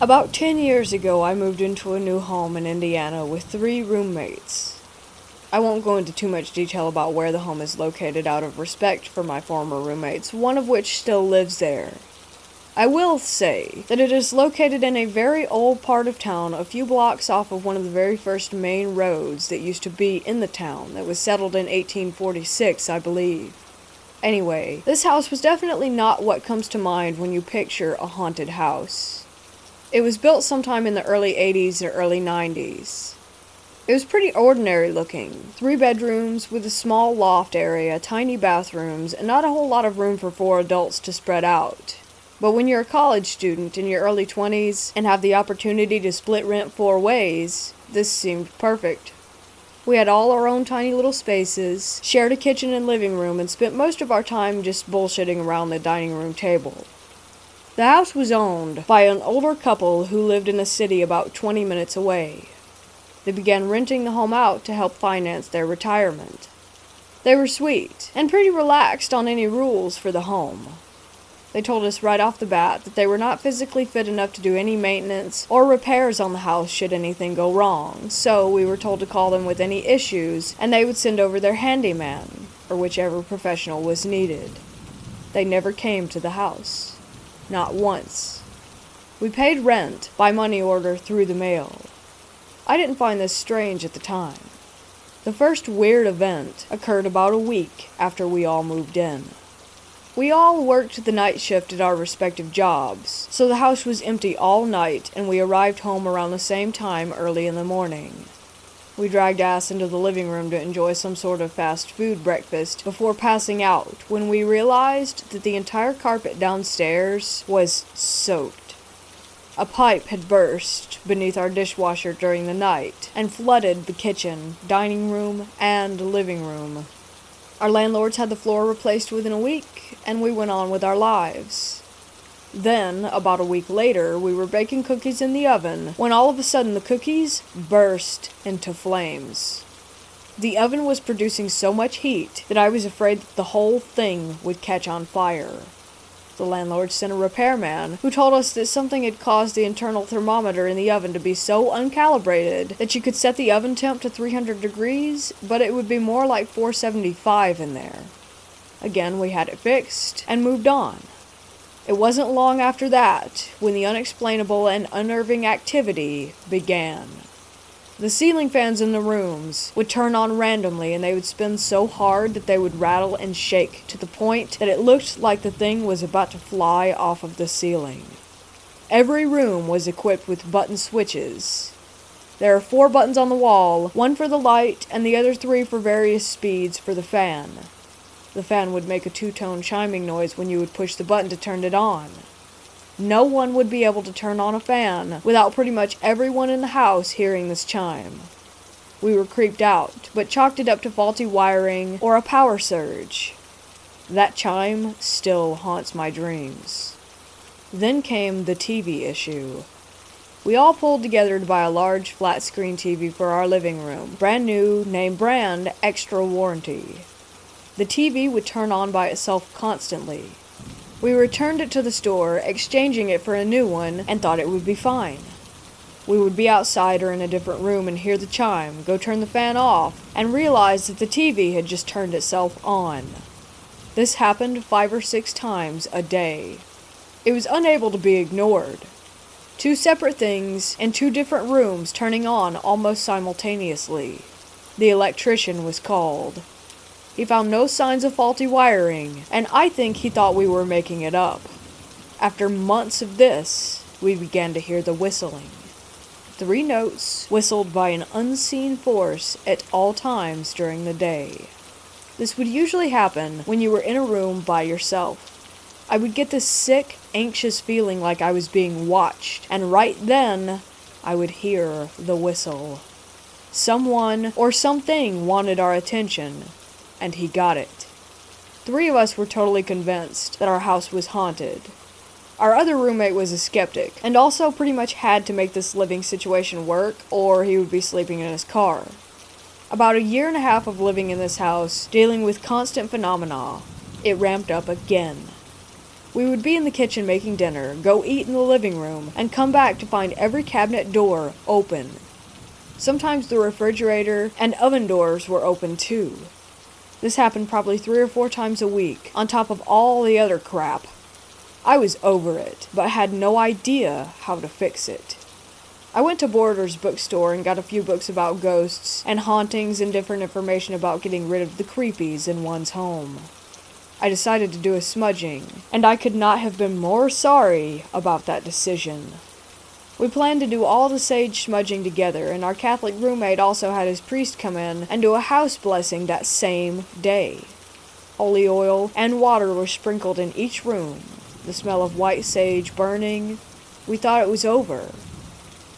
About 10 years ago, I moved into a new home in Indiana with 3 roommates. I won't go into too much detail about where the home is located out of respect for my former roommates, one of which still lives there. I will say that it is located in a very old part of town, a few blocks off of one of the very first main roads that used to be in the town, that was settled in 1846, I believe. Anyway, this house was definitely not what comes to mind when you picture a haunted house. It was built sometime in the early 80s or early 90s. It was pretty ordinary looking. 3 bedrooms with a small loft area, tiny bathrooms, and not a whole lot of room for 4 adults to spread out. But when you're a college student in your early 20s and have the opportunity to split rent 4 ways, this seemed perfect. We had all our own tiny little spaces, shared a kitchen and living room, and spent most of our time just bullshitting around the dining room table. The house was owned by an older couple who lived in a city about 20 minutes away. They began renting the home out to help finance their retirement. They were sweet and pretty relaxed on any rules for the home. They told us right off the bat that they were not physically fit enough to do any maintenance or repairs on the house should anything go wrong, so we were told to call them with any issues and they would send over their handyman, or whichever professional was needed. They never came to the house. Not once. We paid rent by money order through the mail. I didn't find this strange at the time. The first weird event occurred about a week after we all moved in. We all worked the night shift at our respective jobs, so the house was empty all night and we arrived home around the same time early in the morning. We dragged ass into the living room to enjoy some sort of fast food breakfast before passing out when we realized that the entire carpet downstairs was soaked. A pipe had burst beneath our dishwasher during the night and flooded the kitchen, dining room, and living room. Our landlords had the floor replaced within a week, and we went on with our lives. Then, about a week later, we were baking cookies in the oven when all of a sudden the cookies burst into flames. The oven was producing so much heat that I was afraid that the whole thing would catch on fire. The landlord sent a repairman who told us that something had caused the internal thermometer in the oven to be so uncalibrated that you could set the oven temp to 300 degrees, but it would be more like 475 in there. Again, we had it fixed and moved on. It wasn't long after that when the unexplainable and unnerving activity began. The ceiling fans in the rooms would turn on randomly and they would spin so hard that they would rattle and shake to the point that it looked like the thing was about to fly off of the ceiling. Every room was equipped with button switches. There are 4 buttons on the wall, 1 for the light and the other 3 for various speeds for the fan. The fan would make a 2-tone chiming noise when you would push the button to turn it on. No one would be able to turn on a fan without pretty much everyone in the house hearing this chime. We were creeped out, but chalked it up to faulty wiring or a power surge. That chime still haunts my dreams. Then came the TV issue. We all pulled together to buy a large flat-screen TV for our living room, brand new, name brand, extra warranty. The TV would turn on by itself constantly. We returned it to the store, exchanging it for a new one, and thought it would be fine. We would be outside or in a different room and hear the chime, go turn the fan off, and realize that the TV had just turned itself on. This happened 5 or 6 times a day. It was unable to be ignored. 2 separate things in 2 different rooms turning on almost simultaneously. The electrician was called. He found no signs of faulty wiring, and I think he thought we were making it up. After months of this, we began to hear the whistling. 3 notes whistled by an unseen force at all times during the day. This would usually happen when you were in a room by yourself. I would get this sick, anxious feeling like I was being watched, and right then, I would hear the whistle. Someone or something wanted our attention, and he got it. 3 of us were totally convinced that our house was haunted. Our other roommate was a skeptic, and also pretty much had to make this living situation work, or he would be sleeping in his car. About 1.5 years of living in this house, dealing with constant phenomena, it ramped up again. We would be in the kitchen making dinner, go eat in the living room, and come back to find every cabinet door open. Sometimes the refrigerator and oven doors were open too. This happened probably 3 or 4 times a week, on top of all the other crap. I was over it, but had no idea how to fix it. I went to Borders bookstore and got a few books about ghosts and hauntings and different information about getting rid of the creepies in one's home. I decided to do a smudging, and I could not have been more sorry about that decision. We planned to do all the sage smudging together, and our Catholic roommate also had his priest come in and do a house blessing that same day. Holy oil and water were sprinkled in each room, the smell of white sage burning. We thought it was over.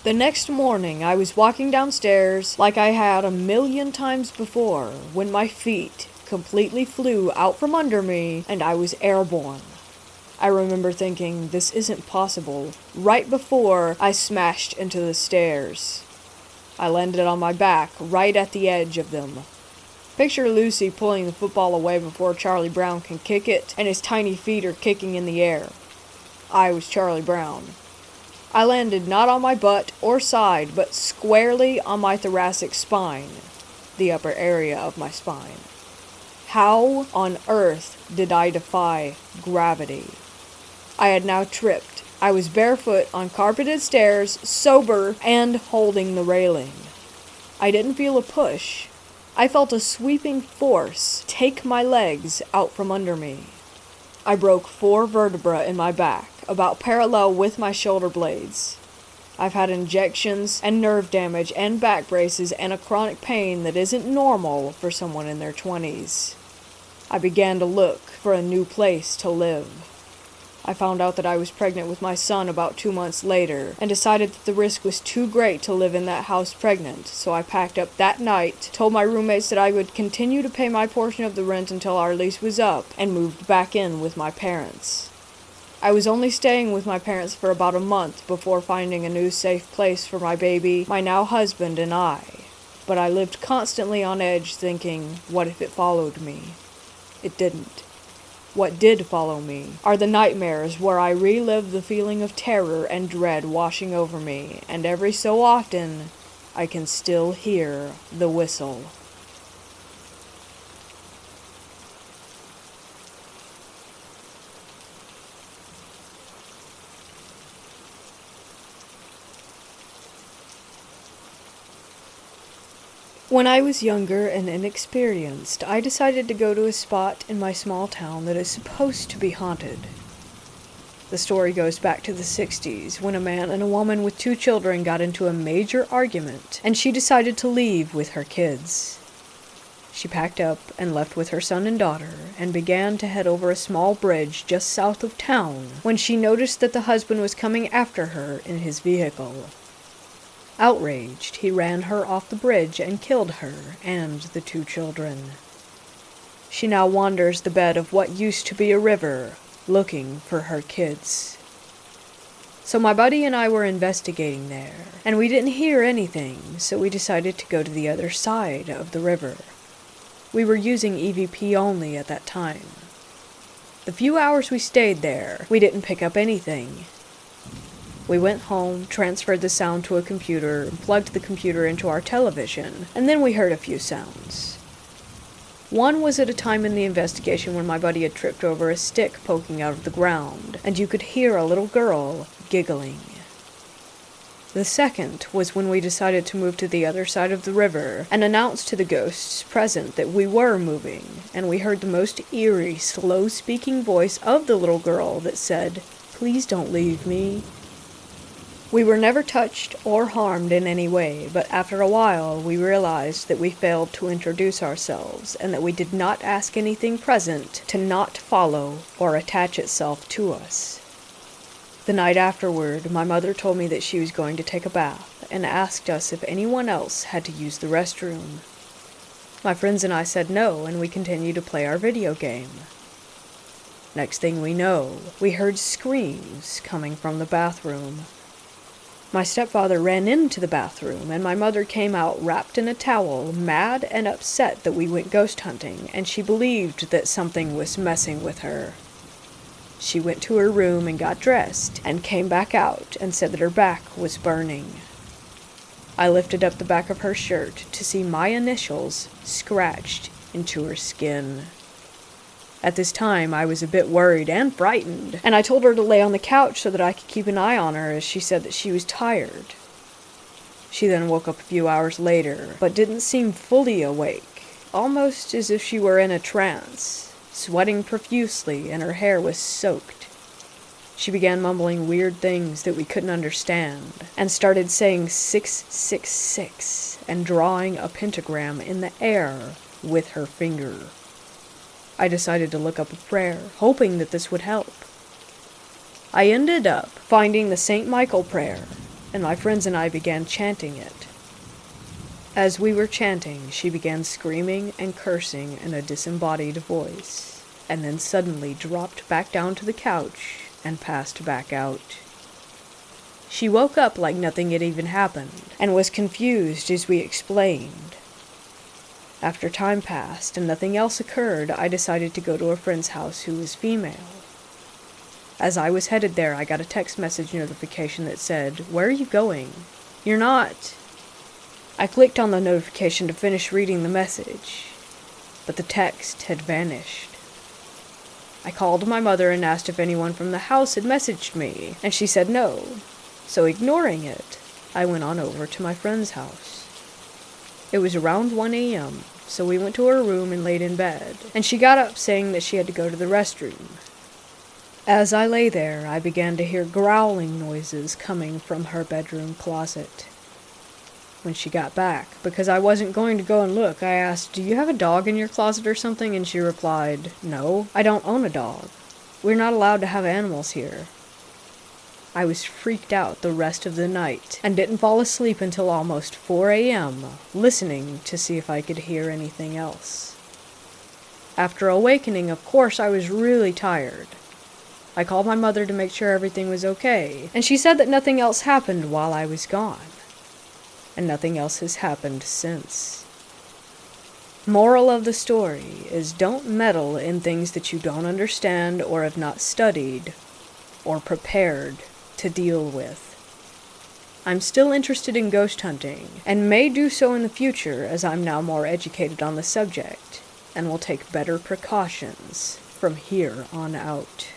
The next morning, I was walking downstairs like I had 1,000,000 times before, when my feet completely flew out from under me and I was airborne. I remember thinking, this isn't possible, right before I smashed into the stairs. I landed on my back, right at the edge of them. Picture Lucy pulling the football away before Charlie Brown can kick it, and his tiny feet are kicking in the air. I was Charlie Brown. I landed not on my butt or side, but squarely on my thoracic spine, the upper area of my spine. How on earth did I defy gravity? I had now tripped. I was barefoot on carpeted stairs, sober, and holding the railing. I didn't feel a push. I felt a sweeping force take my legs out from under me. I broke 4 vertebrae in my back, about parallel with my shoulder blades. I've had injections and nerve damage and back braces and a chronic pain that isn't normal for someone in their 20s. I began to look for a new place to live. I found out that I was pregnant with my son about 2 months later, and decided that the risk was too great to live in that house pregnant, so I packed up that night, told my roommates that I would continue to pay my portion of the rent until our lease was up, and moved back in with my parents. I was only staying with my parents for about a month before finding a new safe place for my baby, my now husband, and I. But I lived constantly on edge thinking, what if it followed me? It didn't. What did follow me are the nightmares where I relive the feeling of terror and dread washing over me, and every so often, I can still hear the whistle. When I was younger and inexperienced, I decided to go to a spot in my small town that is supposed to be haunted. The story goes back to the 60s, when a man and a woman with 2 children got into a major argument, and she decided to leave with her kids. She packed up and left with her son and daughter, and began to head over a small bridge just south of town, when she noticed that the husband was coming after her in his vehicle. Outraged, he ran her off the bridge and killed her and the 2 children. She now wanders the bed of what used to be a river, looking for her kids. So my buddy and I were investigating there, and we didn't hear anything, so we decided to go to the other side of the river. We were using EVP only at that time. The few hours we stayed there, we didn't pick up anything. We went home, transferred the sound to a computer, plugged the computer into our television, and then we heard a few sounds. One was at a time in the investigation when my buddy had tripped over a stick poking out of the ground, and you could hear a little girl giggling. The second was when we decided to move to the other side of the river and announced to the ghosts present that we were moving, and we heard the most eerie, slow-speaking voice of the little girl that said, "Please don't leave me." We were never touched or harmed in any way, but after a while we realized that we failed to introduce ourselves, and that we did not ask anything present to not follow or attach itself to us. The night afterward, my mother told me that she was going to take a bath, and asked us if anyone else had to use the restroom. My friends and I said no, and we continued to play our video game. Next thing we know, we heard screams coming from the bathroom. My stepfather ran into the bathroom, and my mother came out wrapped in a towel, mad and upset that we went ghost hunting, and she believed that something was messing with her. She went to her room and got dressed, and came back out and said that her back was burning. I lifted up the back of her shirt to see my initials scratched into her skin. At this time, I was a bit worried and frightened, and I told her to lay on the couch so that I could keep an eye on her, as she said that she was tired. She then woke up a few hours later, but didn't seem fully awake, almost as if she were in a trance, sweating profusely, and her hair was soaked. She began mumbling weird things that we couldn't understand, and started saying 666 and drawing a pentagram in the air with her finger. I decided to look up a prayer, hoping that this would help. I ended up finding the St. Michael prayer, and my friends and I began chanting it. As we were chanting, she began screaming and cursing in a disembodied voice, and then suddenly dropped back down to the couch and passed back out. She woke up like nothing had even happened, and was confused as we explained. After time passed and nothing else occurred, I decided to go to a friend's house who was female. As I was headed there, I got a text message notification that said, "Where are you going? You're not." I clicked on the notification to finish reading the message, but the text had vanished. I called my mother and asked if anyone from the house had messaged me, and she said no. So ignoring it, I went on over to my friend's house. It was around 1 a.m., so we went to her room and laid in bed, and she got up saying that she had to go to the restroom. As I lay there, I began to hear growling noises coming from her bedroom closet. When she got back, because I wasn't going to go and look, I asked, "Do you have a dog in your closet or something?" And she replied, "No, I don't own a dog. We're not allowed to have animals here." I was freaked out the rest of the night, and didn't fall asleep until almost 4 a.m., listening to see if I could hear anything else. After awakening, of course, I was really tired. I called my mother to make sure everything was okay, and she said that nothing else happened while I was gone. And nothing else has happened since. Moral of the story is don't meddle in things that you don't understand or have not studied or prepared to deal with. I'm still interested in ghost hunting, and may do so in the future as I'm now more educated on the subject, and will take better precautions from here on out.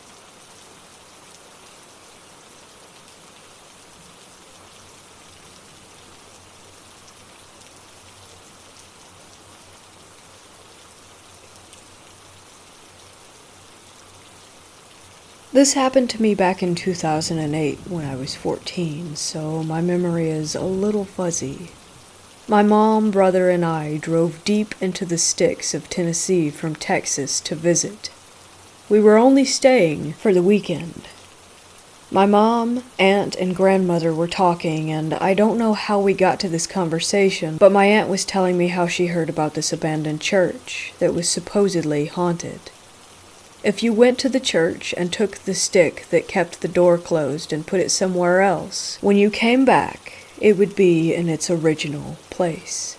This happened to me back in 2008 when I was 14, so my memory is a little fuzzy. My mom, brother, and I drove deep into the sticks of Tennessee from Texas to visit. We were only staying for the weekend. My mom, aunt, and grandmother were talking, and I don't know how we got to this conversation, but my aunt was telling me how she heard about this abandoned church that was supposedly haunted. If you went to the church and took the stick that kept the door closed and put it somewhere else, when you came back, it would be in its original place.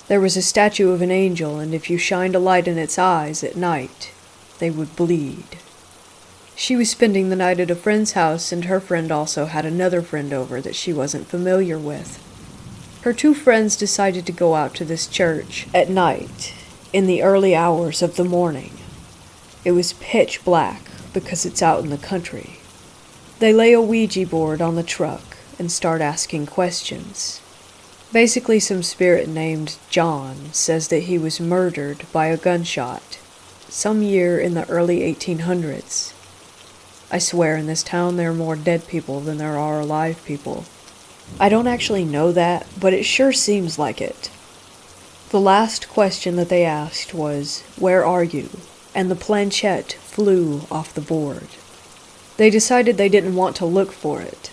There was a statue of an angel, and if you shined a light in its eyes at night, they would bleed. She was spending the night at a friend's house, and her friend also had another friend over that she wasn't familiar with. Her two friends decided to go out to this church at night, in the early hours of the morning. It was pitch black because it's out in the country. They lay a Ouija board on the truck and start asking questions. Basically, some spirit named John says that he was murdered by a gunshot some year in the early 1800s. I swear in this town there are more dead people than there are alive people. I don't actually know that, but it sure seems like it. The last question that they asked was, "Where are you?" And the planchette flew off the board. They decided they didn't want to look for it.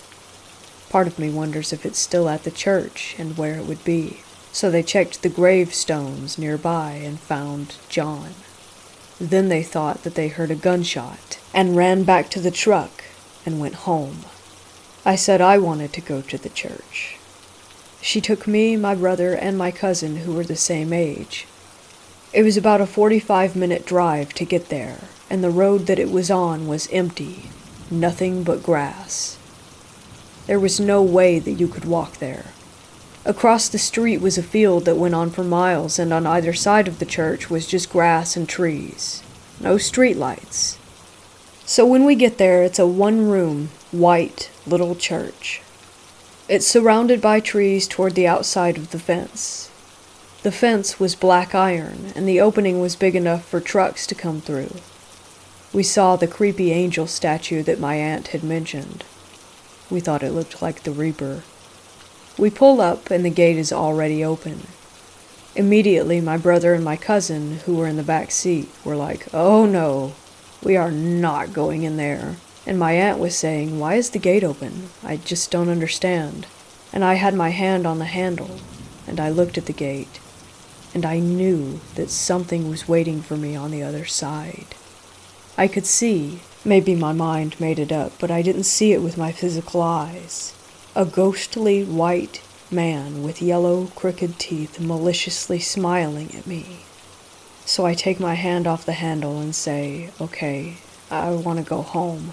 Part of me wonders if it's still at the church and where it would be. So they checked the gravestones nearby and found John. Then they thought that they heard a gunshot and ran back to the truck and went home. I said I wanted to go to the church. She took me, my brother, and my cousin, who were the same age. It was about a 45-minute drive to get there, and the road that it was on was empty, nothing but grass. There was no way that you could walk there. Across the street was a field that went on for miles, and on either side of the church was just grass and trees. No streetlights. So when we get there, it's a one-room, white, little church. It's surrounded by trees toward the outside of the fence. The fence was black iron, and the opening was big enough for trucks to come through. We saw the creepy angel statue that my aunt had mentioned. We thought it looked like the Reaper. We pull up, and the gate is already open. Immediately, my brother and my cousin, who were in the back seat, were like, "Oh no, we are not going in there." And my aunt was saying, "Why is the gate open? I just don't understand." And I had my hand on the handle, and I looked at the gate, and I knew that something was waiting for me on the other side. I could see, maybe my mind made it up, but I didn't see it with my physical eyes. A ghostly white man with yellow, crooked teeth maliciously smiling at me. So I take my hand off the handle and say, "Okay, I want to go home."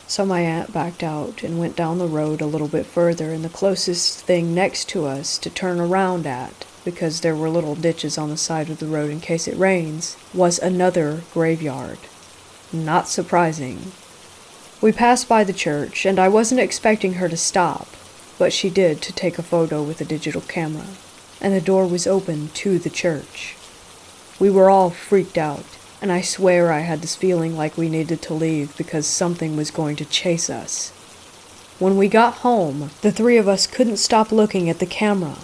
So my aunt backed out and went down the road a little bit further, and the closest thing next to us to turn around at, because there were little ditches on the side of the road in case it rains, was another graveyard. Not surprising. We passed by the church, and I wasn't expecting her to stop, but she did to take a photo with a digital camera, and the door was open to the church. We were all freaked out, and I swear I had this feeling like we needed to leave because something was going to chase us. When we got home, the three of us couldn't stop looking at the camera.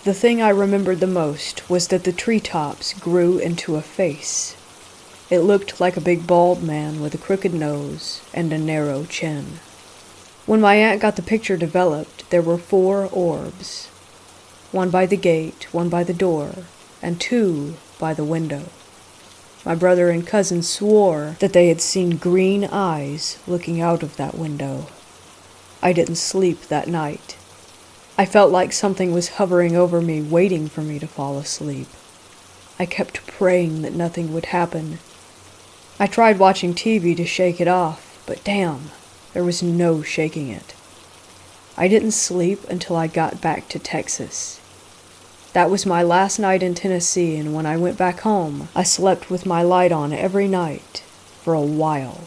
The thing I remembered the most was that the treetops grew into a face. It looked like a big bald man with a crooked nose and a narrow chin. When my aunt got the picture developed, there were 4 orbs. 1 by the gate, 1 by the door, and 2 by the window. My brother and cousin swore that they had seen green eyes looking out of that window. I didn't sleep that night. I felt like something was hovering over me, waiting for me to fall asleep. I kept praying that nothing would happen. I tried watching TV to shake it off, but damn, there was no shaking it. I didn't sleep until I got back to Texas. That was my last night in Tennessee, and when I went back home, I slept with my light on every night for a while.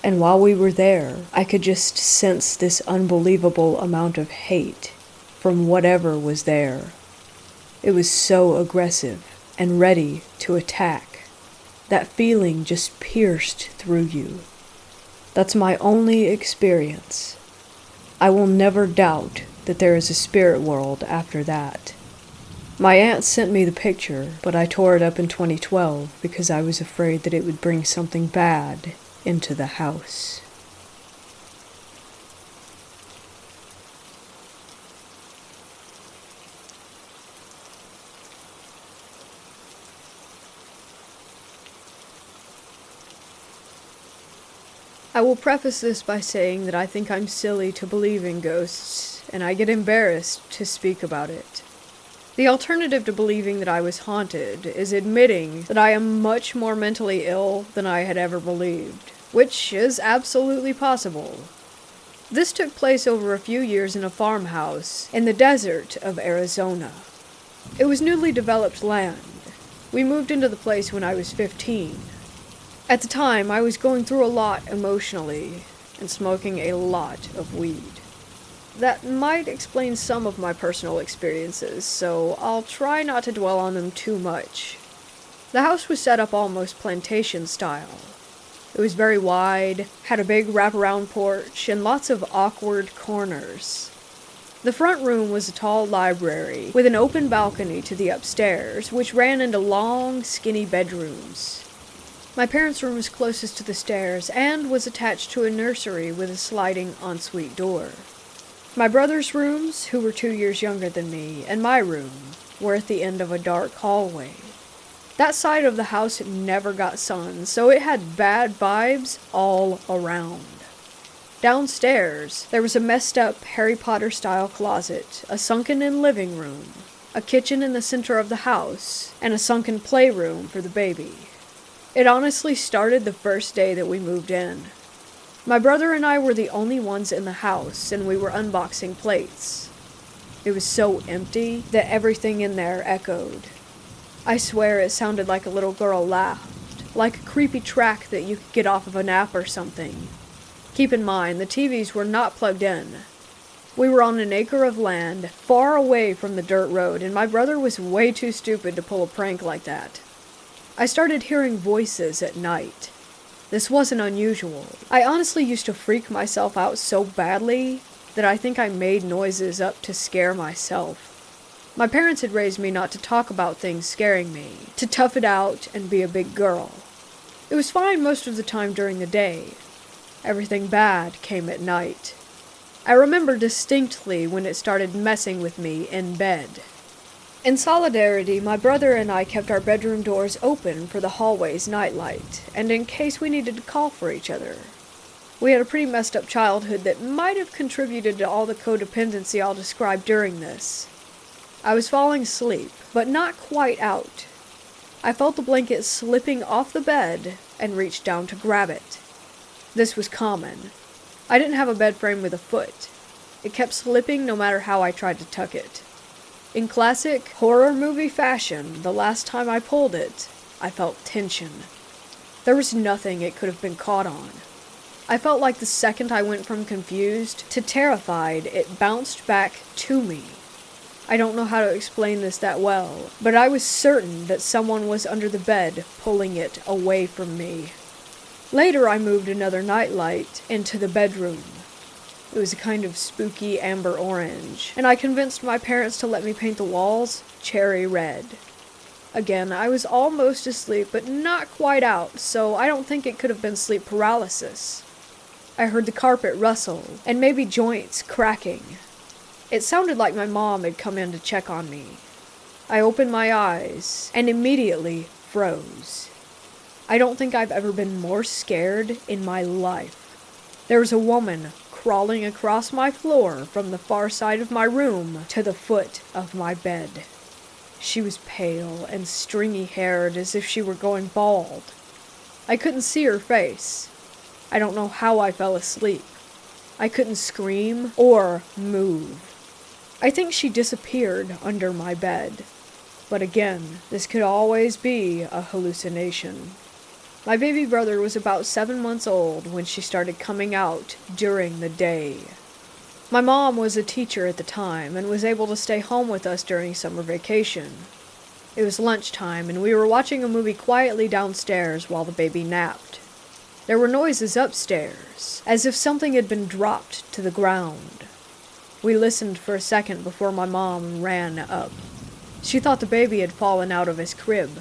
And while we were there, I could just sense this unbelievable amount of hate from whatever was there. It was so aggressive and ready to attack. That feeling just pierced through you. That's my only experience. I will never doubt that there is a spirit world after that. My aunt sent me the picture, but I tore it up in 2012 because I was afraid that it would bring something bad into the house. I will preface this by saying that I think I'm silly to believe in ghosts, and I get embarrassed to speak about it. The alternative to believing that I was haunted is admitting that I am much more mentally ill than I had ever believed, which is absolutely possible. This took place over a few years in a farmhouse in the desert of Arizona. It was newly developed land. We moved into the place when I was 15. At the time, I was going through a lot emotionally and smoking a lot of weed. That might explain some of my personal experiences, so I'll try not to dwell on them too much. The house was set up almost plantation style. It was very wide, had a big wraparound porch, and lots of awkward corners. The front room was a tall library with an open balcony to the upstairs, which ran into long, skinny bedrooms. My parents' room was closest to the stairs and was attached to a nursery with a sliding ensuite door. My brother's rooms, who were 2 years younger than me, and my room were at the end of a dark hallway. That side of the house never got sun, so it had bad vibes all around. Downstairs, there was a messed up Harry Potter-style closet, a sunken-in living room, a kitchen in the center of the house, and a sunken playroom for the baby. It honestly started the first day that we moved in. My brother and I were the only ones in the house, and we were unboxing plates. It was so empty that everything in there echoed. I swear it sounded like a little girl laughed, like a creepy track that you could get off of an app or something. Keep in mind, the TVs were not plugged in. We were on an acre of land, far away from the dirt road, and my brother was way too stupid to pull a prank like that. I started hearing voices at night. This wasn't unusual. I honestly used to freak myself out so badly that I think I made noises up to scare myself. My parents had raised me not to talk about things scaring me, to tough it out and be a big girl. It was fine most of the time during the day. Everything bad came at night. I remember distinctly when it started messing with me in bed. In solidarity, my brother and I kept our bedroom doors open for the hallway's nightlight, and in case we needed to call for each other. We had a pretty messed up childhood that might have contributed to all the codependency I'll describe during this. I was falling asleep, but not quite out. I felt the blanket slipping off the bed and reached down to grab it. This was common. I didn't have a bed frame with a foot. It kept slipping no matter how I tried to tuck it. In classic horror movie fashion, the last time I pulled it, I felt tension. There was nothing it could have been caught on. I felt like the second I went from confused to terrified, it bounced back to me. I don't know how to explain this that well, but I was certain that someone was under the bed pulling it away from me. Later I moved another nightlight into the bedroom. It was a kind of spooky amber orange, and I convinced my parents to let me paint the walls cherry red. Again, I was almost asleep, but not quite out, so I don't think it could have been sleep paralysis. I heard the carpet rustle, and maybe joints cracking. It sounded like my mom had come in to check on me. I opened my eyes, and immediately froze. I don't think I've ever been more scared in my life. There was a woman crawling across my floor from the far side of my room to the foot of my bed. She was pale and stringy-haired as if she were going bald. I couldn't see her face. I don't know how I fell asleep. I couldn't scream or move. I think she disappeared under my bed. But again, this could always be a hallucination. My baby brother was about 7 months old when she started coming out during the day. My mom was a teacher at the time and was able to stay home with us during summer vacation. It was lunchtime and we were watching a movie quietly downstairs while the baby napped. There were noises upstairs, as if something had been dropped to the ground. We listened for a second before my mom ran up. She thought the baby had fallen out of his crib.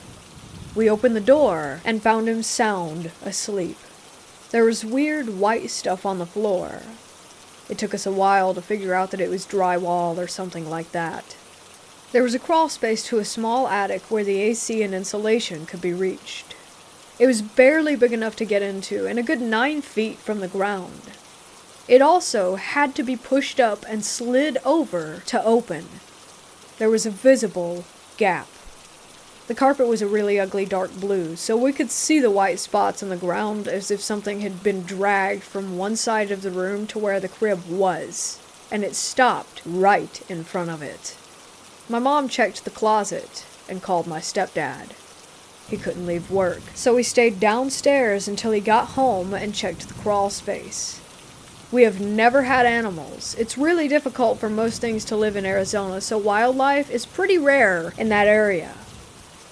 We opened the door and found him sound asleep. There was weird white stuff on the floor. It took us a while to figure out that it was drywall or something like that. There was a crawl space to a small attic where the AC and insulation could be reached. It was barely big enough to get into and a good 9 feet from the ground. It also had to be pushed up and slid over to open. There was a visible gap. The carpet was a really ugly dark blue, so we could see the white spots on the ground as if something had been dragged from one side of the room to where the crib was, and it stopped right in front of it. My mom checked the closet and called my stepdad. He couldn't leave work, so he stayed downstairs until he got home and checked the crawl space. We have never had animals. It's really difficult for most things to live in Arizona, so wildlife is pretty rare in that area.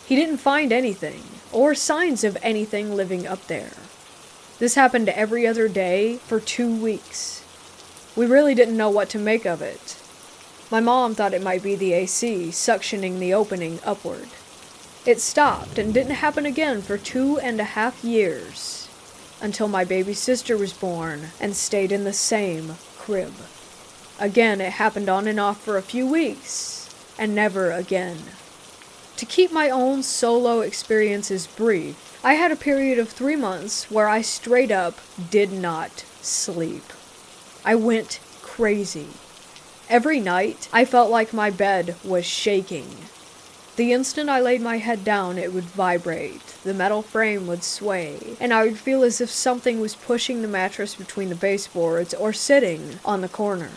He didn't find anything, or signs of anything living up there. This happened every other day for 2 weeks. We really didn't know what to make of it. My mom thought it might be the AC suctioning the opening upward. It stopped and didn't happen again for 2.5 years, until my baby sister was born and stayed in the same crib. Again, it happened on and off for a few weeks, and never again. To keep my own solo experiences brief, I had a period of 3 months where I straight up did not sleep. I went crazy. Every night, I felt like my bed was shaking. The instant I laid my head down, it would vibrate, the metal frame would sway, and I would feel as if something was pushing the mattress between the baseboards or sitting on the corner.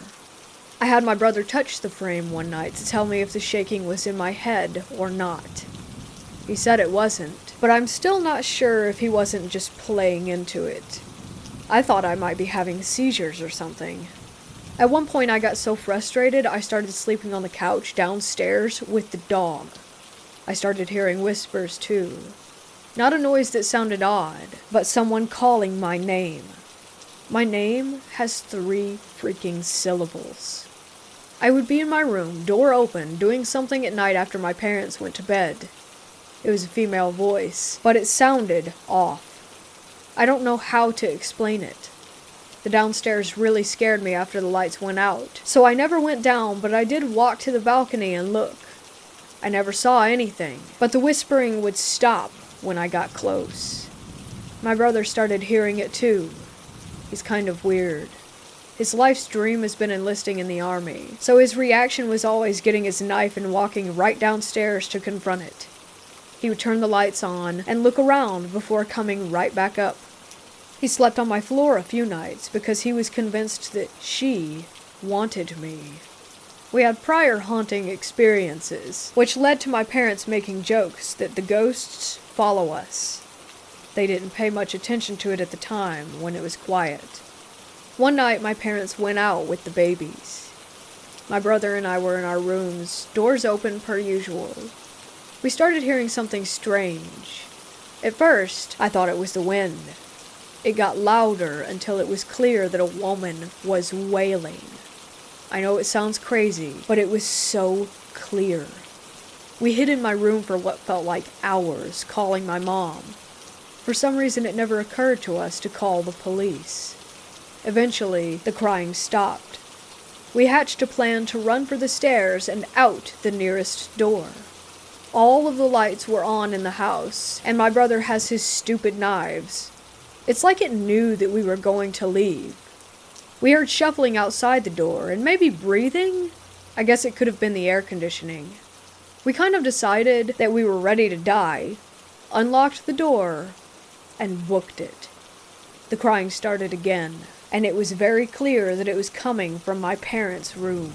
I had my brother touch the frame one night to tell me if the shaking was in my head or not. He said it wasn't, but I'm still not sure if he wasn't just playing into it. I thought I might be having seizures or something. At one point I got so frustrated I started sleeping on the couch downstairs with the dog. I started hearing whispers too. Not a noise that sounded odd, but someone calling my name. My name has 3 freaking syllables. I would be in my room, door open, doing something at night after my parents went to bed. It was a female voice, but it sounded off. I don't know how to explain it. The downstairs really scared me after the lights went out, so I never went down, but I did walk to the balcony and look. I never saw anything, but the whispering would stop when I got close. My brother started hearing it too. He's kind of weird. His life's dream has been enlisting in the army, so his reaction was always getting his knife and walking right downstairs to confront it. He would turn the lights on and look around before coming right back up. He slept on my floor a few nights because he was convinced that she wanted me. We had prior haunting experiences, which led to my parents making jokes that the ghosts follow us. They didn't pay much attention to it at the time when it was quiet. One night my parents went out with the babies. My brother and I were in our rooms, doors open per usual. We started hearing something strange. At first, I thought it was the wind. It got louder until it was clear that a woman was wailing. I know it sounds crazy, but it was so clear. We hid in my room for what felt like hours, calling my mom. For some reason, it never occurred to us to call the police. Eventually, the crying stopped. We hatched a plan to run for the stairs and out the nearest door. All of the lights were on in the house, and my brother has his stupid knives. It's like it knew that we were going to leave. We heard shuffling outside the door, and maybe breathing? I guess it could have been the air conditioning. We kind of decided that we were ready to die, unlocked the door, and booked it. The crying started again, and it was very clear that it was coming from my parents' room.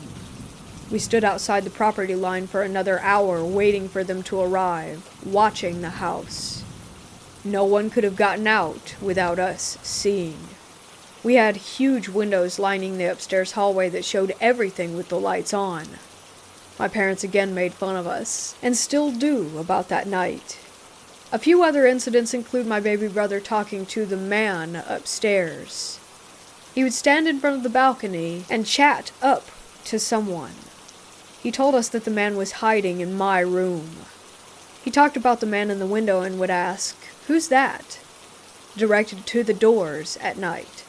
We stood outside the property line for another hour waiting for them to arrive, watching the house. No one could have gotten out without us seeing. We had huge windows lining the upstairs hallway that showed everything with the lights on. My parents again made fun of us, and still do about that night. A few other incidents include my baby brother talking to the man upstairs. He would stand in front of the balcony and chat up to someone. He told us that the man was hiding in my room. He talked about the man in the window and would ask, "Who's that?" directed to the doors at night.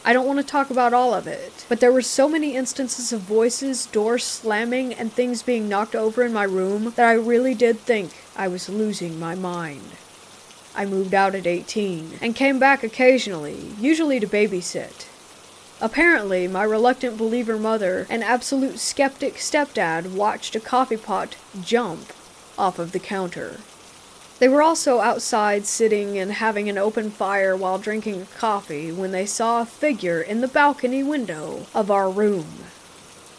I don't want to talk about all of it, but there were so many instances of voices, doors slamming, and things being knocked over in my room that I really did think I was losing my mind. I moved out at 18 and came back occasionally, usually to babysit. Apparently, my reluctant believer mother and absolute skeptic stepdad watched a coffee pot jump off of the counter. They were also outside sitting and having an open fire while drinking coffee when they saw a figure in the balcony window of our room.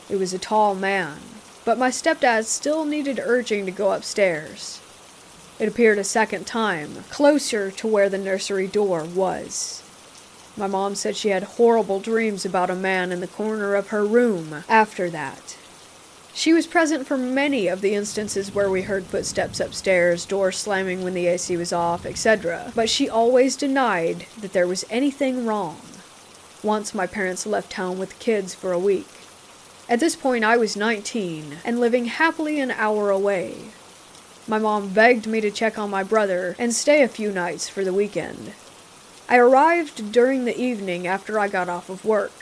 It was a tall man, but my stepdad still needed urging to go upstairs. It appeared a second time, closer to where the nursery door was. My mom said she had horrible dreams about a man in the corner of her room after that. She was present for many of the instances where we heard footsteps upstairs, doors slamming when the AC was off, etc., but she always denied that there was anything wrong. Once my parents left town with the kids for a week. At this point I was 19 and living happily an hour away. My mom begged me to check on my brother and stay a few nights for the weekend. I arrived during the evening after I got off of work.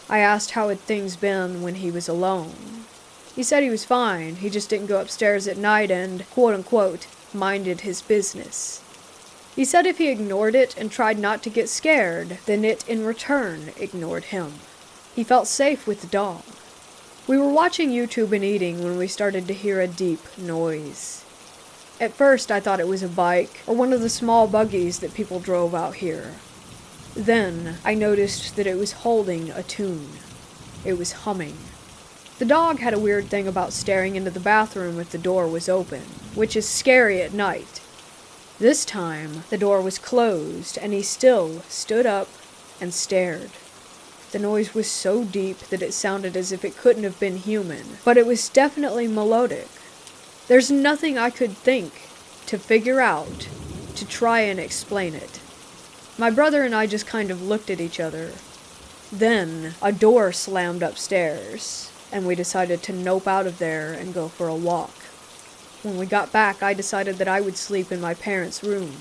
I asked how had things been when he was alone. He said he was fine, he just didn't go upstairs at night and, quote-unquote, minded his business. He said if he ignored it and tried not to get scared, then it in return ignored him. He felt safe with the dog. We were watching YouTube and eating when we started to hear a deep noise. At first I thought it was a bike or one of the small buggies that people drove out here. Then I noticed that it was holding a tune. It was humming. The dog had a weird thing about staring into the bathroom if the door was open, which is scary at night. This time, the door was closed, and he still stood up and stared. The noise was so deep that it sounded as if it couldn't have been human, but it was definitely melodic. There's nothing I could think to figure out to try and explain it. My brother and I just kind of looked at each other. Then, a door slammed upstairs, and we decided to nope out of there and go for a walk. When we got back, I decided that I would sleep in my parents' room.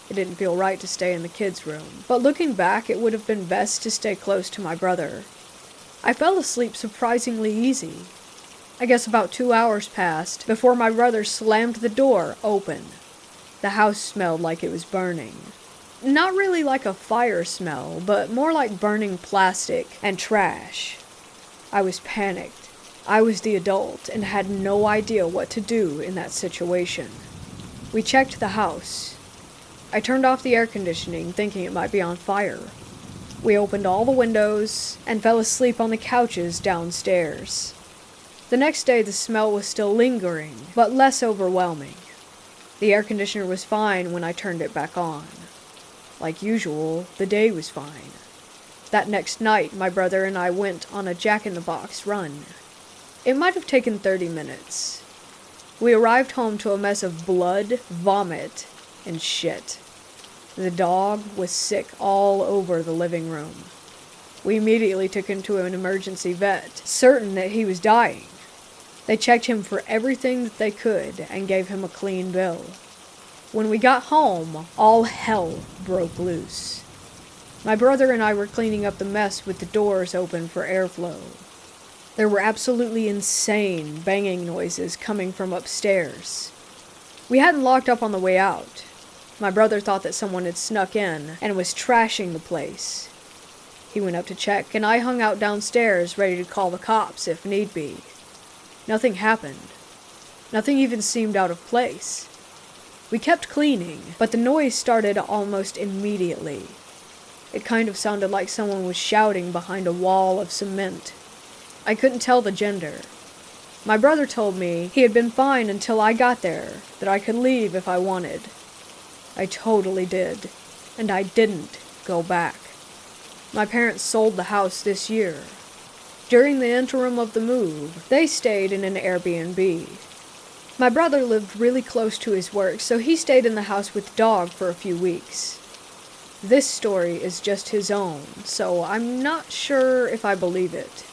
It didn't feel right to stay in the kids' room, but looking back, it would have been best to stay close to my brother. I fell asleep surprisingly easy. I guess about 2 hours passed before my brother slammed the door open. The house smelled like it was burning. Not really like a fire smell, but more like burning plastic and trash. I was panicked. I was the adult and had no idea what to do in that situation. We checked the house. I turned off the air conditioning, thinking it might be on fire. We opened all the windows and fell asleep on the couches downstairs. The next day the smell was still lingering, but less overwhelming. The air conditioner was fine when I turned it back on. Like usual, the day was fine. That next night, my brother and I went on a jack-in-the-box run. It might have taken 30 minutes. We arrived home to a mess of blood, vomit, and shit. The dog was sick all over the living room. We immediately took him to an emergency vet, certain that he was dying. They checked him for everything that they could and gave him a clean bill. When we got home, all hell broke loose. My brother and I were cleaning up the mess with the doors open for airflow. There were absolutely insane banging noises coming from upstairs. We hadn't locked up on the way out. My brother thought that someone had snuck in and was trashing the place. He went up to check, and I hung out downstairs ready to call the cops if need be. Nothing happened. Nothing even seemed out of place. We kept cleaning, but the noise started almost immediately. It kind of sounded like someone was shouting behind a wall of cement. I couldn't tell the gender. My brother told me he had been fine until I got there, that I could leave if I wanted. I totally did, and I didn't go back. My parents sold the house this year. During the interim of the move, they stayed in an Airbnb. My brother lived really close to his work, so he stayed in the house with the dog for a few weeks. This story is just his own, so I'm not sure if I believe it.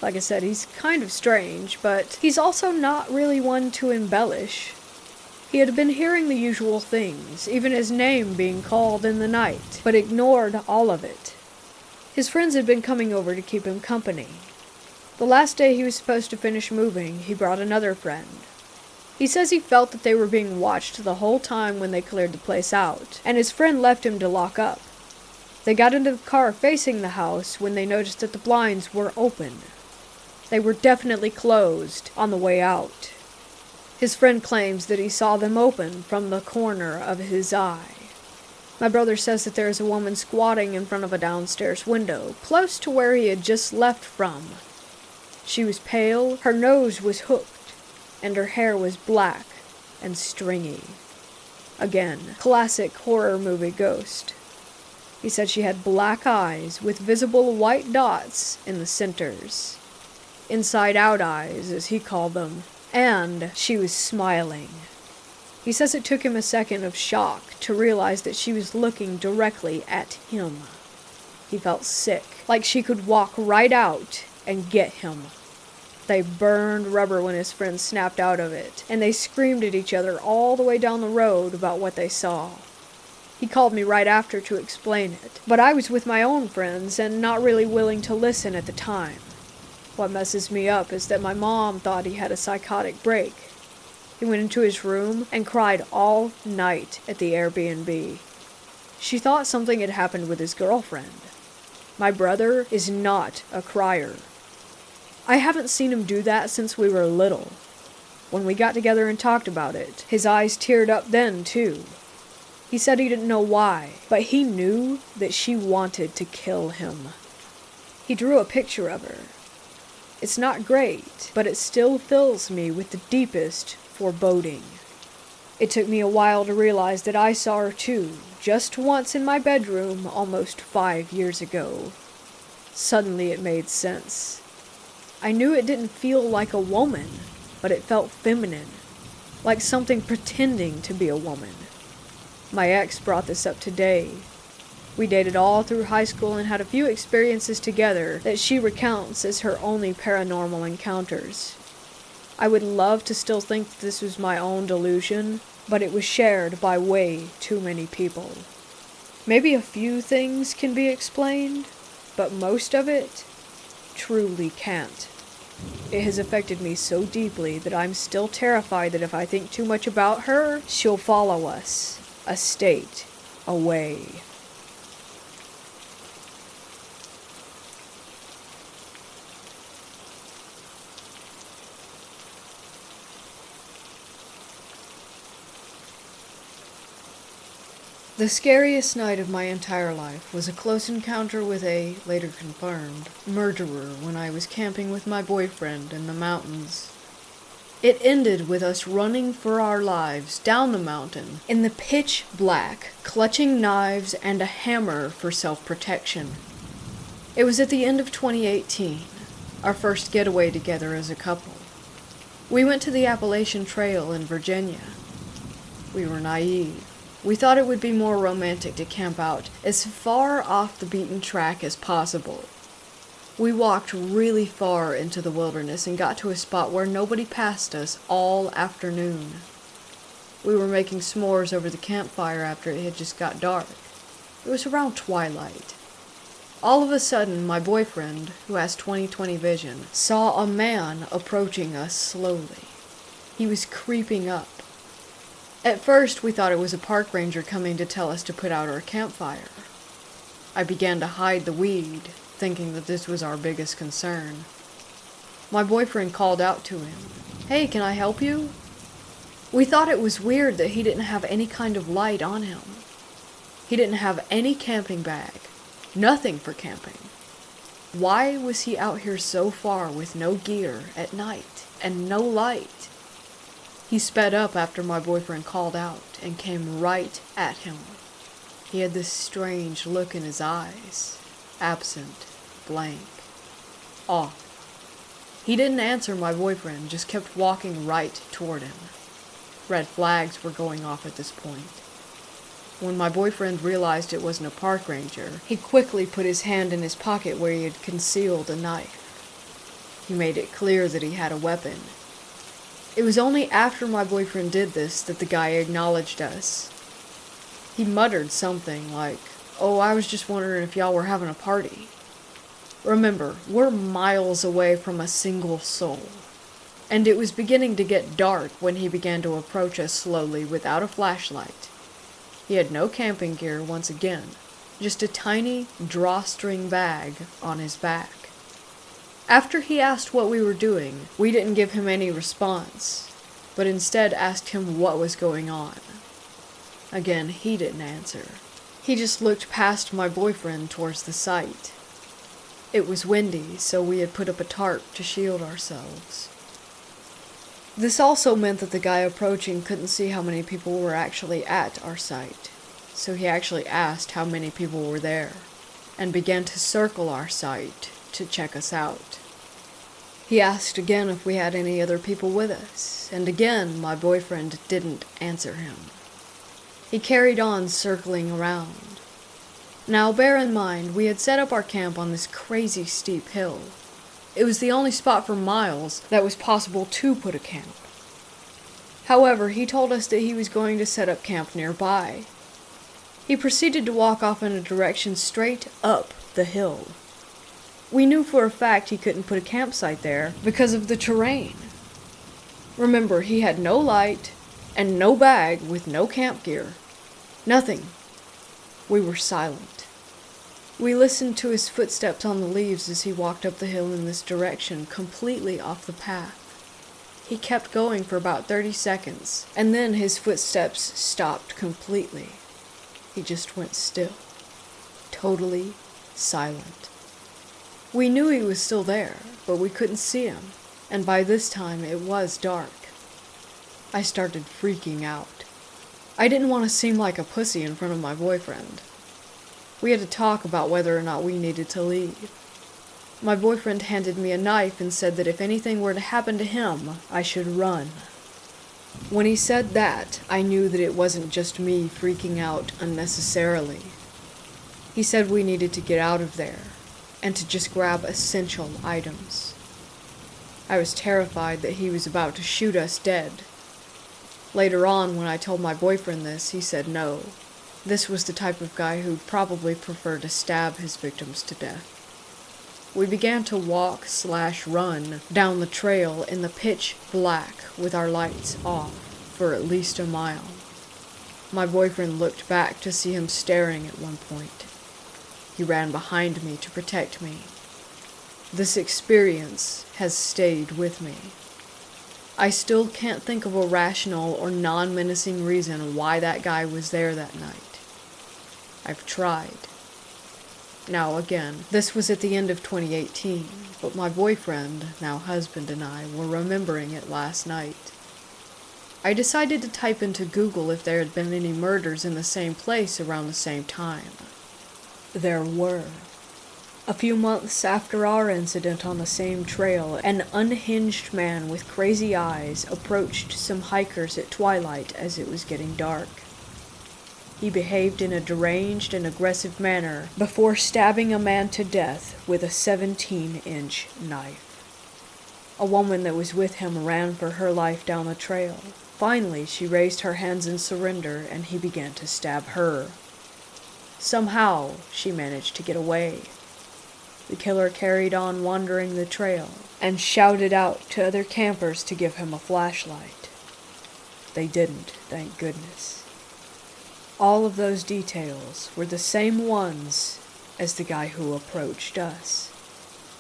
Like I said, he's kind of strange, but he's also not really one to embellish. He had been hearing the usual things, even his name being called in the night, but ignored all of it. His friends had been coming over to keep him company. The last day he was supposed to finish moving, he brought another friend. He says he felt that they were being watched the whole time when they cleared the place out, and his friend left him to lock up. They got into the car facing the house when they noticed that the blinds were open. They were definitely closed on the way out. His friend claims that he saw them open from the corner of his eye. My brother says that there is a woman squatting in front of a downstairs window, close to where he had just left from. She was pale, her nose was hooked, and her hair was black and stringy. Again, classic horror movie ghost. He said she had black eyes with visible white dots in the centers. Inside-out eyes, as he called them, and she was smiling. He says it took him a second of shock to realize that she was looking directly at him. He felt sick, like she could walk right out and get him. They burned rubber when his friends snapped out of it, and they screamed at each other all the way down the road about what they saw. He called me right after to explain it, but I was with my own friends and not really willing to listen at the time. What messes me up is that my mom thought he had a psychotic break. He went into his room and cried all night at the Airbnb. She thought something had happened with his girlfriend. My brother is not a crier. I haven't seen him do that since we were little. When we got together and talked about it, his eyes teared up then, too. He said he didn't know why, but he knew that she wanted to kill him. He drew a picture of her. It's not great, but it still fills me with the deepest foreboding. It took me a while to realize that I saw her too, just once in my bedroom almost 5 years ago. Suddenly it made sense. I knew it didn't feel like a woman, but it felt feminine, like something pretending to be a woman. My ex brought this up today. We dated all through high school and had a few experiences together that she recounts as her only paranormal encounters. I would love to still think that this was my own delusion, but it was shared by way too many people. Maybe a few things can be explained, but most of it truly can't. It has affected me so deeply that I'm still terrified that if I think too much about her, she'll follow us a state away. The scariest night of my entire life was a close encounter with a, later confirmed, murderer when I was camping with my boyfriend in the mountains. It ended with us running for our lives down the mountain in the pitch black, clutching knives and a hammer for self-protection. It was at the end of 2018, our first getaway together as a couple. We went to the Appalachian Trail in Virginia. We were naive. We thought it would be more romantic to camp out as far off the beaten track as possible. We walked really far into the wilderness and got to a spot where nobody passed us all afternoon. We were making s'mores over the campfire after it had just got dark. It was around twilight. All of a sudden, my boyfriend, who has 20/20 vision, saw a man approaching us slowly. He was creeping up. At first, we thought it was a park ranger coming to tell us to put out our campfire. I began to hide the weed, thinking that this was our biggest concern. My boyfriend called out to him, "Hey, can I help you?" We thought it was weird that he didn't have any kind of light on him. He didn't have any camping bag, nothing for camping. Why was he out here so far with no gear at night and no light? He sped up after my boyfriend called out and came right at him. He had this strange look in his eyes, absent, blank, off. He didn't answer my boyfriend, just kept walking right toward him. Red flags were going off at this point. When my boyfriend realized it wasn't a park ranger, he quickly put his hand in his pocket where he had concealed a knife. He made it clear that he had a weapon. It was only after my boyfriend did this that the guy acknowledged us. He muttered something like, "Oh, I was just wondering if y'all were having a party." Remember, we're miles away from a single soul. And it was beginning to get dark when he began to approach us slowly without a flashlight. He had no camping gear once again, just a tiny drawstring bag on his back. After he asked what we were doing, we didn't give him any response, but instead asked him what was going on. Again, he didn't answer. He just looked past my boyfriend towards the site. It was windy, so we had put up a tarp to shield ourselves. This also meant that the guy approaching couldn't see how many people were actually at our site, so he actually asked how many people were there, and began to circle our site to check us out. He asked again if we had any other people with us, and again my boyfriend didn't answer him. He carried on circling around. Now bear in mind, we had set up our camp on this crazy steep hill. It was the only spot for miles that was possible to put a camp. However, he told us that he was going to set up camp nearby. He proceeded to walk off in a direction straight up the hill. We knew for a fact he couldn't put a campsite there because of the terrain. Remember, he had no light and no bag with no camp gear. Nothing. We were silent. We listened to his footsteps on the leaves as he walked up the hill in this direction, completely off the path. He kept going for about 30 seconds, and then his footsteps stopped completely. He just went still, totally silent. We knew he was still there, but we couldn't see him, and by this time it was dark. I started freaking out. I didn't want to seem like a pussy in front of my boyfriend. We had to talk about whether or not we needed to leave. My boyfriend handed me a knife and said that if anything were to happen to him, I should run. When he said that, I knew that it wasn't just me freaking out unnecessarily. He said we needed to get out of there, and to just grab essential items. I was terrified that he was about to shoot us dead. Later on, when I told my boyfriend this, he said no. This was the type of guy who'd probably prefer to stab his victims to death. We began to walk/run down the trail in the pitch black with our lights off for at least a mile. My boyfriend looked back to see him staring at one point. He ran behind me to protect me. This experience has stayed with me. I still can't think of a rational or non-menacing reason why that guy was there that night. I've tried. Now again, this was at the end of 2018, but my boyfriend, now husband, and I were remembering it last night. I decided to type into Google if there had been any murders in the same place around the same time. There were. A few months after our incident on the same trail, an unhinged man with crazy eyes approached some hikers at twilight as it was getting dark. He behaved in a deranged and aggressive manner before stabbing a man to death with a 17-inch knife. A woman that was with him ran for her life down the trail. Finally, she raised her hands in surrender, and he began to stab her. Somehow, she managed to get away. The killer carried on wandering the trail and shouted out to other campers to give him a flashlight. They didn't, thank goodness. All of those details were the same ones as the guy who approached us.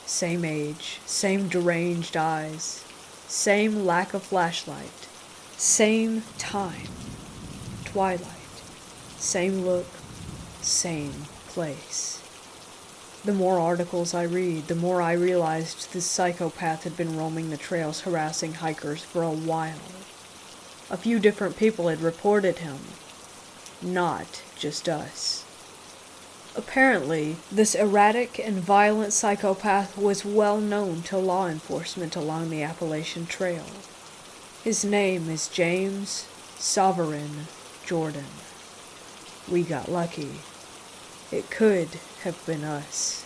Same age, same deranged eyes, same lack of flashlight, same time, twilight, same look, same place. The more articles I read, the more I realized this psychopath had been roaming the trails harassing hikers for a while. A few different people had reported him. Not just us. Apparently, this erratic and violent psychopath was well known to law enforcement along the Appalachian Trail. His name is James Sovereign Jordan. We got lucky. It could have been us.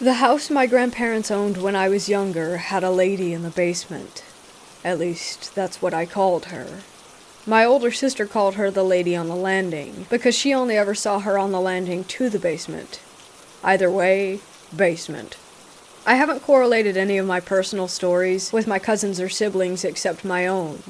The house my grandparents owned when I was younger had a lady in the basement. At least, that's what I called her. My older sister called her the lady on the landing, because she only ever saw her on the landing to the basement. Either way, basement. I haven't correlated any of my personal stories with my cousins or siblings except my own.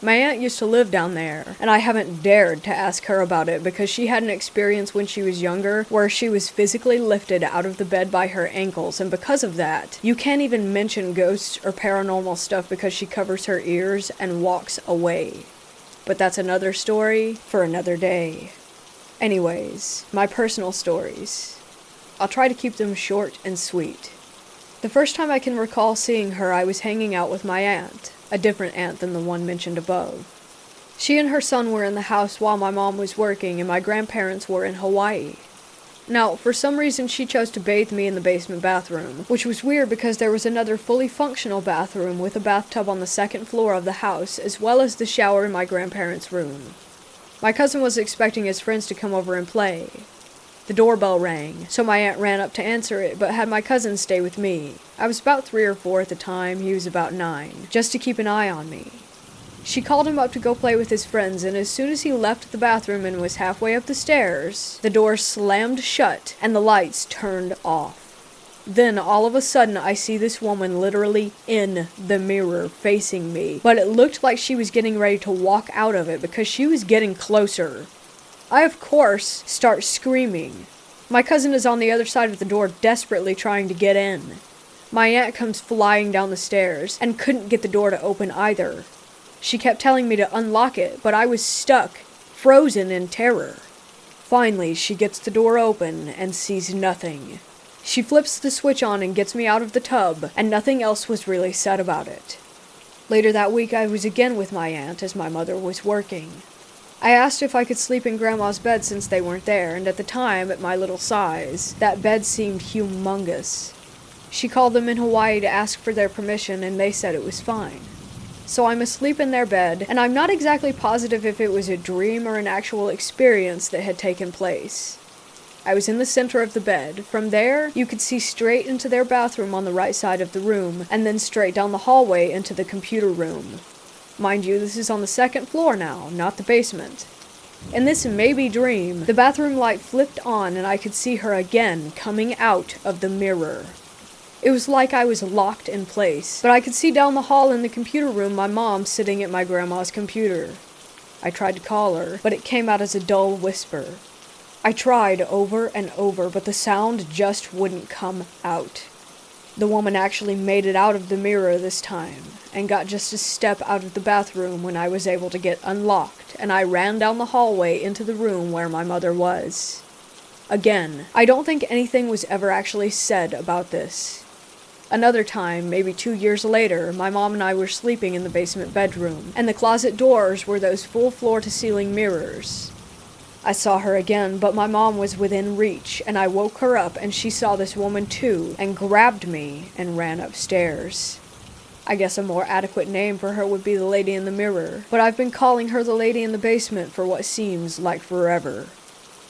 My aunt used to live down there, and I haven't dared to ask her about it because she had an experience when she was younger where she was physically lifted out of the bed by her ankles, and because of that, you can't even mention ghosts or paranormal stuff because she covers her ears and walks away. But that's another story for another day. Anyways, my personal stories. I'll try to keep them short and sweet. The first time I can recall seeing her, I was hanging out with my aunt. A different aunt than the one mentioned above. She and her son were in the house while my mom was working and my grandparents were in Hawaii. Now, for some reason she chose to bathe me in the basement bathroom, which was weird because there was another fully functional bathroom with a bathtub on the second floor of the house, as well as the shower in my grandparents' room. My cousin was expecting his friends to come over and play. The doorbell rang, so my aunt ran up to answer it, but had my cousin stay with me. I was about 3 or 4 at the time, he was about 9, just to keep an eye on me. She called him up to go play with his friends, and as soon as he left the bathroom and was halfway up the stairs, the door slammed shut and the lights turned off. Then, all of a sudden, I see this woman literally in the mirror facing me, but it looked like she was getting ready to walk out of it because she was getting closer. I, of course, start screaming. My cousin is on the other side of the door desperately trying to get in. My aunt comes flying down the stairs and couldn't get the door to open either. She kept telling me to unlock it, but I was stuck, frozen in terror. Finally, she gets the door open and sees nothing. She flips the switch on and gets me out of the tub, and nothing else was really said about it. Later that week, I was again with my aunt as my mother was working. I asked if I could sleep in Grandma's bed since they weren't there, and at the time, at my little size, that bed seemed humongous. She called them in Hawaii to ask for their permission, and they said it was fine. So I'm asleep in their bed, and I'm not exactly positive if it was a dream or an actual experience that had taken place. I was in the center of the bed. From there, you could see straight into their bathroom on the right side of the room, and then straight down the hallway into the computer room. Mind you, this is on the second floor now, not the basement. In this maybe dream, the bathroom light flipped on and I could see her again coming out of the mirror. It was like I was locked in place, but I could see down the hall in the computer room my mom sitting at my grandma's computer. I tried to call her, but it came out as a dull whisper. I tried over and over, but the sound just wouldn't come out. The woman actually made it out of the mirror this time, and got just a step out of the bathroom when I was able to get unlocked, and I ran down the hallway into the room where my mother was. Again, I don't think anything was ever actually said about this. Another time, maybe 2 years later, my mom and I were sleeping in the basement bedroom, and the closet doors were those full floor-to-ceiling mirrors. I saw her again, but my mom was within reach, and I woke her up and she saw this woman too, and grabbed me and ran upstairs. I guess a more adequate name for her would be the lady in the mirror, but I've been calling her the lady in the basement for what seems like forever.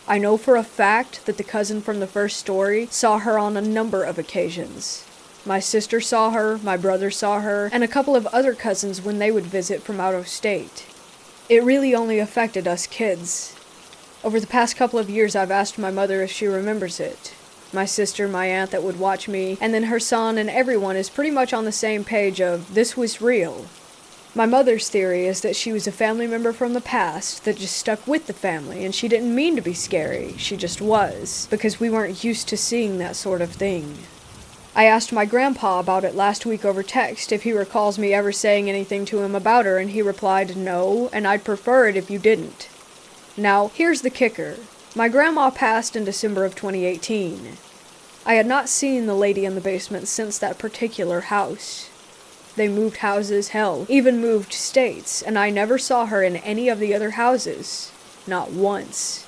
I know for a fact that the cousin from the first story saw her on a number of occasions. My sister saw her, my brother saw her, and a couple of other cousins when they would visit from out of state. It really only affected us kids. Over the past couple of years, I've asked my mother if she remembers it. My sister, my aunt that would watch me, and then her son and everyone is pretty much on the same page of, this was real. My mother's theory is that she was a family member from the past that just stuck with the family, and she didn't mean to be scary, she just was, because we weren't used to seeing that sort of thing. I asked my grandpa about it last week over text if he recalls me ever saying anything to him about her, and he replied, no, and I'd prefer it if you didn't. Now, here's the kicker. My grandma passed in December of 2018. I had not seen the lady in the basement since that particular house. They moved houses, hell, even moved states, and I never saw her in any of the other houses. Not once.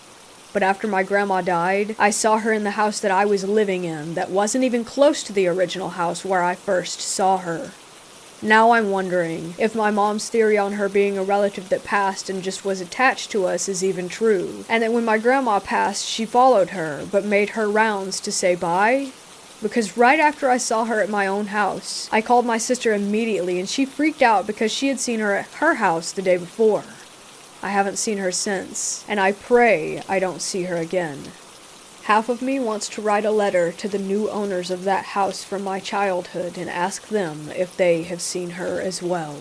But after my grandma died, I saw her in the house that I was living in that wasn't even close to the original house where I first saw her. Now I'm wondering if my mom's theory on her being a relative that passed and just was attached to us is even true, and that when my grandma passed, she followed her, but made her rounds to say bye? Because right after I saw her at my own house, I called my sister immediately and she freaked out because she had seen her at her house the day before. I haven't seen her since, and I pray I don't see her again. Half of me wants to write a letter to the new owners of that house from my childhood and ask them if they have seen her as well.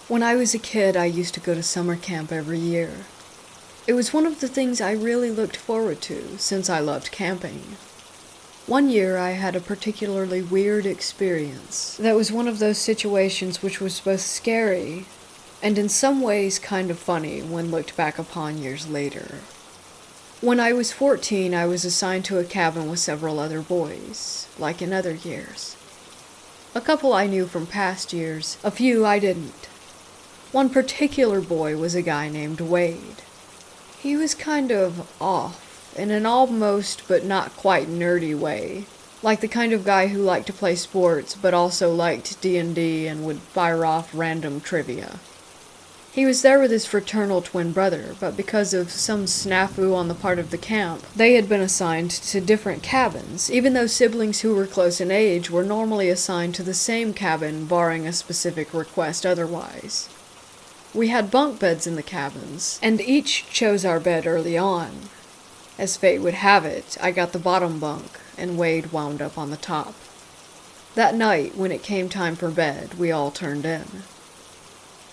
When I was a kid, I used to go to summer camp every year. It was one of the things I really looked forward to, since I loved camping. One year I had a particularly weird experience that was one of those situations which was both scary and in some ways kind of funny when looked back upon years later. When I was 14, I was assigned to a cabin with several other boys, like in other years. A couple I knew from past years, a few I didn't. One particular boy was a guy named Wade. He was kind of off, in an almost but not quite nerdy way, like the kind of guy who liked to play sports but also liked D&D and would fire off random trivia. He was there with his fraternal twin brother, but because of some snafu on the part of the camp, they had been assigned to different cabins, even though siblings who were close in age were normally assigned to the same cabin, barring a specific request otherwise. We had bunk beds in the cabins, and each chose our bed early on. As fate would have it, I got the bottom bunk, and Wade wound up on the top. That night, when it came time for bed, we all turned in.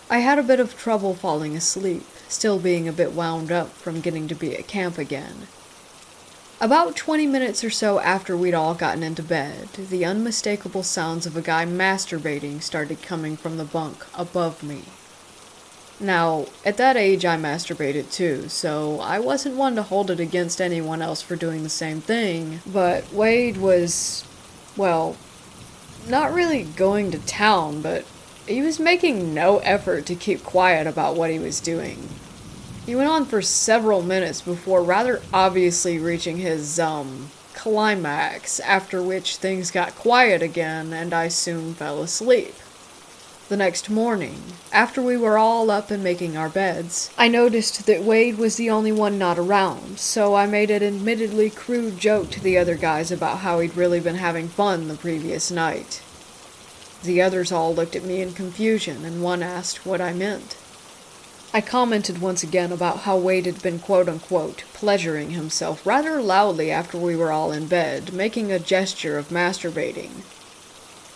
I had a bit of trouble falling asleep, still being a bit wound up from getting to be at camp again. About 20 minutes or so after we'd all gotten into bed, the unmistakable sounds of a guy masturbating started coming from the bunk above me. Now, at that age I masturbated too, so I wasn't one to hold it against anyone else for doing the same thing, but Wade was, well, not really going to town, but he was making no effort to keep quiet about what he was doing. He went on for several minutes before rather obviously reaching his, climax, after which things got quiet again and I soon fell asleep. The next morning, after we were all up and making our beds, I noticed that Wade was the only one not around, so I made an admittedly crude joke to the other guys about how he'd really been having fun the previous night. The others all looked at me in confusion, and one asked what I meant. I commented once again about how Wade had been quote-unquote pleasuring himself rather loudly after we were all in bed, making a gesture of masturbating.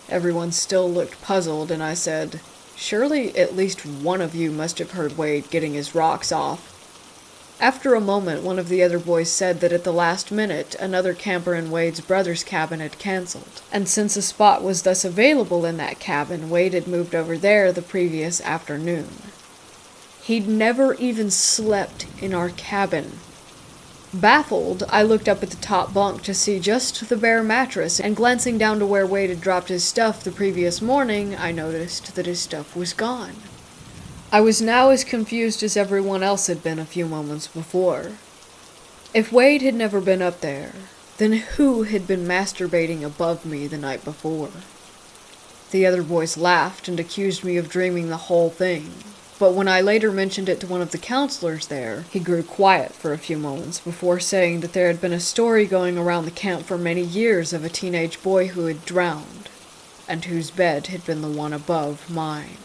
Everyone still looked puzzled, and I said, "Surely at least one of you must have heard Wade getting his rocks off." After a moment, one of the other boys said that at the last minute, another camper in Wade's brother's cabin had canceled, and since a spot was thus available in that cabin, Wade had moved over there the previous afternoon. He'd never even slept in our cabin. Baffled, I looked up at the top bunk to see just the bare mattress, and glancing down to where Wade had dropped his stuff the previous morning, I noticed that his stuff was gone. I was now as confused as everyone else had been a few moments before. If Wade had never been up there, then who had been masturbating above me the night before? The other boys laughed and accused me of dreaming the whole thing. But when I later mentioned it to one of the counselors there, he grew quiet for a few moments before saying that there had been a story going around the camp for many years of a teenage boy who had drowned, and whose bed had been the one above mine.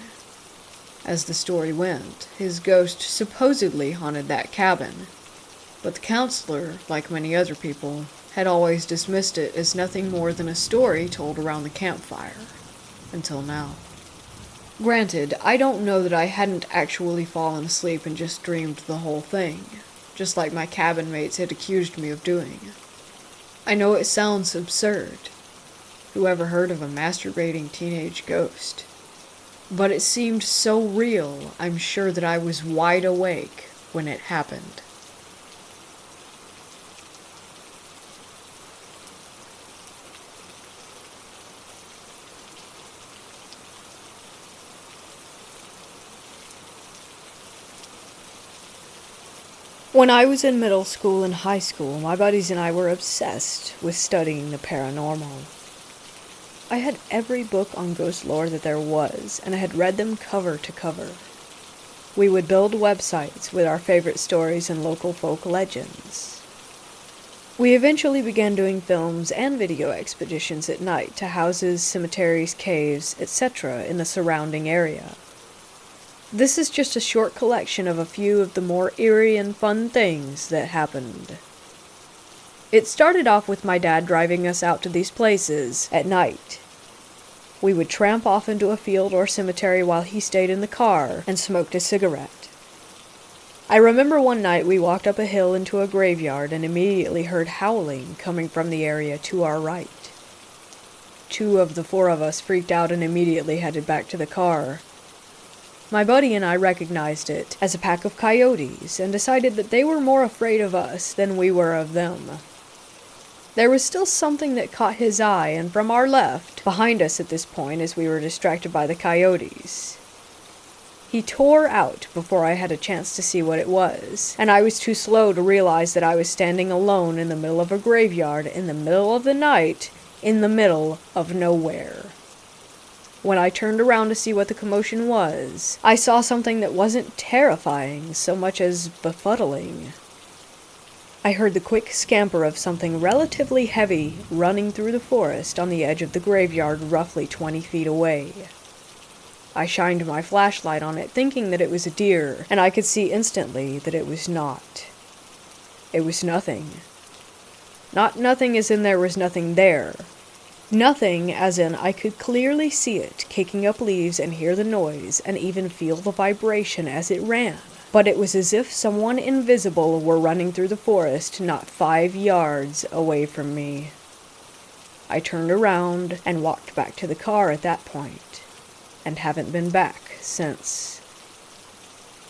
As the story went, his ghost supposedly haunted that cabin, but the counselor, like many other people, had always dismissed it as nothing more than a story told around the campfire, until now. Granted, I don't know that I hadn't actually fallen asleep and just dreamed the whole thing, just like my cabin mates had accused me of doing. I know it sounds absurd. Who ever heard of a masturbating teenage ghost? But it seemed so real, I'm sure that I was wide awake when it happened. When I was in middle school and high school, my buddies and I were obsessed with studying the paranormal. I had every book on ghost lore that there was, and I had read them cover to cover. We would build websites with our favorite stories and local folk legends. We eventually began doing films and video expeditions at night to houses, cemeteries, caves, etc. in the surrounding area. This is just a short collection of a few of the more eerie and fun things that happened. It started off with my dad driving us out to these places at night. We would tramp off into a field or cemetery while he stayed in the car and smoked a cigarette. I remember one night we walked up a hill into a graveyard and immediately heard howling coming from the area to our right. 2 of the 4 of us freaked out and immediately headed back to the car. My buddy and I recognized it as a pack of coyotes and decided that they were more afraid of us than we were of them. There was still something that caught his eye, and from our left, behind us at this point as we were distracted by the coyotes, he tore out before I had a chance to see what it was, and I was too slow to realize that I was standing alone in the middle of a graveyard in the middle of the night, in the middle of nowhere. When I turned around to see what the commotion was, I saw something that wasn't terrifying so much as befuddling. I heard the quick scamper of something relatively heavy running through the forest on the edge of the graveyard roughly 20 feet away. I shined my flashlight on it thinking that it was a deer, and I could see instantly that it was not. It was nothing. Not nothing as in there was nothing there. Nothing as in I could clearly see it kicking up leaves and hear the noise and even feel the vibration as it ran. But it was as if someone invisible were running through the forest not 5 yards away from me. I turned around and walked back to the car at that point, and haven't been back since.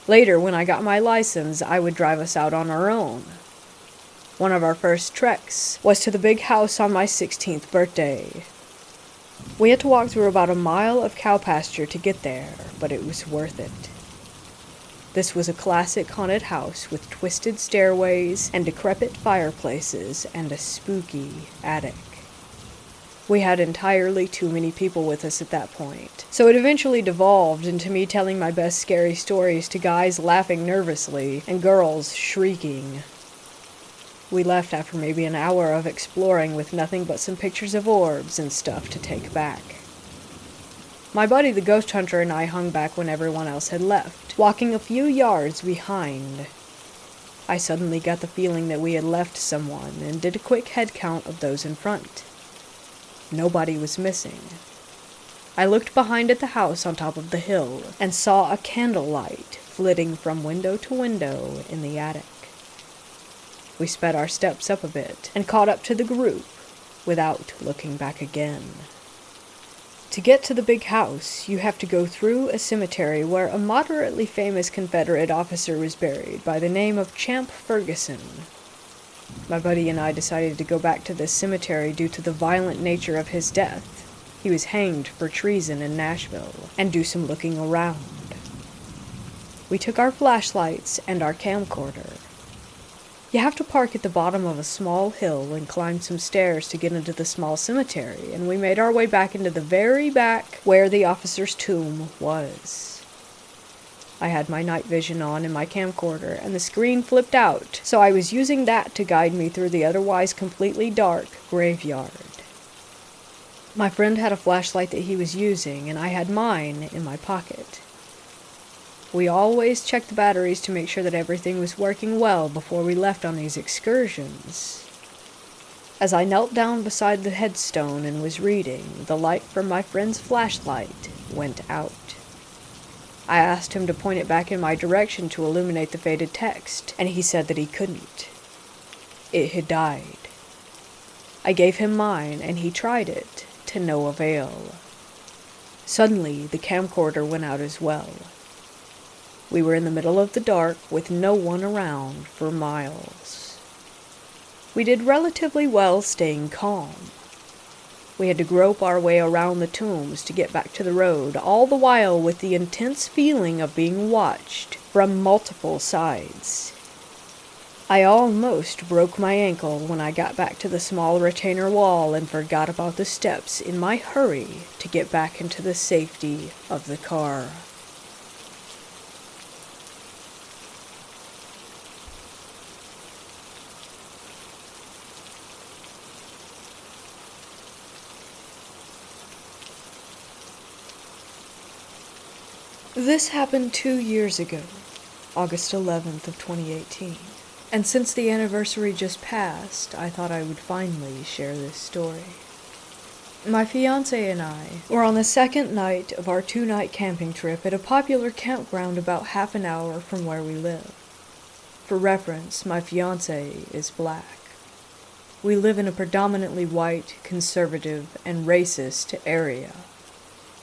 Later, when I got my license, I would drive us out on our own. One of our first treks was to the big house on my 16th birthday. We had to walk through about a mile of cow pasture to get there, but it was worth it. This was a classic haunted house with twisted stairways and decrepit fireplaces and a spooky attic. We had entirely too many people with us at that point, so it eventually devolved into me telling my best scary stories to guys laughing nervously and girls shrieking. We left after maybe an hour of exploring with nothing but some pictures of orbs and stuff to take back. My buddy the ghost hunter and I hung back when everyone else had left, walking a few yards behind. I suddenly got the feeling that we had left someone and did a quick head count of those in front. Nobody was missing. I looked behind at the house on top of the hill and saw a candlelight flitting from window to window in the attic. We sped our steps up a bit and caught up to the group without looking back again. To get to the big house, you have to go through a cemetery where a moderately famous Confederate officer was buried by the name of Champ Ferguson. My buddy and I decided to go back to this cemetery due to the violent nature of his death. He was hanged for treason in Nashville, and do some looking around. We took our flashlights and our camcorder. You have to park at the bottom of a small hill and climb some stairs to get into the small cemetery, and we made our way back into the very back where the officer's tomb was. I had my night vision on in my camcorder, and the screen flipped out, so I was using that to guide me through the otherwise completely dark graveyard. My friend had a flashlight that he was using, and I had mine in my pocket. We always checked the batteries to make sure that everything was working well before we left on these excursions. As I knelt down beside the headstone and was reading, the light from my friend's flashlight went out. I asked him to point it back in my direction to illuminate the faded text, and he said that he couldn't. It had died. I gave him mine, and he tried it, to no avail. Suddenly, the camcorder went out as well. We were in the middle of the dark with no one around for miles. We did relatively well staying calm. We had to grope our way around the tombs to get back to the road, all the while with the intense feeling of being watched from multiple sides. I almost broke my ankle when I got back to the small retainer wall and forgot about the steps in my hurry to get back into the safety of the car. This happened 2 years ago, August 11th of 2018. And since the anniversary just passed, I thought I would finally share this story. My fiancé and I were on the second night of our 2-night camping trip at a popular campground about half an hour from where we live. For reference, my fiancé is black. We live in a predominantly white, conservative, and racist area.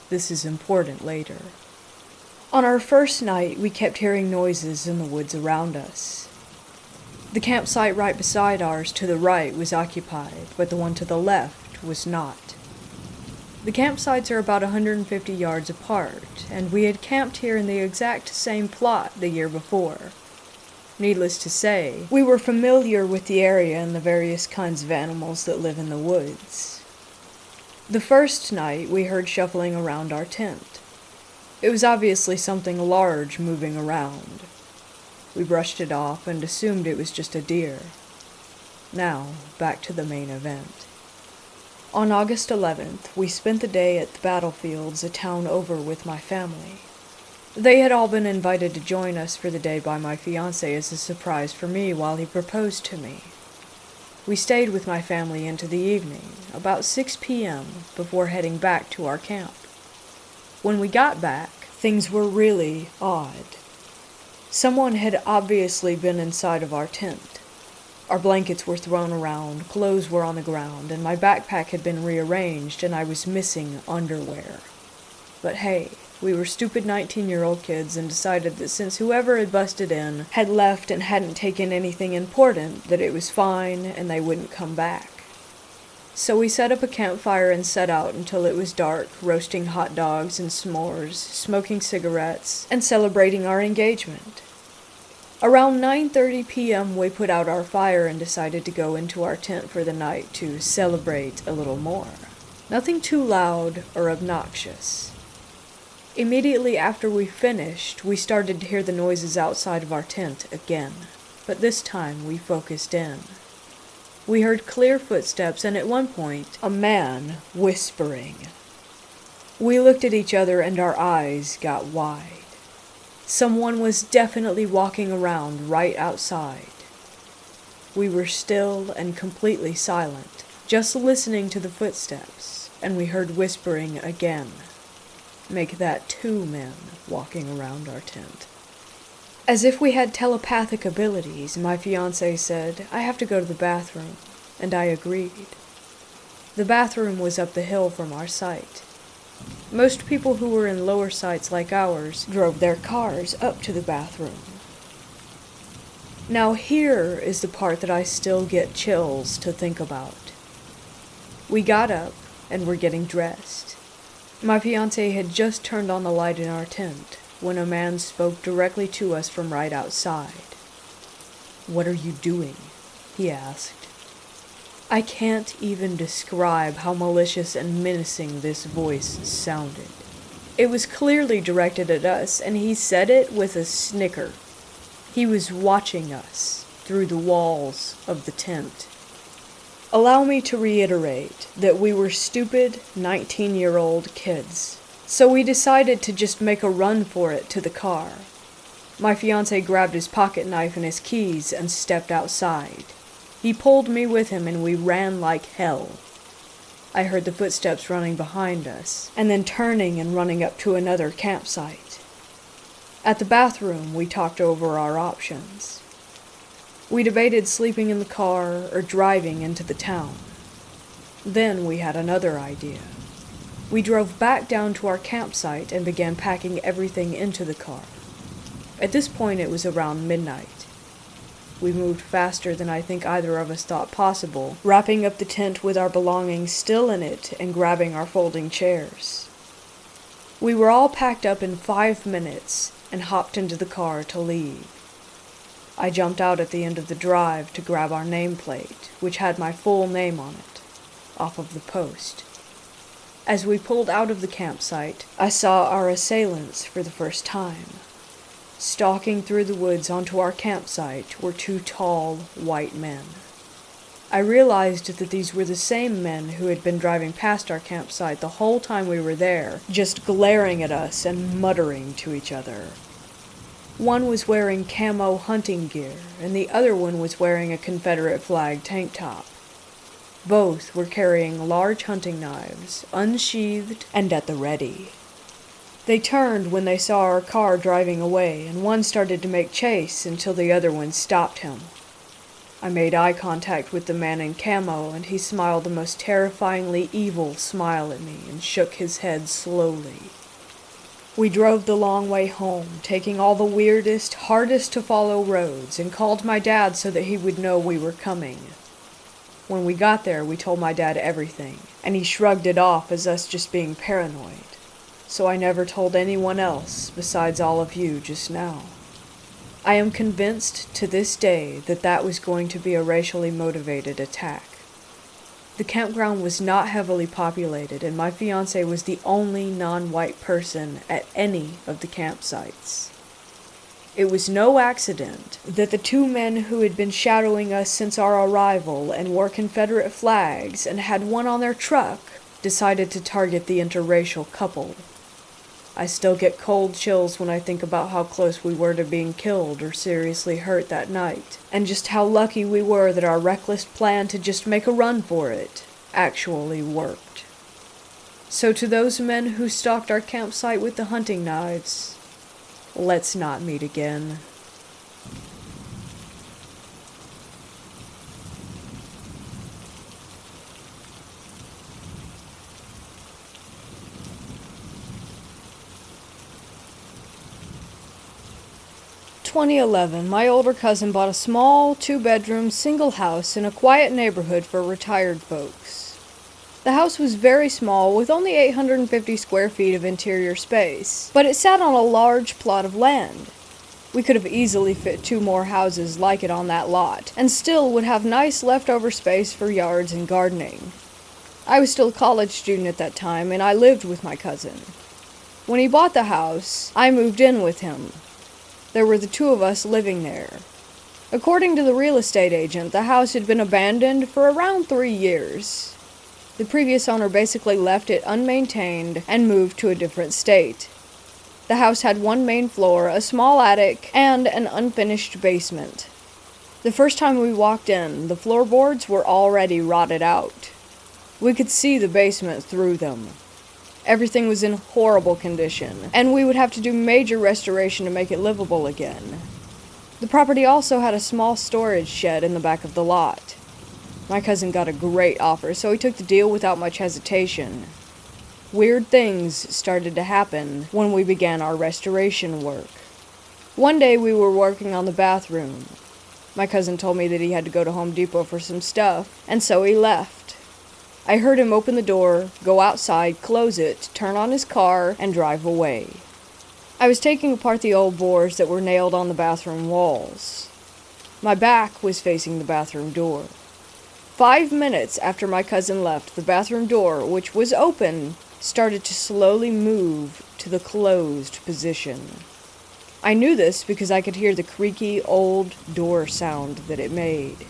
This is important later. On our first night, we kept hearing noises in the woods around us. The campsite right beside ours to the right was occupied, but the one to the left was not. The campsites are about 150 yards apart, and we had camped here in the exact same plot the year before. Needless to say, we were familiar with the area and the various kinds of animals that live in the woods. The first night, we heard shuffling around our tent. It was obviously something large moving around. We brushed it off and assumed it was just a deer. Now, back to the main event. On August 11th, we spent the day at the battlefields a town over with my family. They had all been invited to join us for the day by my fiancé as a surprise for me while he proposed to me. We stayed with my family into the evening, about 6 p.m., before heading back to our camp. When we got back, things were really odd. Someone had obviously been inside of our tent. Our blankets were thrown around, clothes were on the ground, and my backpack had been rearranged and I was missing underwear. But hey, we were stupid 19-year-old kids and decided that since whoever had busted in had left and hadn't taken anything important, that it was fine and they wouldn't come back. So we set up a campfire and set out until it was dark, roasting hot dogs and s'mores, smoking cigarettes, and celebrating our engagement. Around 9:30 p.m. we put out our fire and decided to go into our tent for the night to celebrate a little more. Nothing too loud or obnoxious. Immediately after we finished, we started to hear the noises outside of our tent again, but this time we focused in. We heard clear footsteps and at one point, a man whispering. We looked at each other and our eyes got wide. Someone was definitely walking around right outside. We were still and completely silent, just listening to the footsteps, and we heard whispering again. Make that 2 men walking around our tent. As if we had telepathic abilities, my fiancé said, "I have to go to the bathroom," and I agreed. The bathroom was up the hill from our site. Most people who were in lower sites like ours drove their cars up to the bathroom. Now here is the part that I still get chills to think about. We got up and were getting dressed. My fiancé had just turned on the light in our tent when a man spoke directly to us from right outside. "What are you doing?" he asked. I can't even describe how malicious and menacing this voice sounded. It was clearly directed at us, and he said it with a snicker. He was watching us through the walls of the tent. Allow me to reiterate that we were stupid 19-year-old kids, so we decided to just make a run for it to the car. My fiancé grabbed his pocket knife and his keys and stepped outside. He pulled me with him and we ran like hell. I heard the footsteps running behind us, and then turning and running up to another campsite. At the bathroom, we talked over our options. We debated sleeping in the car or driving into the town. Then we had another idea. We drove back down to our campsite and began packing everything into the car. At this point, it was around midnight. We moved faster than I think either of us thought possible, wrapping up the tent with our belongings still in it and grabbing our folding chairs. We were all packed up in 5 minutes and hopped into the car to leave. I jumped out at the end of the drive to grab our nameplate, which had my full name on it, off of the post. As we pulled out of the campsite, I saw our assailants for the first time. Stalking through the woods onto our campsite were 2 tall, white men. I realized that these were the same men who had been driving past our campsite the whole time we were there, just glaring at us and muttering to each other. One was wearing camo hunting gear, and the other one was wearing a Confederate flag tank top. Both were carrying large hunting knives, unsheathed and at the ready. They turned when they saw our car driving away, and one started to make chase until the other one stopped him. I made eye contact with the man in camo, and he smiled the most terrifyingly evil smile at me and shook his head slowly. We drove the long way home, taking all the weirdest, hardest to follow roads, and called my dad so that he would know we were coming. When we got there, we told my dad everything, and he shrugged it off as us just being paranoid. So I never told anyone else besides all of you just now. I am convinced to this day that that was going to be a racially motivated attack. The campground was not heavily populated, and my fiancé was the only non-white person at any of the campsites. It was no accident that the two men who had been shadowing us since our arrival and wore Confederate flags and had one on their truck decided to target the interracial couple. I still get cold chills when I think about how close we were to being killed or seriously hurt that night, and just how lucky we were that our reckless plan to just make a run for it actually worked. So to those men who stalked our campsite with the hunting knives, let's not meet again. In 2011, my older cousin bought a small, 2-bedroom, single house in a quiet neighborhood for retired folks. The house was very small, with only 850 square feet of interior space, but it sat on a large plot of land. We could have easily fit 2 more houses like it on that lot, and still would have nice leftover space for yards and gardening. I was still a college student at that time, and I lived with my cousin. When he bought the house, I moved in with him. There were the 2 of us living there. According to the real estate agent, the house had been abandoned for around 3 years. The previous owner basically left it unmaintained and moved to a different state. The house had 1 main floor, a small attic, and an unfinished basement. The first time we walked in, the floorboards were already rotted out. We could see the basement through them. Everything was in horrible condition, and we would have to do major restoration to make it livable again. The property also had a small storage shed in the back of the lot. My cousin got a great offer, so he took the deal without much hesitation. Weird things started to happen when we began our restoration work. One day we were working on the bathroom. My cousin told me that he had to go to Home Depot for some stuff, and so he left. I heard him open the door, go outside, close it, turn on his car, and drive away. I was taking apart the old boards that were nailed on the bathroom walls. My back was facing the bathroom door. 5 minutes after my cousin left, the bathroom door, which was open, started to slowly move to the closed position. I knew this because I could hear the creaky old door sound that it made.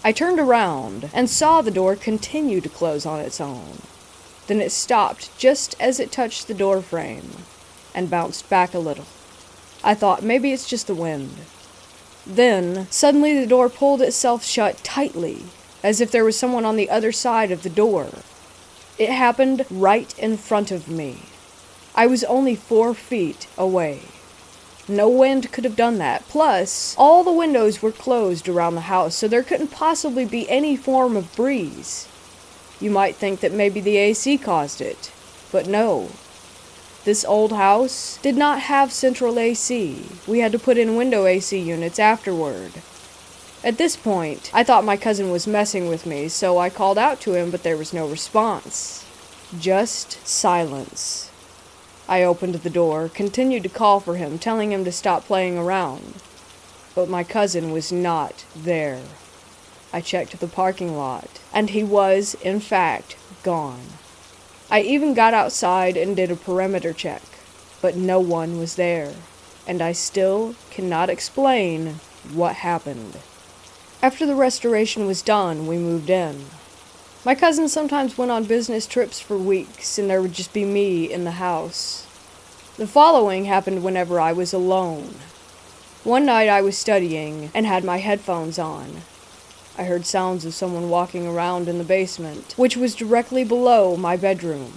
I turned around and saw the door continue to close on its own. Then it stopped just as it touched the door frame and bounced back a little. I thought maybe it's just the wind. Then, suddenly the door pulled itself shut tightly, as if there was someone on the other side of the door. It happened right in front of me. I was only 4 feet away. No wind could have done that. Plus, all the windows were closed around the house, so there couldn't possibly be any form of breeze. You might think that maybe the AC caused it, but no. This old house did not have central AC. We had to put in window AC units afterward. At this point, I thought my cousin was messing with me, so I called out to him, but there was no response. Just silence. I opened the door, continued to call for him, telling him to stop playing around. But my cousin was not there. I checked the parking lot, and he was, in fact, gone. I even got outside and did a perimeter check, but no one was there, and I still cannot explain what happened. After the restoration was done, we moved in. My cousin sometimes went on business trips for weeks, and there would just be me in the house. The following happened whenever I was alone. One night I was studying and had my headphones on. I heard sounds of someone walking around in the basement, which was directly below my bedroom.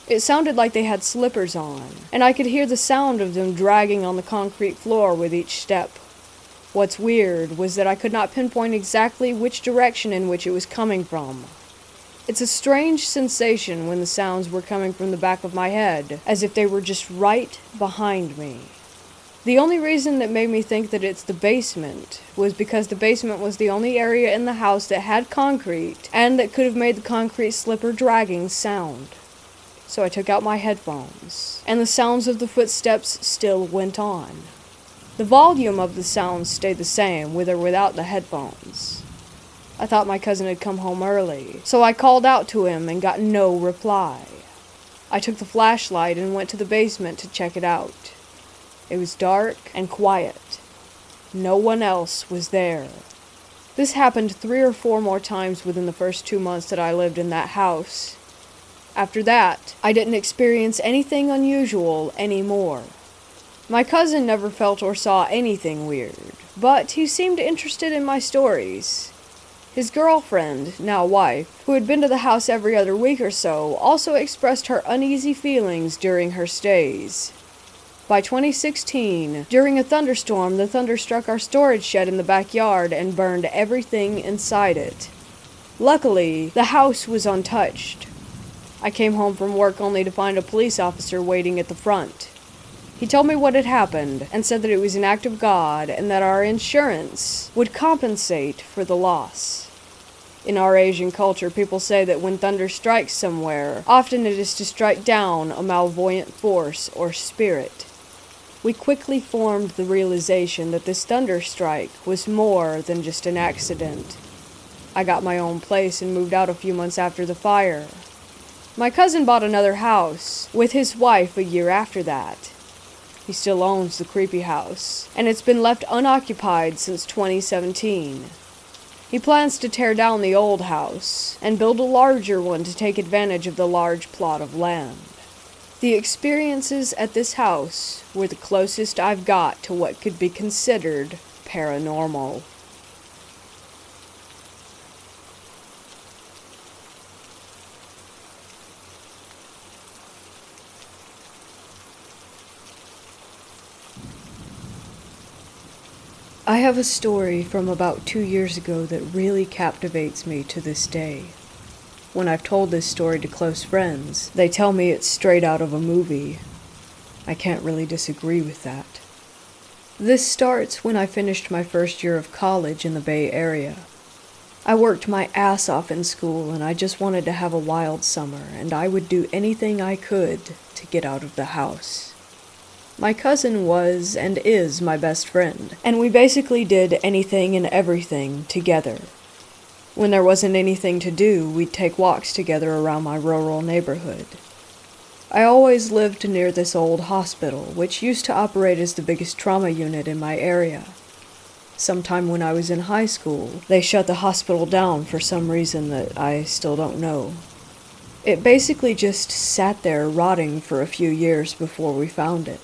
It sounded like they had slippers on, and I could hear the sound of them dragging on the concrete floor with each step. What's weird was that I could not pinpoint exactly which direction in which it was coming from. It's a strange sensation when the sounds were coming from the back of my head, as if they were just right behind me. The only reason that made me think that it's the basement was because the basement was the only area in the house that had concrete and that could have made the concrete slipper dragging sound. So I took out my headphones, and the sounds of the footsteps still went on. The volume of the sounds stayed the same, with or without the headphones. I thought my cousin had come home early, so I called out to him and got no reply. I took the flashlight and went to the basement to check it out. It was dark and quiet. No one else was there. This happened 3 or 4 more times within the first 2 months that I lived in that house. After that, I didn't experience anything unusual anymore. My cousin never felt or saw anything weird, but he seemed interested in my stories. His girlfriend, now wife, who had been to the house every other week or so, also expressed her uneasy feelings during her stays. By 2016, during a thunderstorm, the thunder struck our storage shed in the backyard and burned everything inside it. Luckily, the house was untouched. I came home from work only to find a police officer waiting at the front. He told me what had happened and said that it was an act of God and that our insurance would compensate for the loss. In our Asian culture, people say that when thunder strikes somewhere, often it is to strike down a malevolent force or spirit. We quickly formed the realization that this thunder strike was more than just an accident. I got my own place and moved out a few months after the fire. My cousin bought another house with his wife a year after that. He still owns the creepy house, and it's been left unoccupied since 2017. He plans to tear down the old house and build a larger one to take advantage of the large plot of land. The experiences at this house were the closest I've got to what could be considered paranormal. I have a story from about 2 years ago that really captivates me to this day. When I've told this story to close friends, they tell me it's straight out of a movie. I can't really disagree with that. This starts when I finished my first year of college in the Bay Area. I worked my ass off in school and I just wanted to have a wild summer, and I would do anything I could to get out of the house. My cousin was and is my best friend, and we basically did anything and everything together. When there wasn't anything to do, we'd take walks together around my rural neighborhood. I always lived near this old hospital, which used to operate as the biggest trauma unit in my area. Sometime when I was in high school, they shut the hospital down for some reason that I still don't know. It basically just sat there rotting for a few years before we found it.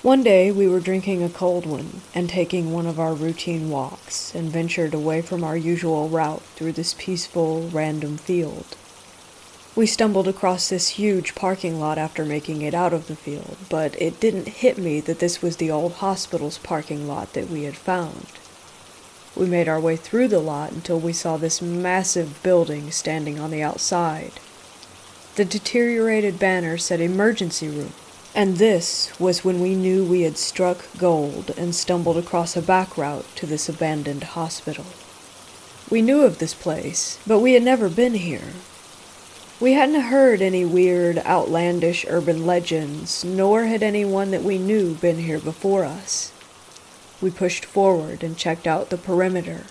One day we were drinking a cold one and taking one of our routine walks and ventured away from our usual route through this peaceful, random field. We stumbled across this huge parking lot after making it out of the field, but it didn't hit me that this was the old hospital's parking lot that we had found. We made our way through the lot until we saw this massive building standing on the outside. The deteriorated banner said emergency room. And this was when we knew we had struck gold and stumbled across a back route to this abandoned hospital. We knew of this place, but we had never been here. We hadn't heard any weird, outlandish urban legends, nor had anyone that we knew been here before us. We pushed forward and checked out the perimeter.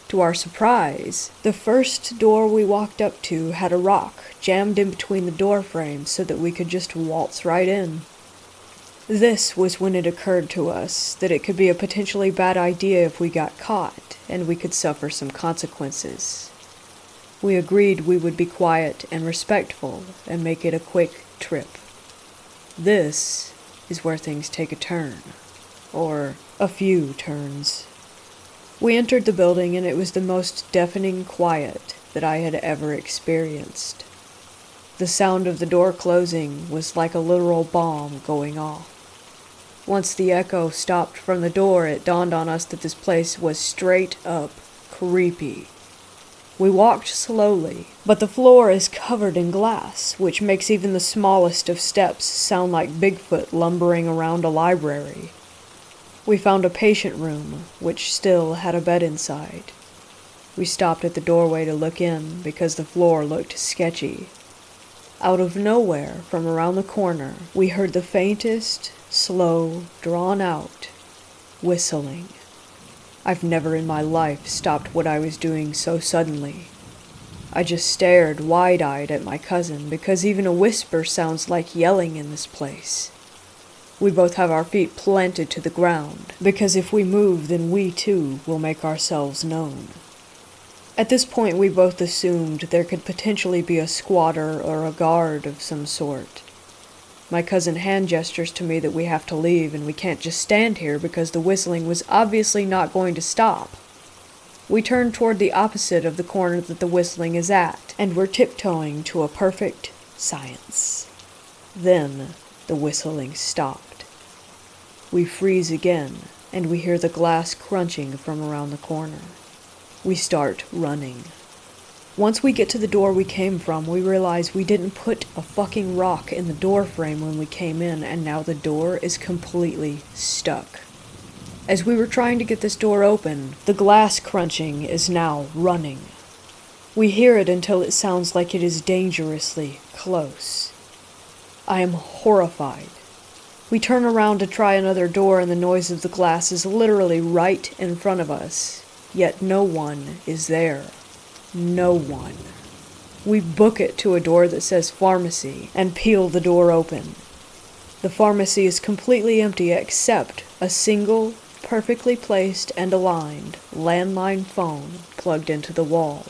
To our surprise, the first door we walked up to had a rock jammed in between the door frames so that we could just waltz right in. This was when it occurred to us that it could be a potentially bad idea if we got caught, and we could suffer some consequences. We agreed we would be quiet and respectful and make it a quick trip. This is where things take a turn, or a few turns. We entered the building and it was the most deafening quiet that I had ever experienced. The sound of the door closing was like a literal bomb going off. Once the echo stopped from the door, it dawned on us that this place was straight up creepy. We walked slowly, but the floor is covered in glass, which makes even the smallest of steps sound like Bigfoot lumbering around a library. We found a patient room, which still had a bed inside. We stopped at the doorway to look in because the floor looked sketchy. Out of nowhere, from around the corner, we heard the faintest, slow, drawn-out whistling. I've never in my life stopped what I was doing so suddenly. I just stared wide-eyed at my cousin because even a whisper sounds like yelling in this place. We both have our feet planted to the ground, because if we move, then we too will make ourselves known. At this point, we both assumed there could potentially be a squatter or a guard of some sort. My cousin hand gestures to me that we have to leave and we can't just stand here because the whistling was obviously not going to stop. We turn toward the opposite of the corner that the whistling is at, and we're tiptoeing to a perfect silence. Then the whistling stopped. We freeze again, and we hear the glass crunching from around the corner. We start running. Once we get to the door we came from, we realize we didn't put a fucking rock in the door frame when we came in, and now the door is completely stuck. As we were trying to get this door open, the glass crunching is now running. We hear it until it sounds like it is dangerously close. I am horrified. We turn around to try another door and the noise of the glass is literally right in front of us, yet no one is there. No one. We book it to a door that says pharmacy and peel the door open. The pharmacy is completely empty except a single, perfectly placed and aligned landline phone plugged into the wall.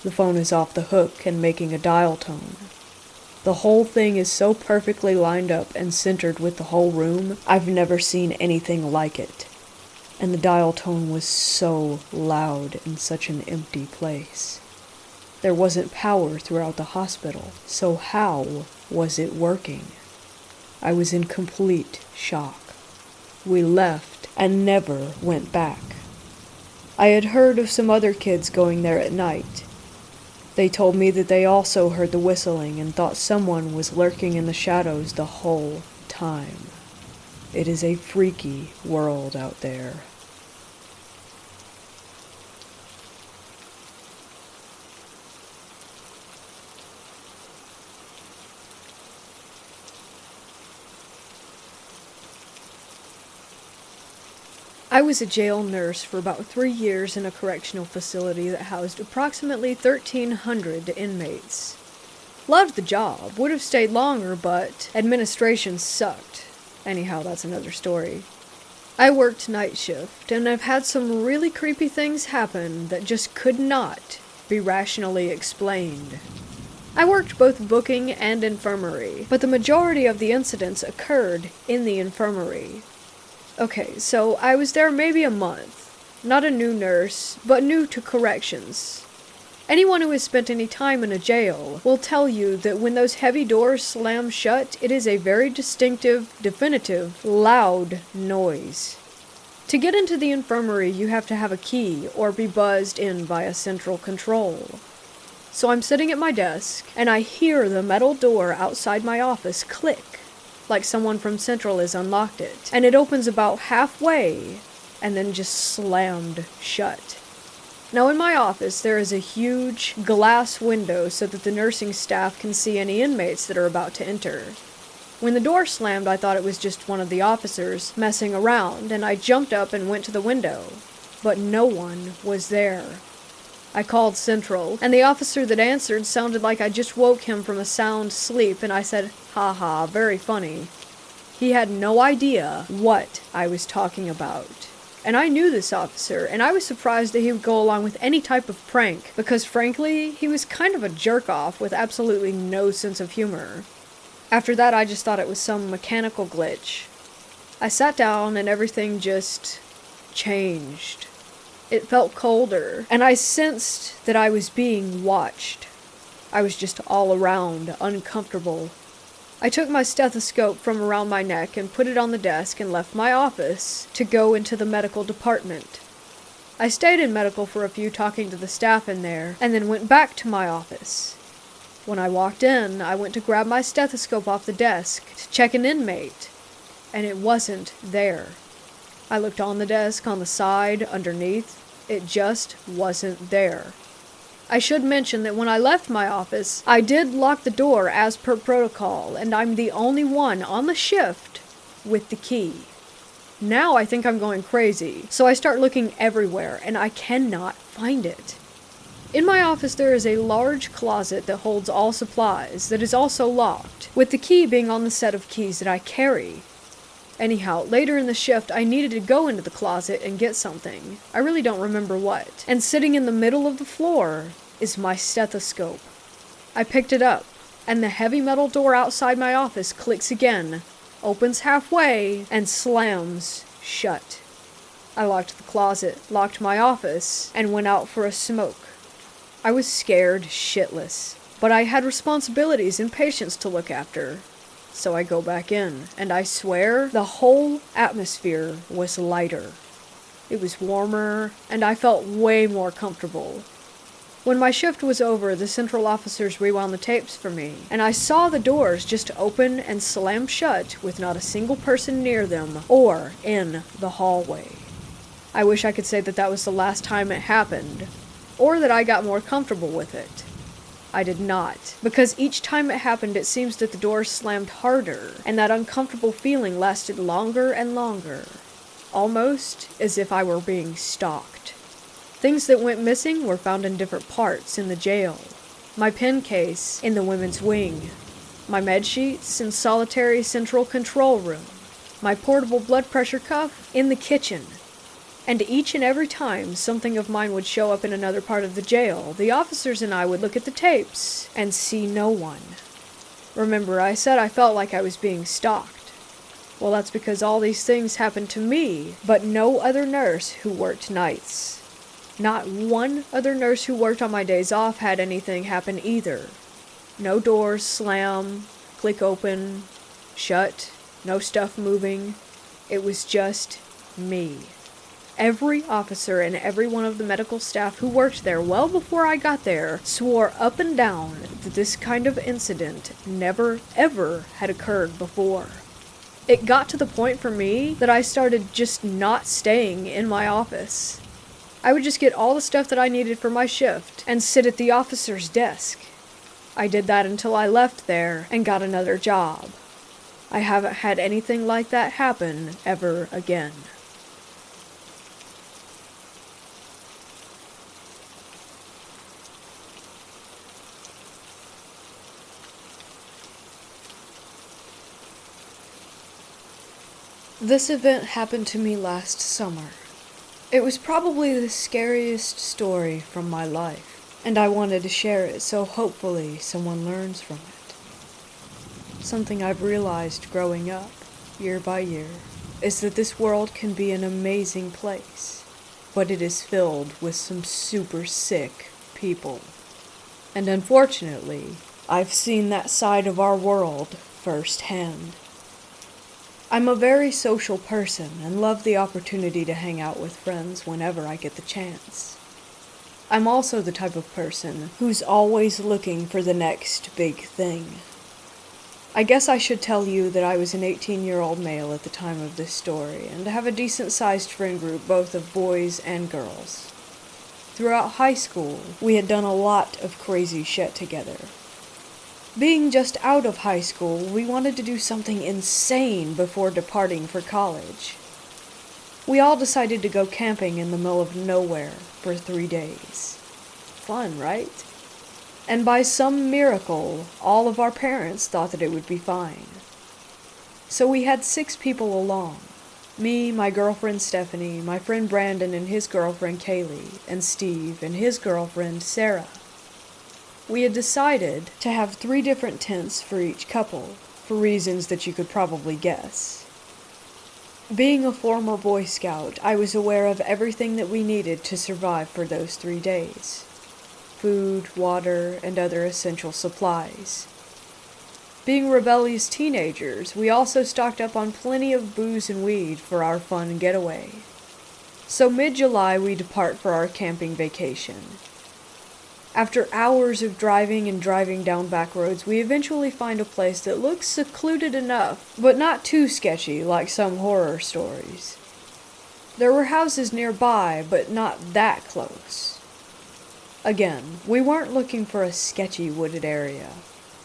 The phone is off the hook and making a dial tone. The whole thing is so perfectly lined up and centered with the whole room, I've never seen anything like it. And the dial tone was so loud in such an empty place. There wasn't power throughout the hospital, so how was it working? I was in complete shock. We left and never went back. I had heard of some other kids going there at night. They told me that they also heard the whistling and thought someone was lurking in the shadows the whole time. It is a freaky world out there. I was a jail nurse for about 3 years in a correctional facility that housed approximately 1,300 inmates. Loved the job, would have stayed longer, but administration sucked. Anyhow, that's another story. I worked night shift, and I've had some really creepy things happen that just could not be rationally explained. I worked both booking and infirmary, but the majority of the incidents occurred in the infirmary. Okay, so I was there maybe a month. Not a new nurse, but new to corrections. Anyone who has spent any time in a jail will tell you that when those heavy doors slam shut, it is a very distinctive, definitive, loud noise. To get into the infirmary, you have to have a key or be buzzed in via central control. So I'm sitting at my desk, and I hear the metal door outside my office click, like someone from Central has unlocked it, and it opens about halfway, and then just slammed shut. Now in my office there is a huge glass window so that the nursing staff can see any inmates that are about to enter. When the door slammed, I thought it was just one of the officers messing around, and I jumped up and went to the window, but no one was there. I called Central, and the officer that answered sounded like I just woke him from a sound sleep, and I said, "Haha, very funny." He had no idea what I was talking about. And I knew this officer, and I was surprised that he would go along with any type of prank, because frankly, he was kind of a jerk-off with absolutely no sense of humor. After that, I just thought it was some mechanical glitch. I sat down, and everything just changed. It felt colder, and I sensed that I was being watched. I was just all around uncomfortable. I took my stethoscope from around my neck and put it on the desk and left my office to go into the medical department. I stayed in medical for a few, talking to the staff in there, and then went back to my office. When I walked in, I went to grab my stethoscope off the desk to check an inmate, and it wasn't there. I looked on the desk, on the side, underneath. It just wasn't there. I should mention that when I left my office, I did lock the door as per protocol, and I'm the only one on the shift with the key. Now I think I'm going crazy, so I start looking everywhere, and I cannot find it. In my office there is a large closet that holds all supplies that is also locked, with the key being on the set of keys that I carry. Anyhow, later in the shift I needed to go into the closet and get something. I really don't remember what. And sitting in the middle of the floor is my stethoscope. I picked it up, and the heavy metal door outside my office clicks again, opens halfway, and slams shut. I locked the closet, locked my office, and went out for a smoke. I was scared shitless, but I had responsibilities and patients to look after. So I go back in, and I swear the whole atmosphere was lighter. It was warmer, and I felt way more comfortable. When my shift was over, the central officers rewound the tapes for me, and I saw the doors just open and slam shut with not a single person near them or in the hallway. I wish I could say that that was the last time it happened, or that I got more comfortable with it. I did not, because each time it happened it seems that the doors slammed harder, and that uncomfortable feeling lasted longer and longer, almost as if I were being stalked. Things that went missing were found in different parts in the jail. My pen case in the women's wing, my med sheets in solitary central control room, my portable blood pressure cuff in the kitchen. And each and every time something of mine would show up in another part of the jail, the officers and I would look at the tapes and see no one. Remember, I said I felt like I was being stalked. Well, that's because all these things happened to me, but no other nurse who worked nights. Not one other nurse who worked on my days off had anything happen either. No doors slam, click open, shut, no stuff moving. It was just me. Every officer and every one of the medical staff who worked there well before I got there swore up and down that this kind of incident never, ever had occurred before. It got to the point for me that I started just not staying in my office. I would just get all the stuff that I needed for my shift and sit at the officer's desk. I did that until I left there and got another job. I haven't had anything like that happen ever again. This event happened to me last summer. It was probably the scariest story from my life, and I wanted to share it so hopefully someone learns from it. Something I've realized growing up, year by year, is that this world can be an amazing place, but it is filled with some super sick people. And unfortunately, I've seen that side of our world firsthand. I'm a very social person and love the opportunity to hang out with friends whenever I get the chance. I'm also the type of person who's always looking for the next big thing. I guess I should tell you that I was an 18-year-old male at the time of this story, and have a decent-sized friend group both of boys and girls. Throughout high school, we had done a lot of crazy shit together. Being just out of high school, we wanted to do something insane before departing for college. We all decided to go camping in the middle of nowhere for 3 days. Fun, right? And by some miracle, all of our parents thought that it would be fine. So we had 6 people along. Me, my girlfriend Stephanie, my friend Brandon and his girlfriend Kaylee, and Steve and his girlfriend Sarah. We had decided to have 3 different tents for each couple, for reasons that you could probably guess. Being a former Boy Scout, I was aware of everything that we needed to survive for those 3 days. Food, water, and other essential supplies. Being rebellious teenagers, we also stocked up on plenty of booze and weed for our fun getaway. So mid-July we depart for our camping vacation. After hours of driving and driving down back roads, we eventually find a place that looks secluded enough, but not too sketchy like some horror stories. There were houses nearby, but not that close. Again, we weren't looking for a sketchy wooded area,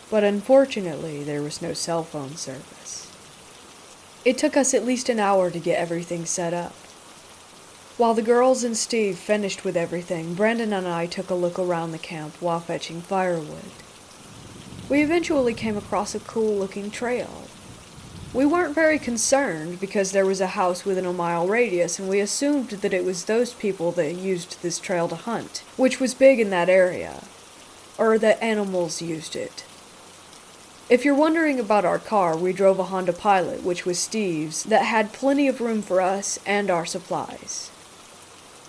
but unfortunately there was no cell phone service. It took us at least an hour to get everything set up. While the girls and Steve finished with everything, Brandon and I took a look around the camp while fetching firewood. We eventually came across a cool-looking trail. We weren't very concerned because there was a house within a mile radius and we assumed that it was those people that used this trail to hunt, which was big in that area, or that animals used it. If you're wondering about our car, we drove a Honda Pilot, which was Steve's, that had plenty of room for us and our supplies.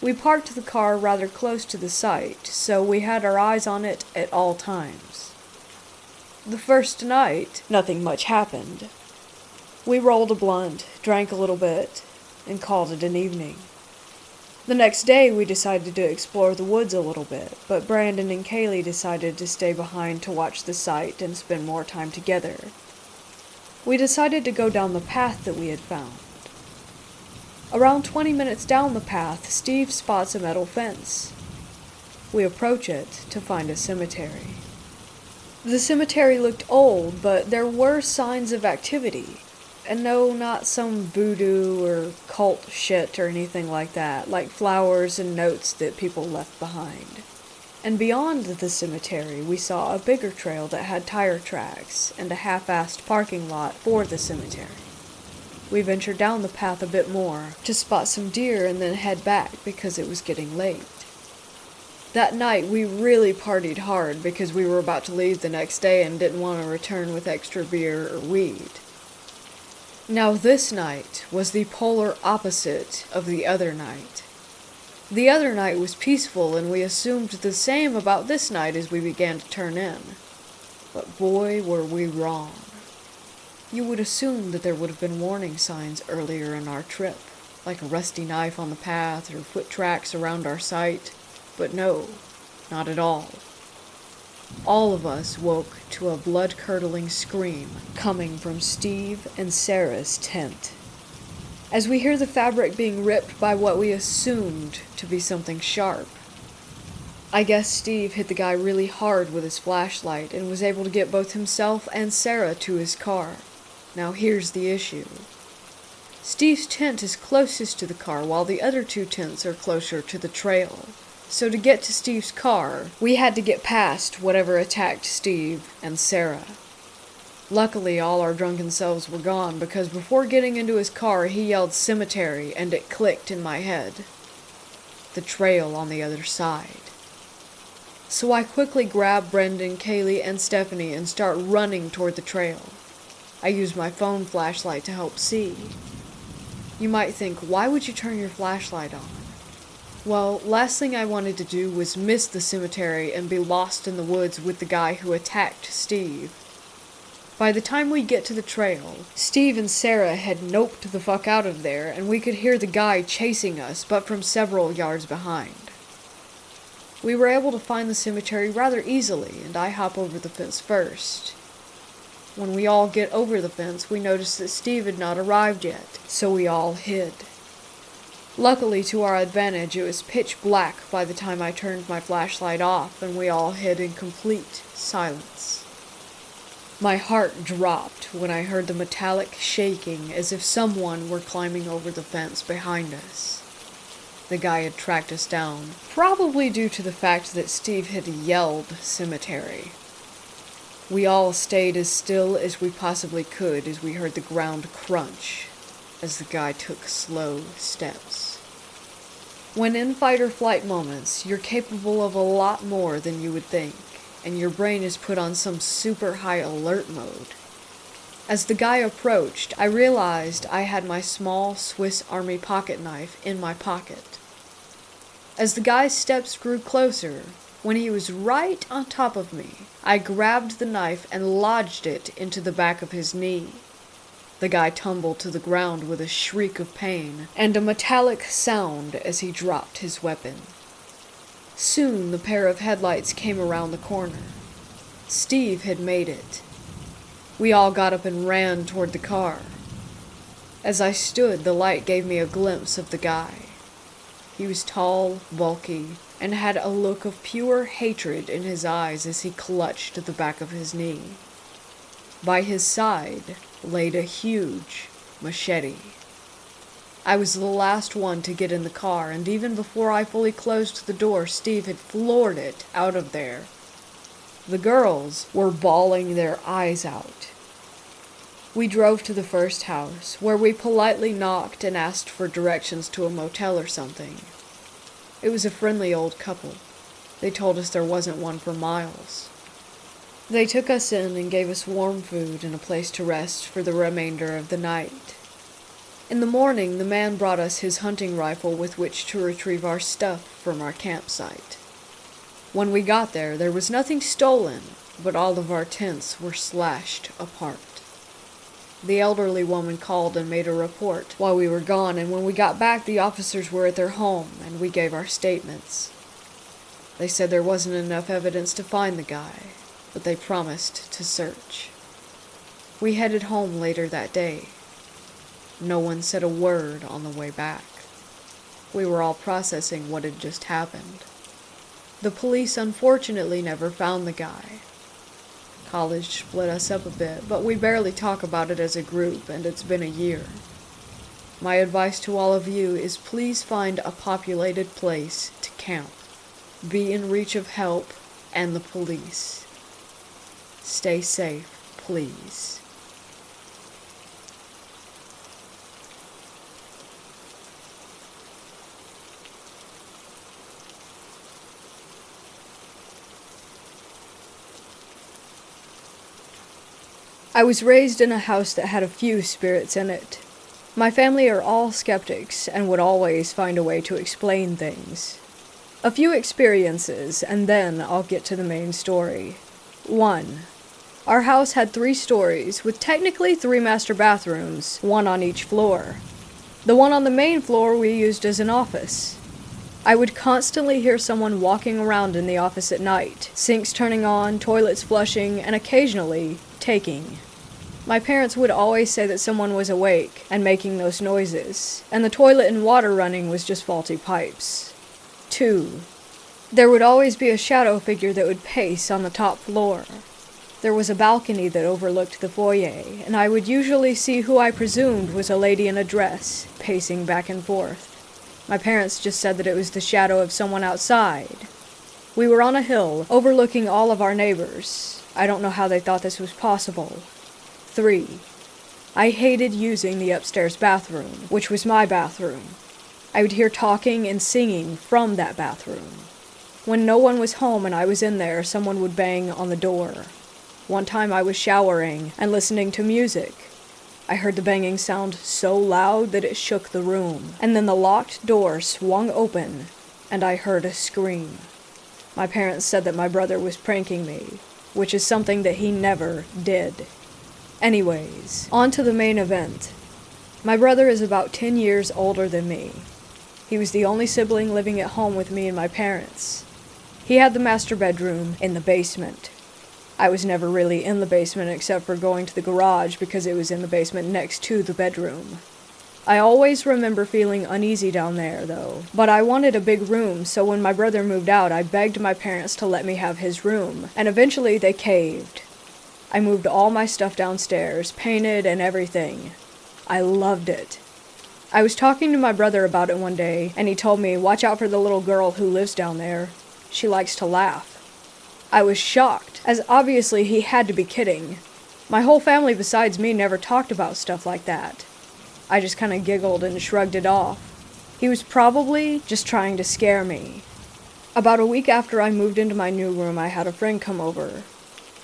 We parked the car rather close to the site, so we had our eyes on it at all times. The first night, nothing much happened. We rolled a blunt, drank a little bit, and called it an evening. The next day we decided to explore the woods a little bit, but Brandon and Kaylee decided to stay behind to watch the site and spend more time together. We decided to go down the path that we had found. Around 20 minutes down the path, Steve spots a metal fence. We approach it to find a cemetery. The cemetery looked old, but there were signs of activity. And no, not some voodoo or cult shit or anything like that, like flowers and notes that people left behind. And beyond the cemetery, we saw a bigger trail that had tire tracks and a half-assed parking lot for the cemetery. We ventured down the path a bit more to spot some deer and then head back because it was getting late. That night, we really partied hard because we were about to leave the next day and didn't want to return with extra beer or weed. Now this night was the polar opposite of the other night. The other night was peaceful and we assumed the same about this night as we began to turn in. But boy, were we wrong. You would assume that there would have been warning signs earlier in our trip, like a rusty knife on the path or foot tracks around our site, but no, not at all. All of us woke to a blood-curdling scream coming from Steve and Sarah's tent. As we hear the fabric being ripped by what we assumed to be something sharp. I guess Steve hit the guy really hard with his flashlight and was able to get both himself and Sarah to his car. Now here's the issue. Steve's tent is closest to the car while the other two tents are closer to the trail. So to get to Steve's car, we had to get past whatever attacked Steve and Sarah. Luckily, all our drunken selves were gone because before getting into his car, he yelled cemetery and it clicked in my head. The trail on the other side. So I quickly grab Brendan, Kaylee, and Stephanie and start running toward the trail. I use my phone flashlight to help see. You might think, why would you turn your flashlight on? Well, last thing I wanted to do was miss the cemetery and be lost in the woods with the guy who attacked Steve. By the time we get to the trail, Steve and Sarah had noped the fuck out of there and we could hear the guy chasing us, but from several yards behind. We were able to find the cemetery rather easily, and I hop over the fence first. When we all get over the fence, we notice that Steve had not arrived yet, so we all hid. Luckily, to our advantage, it was pitch black by the time I turned my flashlight off, and we all hid in complete silence. My heart dropped when I heard the metallic shaking as if someone were climbing over the fence behind us. The guy had tracked us down, probably due to the fact that Steve had yelled cemetery. We all stayed as still as we possibly could as we heard the ground crunch as the guy took slow steps. When in fight or flight moments, you're capable of a lot more than you would think, and your brain is put on some super high alert mode. As the guy approached, I realized I had my small Swiss Army pocket knife in my pocket. As the guy's steps grew closer, when he was right on top of me, I grabbed the knife and lodged it into the back of his knee. The guy tumbled to the ground with a shriek of pain and a metallic sound as he dropped his weapon. Soon the pair of headlights came around the corner. Steve had made it. We all got up and ran toward the car. As I stood, the light gave me a glimpse of the guy. He was tall, bulky, and had a look of pure hatred in his eyes as he clutched at the back of his knee. By his side laid a huge, machete. I was the last one to get in the car, and even before I fully closed the door, Steve had floored it out of there. The girls were bawling their eyes out. We drove to the first house, where we politely knocked and asked for directions to a motel or something. It was a friendly old couple. They told us there wasn't one for miles. They took us in and gave us warm food and a place to rest for the remainder of the night. In the morning, the man brought us his hunting rifle with which to retrieve our stuff from our campsite. When we got there, there was nothing stolen, but all of our tents were slashed apart. The elderly woman called and made a report while we were gone, and when we got back, the officers were at their home, and we gave our statements. They said there wasn't enough evidence to find the guy, but they promised to search. We headed home later that day. No one said a word on the way back. We were all processing what had just happened. The police unfortunately never found the guy. College split us up a bit, but we barely talk about it as a group, and it's been a year. My advice to all of you is please find a populated place to camp. Be in reach of help and the police. Stay safe, please. I was raised in a house that had a few spirits in it. My family are all skeptics and would always find a way to explain things. A few experiences, and then I'll get to the main story. 1. Our house had 3 stories, with technically 3 master bathrooms, 1 on each floor. The one on the main floor we used as an office. I would constantly hear someone walking around in the office at night, sinks turning on, toilets flushing, and occasionally taking. My parents would always say that someone was awake and making those noises, and the toilet and water running was just faulty pipes. 2. There would always be a shadow figure that would pace on the top floor. There was a balcony that overlooked the foyer, and I would usually see who I presumed was a lady in a dress, pacing back and forth. My parents just said that it was the shadow of someone outside. We were on a hill, overlooking all of our neighbors. I don't know how they thought this was possible. 3. I hated using the upstairs bathroom, which was my bathroom. I would hear talking and singing from that bathroom. When no one was home and I was in there, someone would bang on the door. One time I was showering and listening to music. I heard the banging sound so loud that it shook the room, and then the locked door swung open, and I heard a scream. My parents said that my brother was pranking me, which is something that he never did. Anyways, on to the main event. My brother is about 10 years older than me. He was the only sibling living at home with me and my parents. He had the master bedroom in the basement. I was never really in the basement except for going to the garage because it was in the basement next to the bedroom. I always remember feeling uneasy down there, though, but I wanted a big room, so when my brother moved out, I begged my parents to let me have his room, and eventually they caved. I moved all my stuff downstairs, painted and everything. I loved it. I was talking to my brother about it one day, and he told me, "Watch out for the little girl who lives down there. She likes to laugh." I was shocked, as obviously he had to be kidding. My whole family besides me never talked about stuff like that. I just kind of giggled and shrugged it off. He was probably just trying to scare me. About a week after I moved into my new room, I had a friend come over.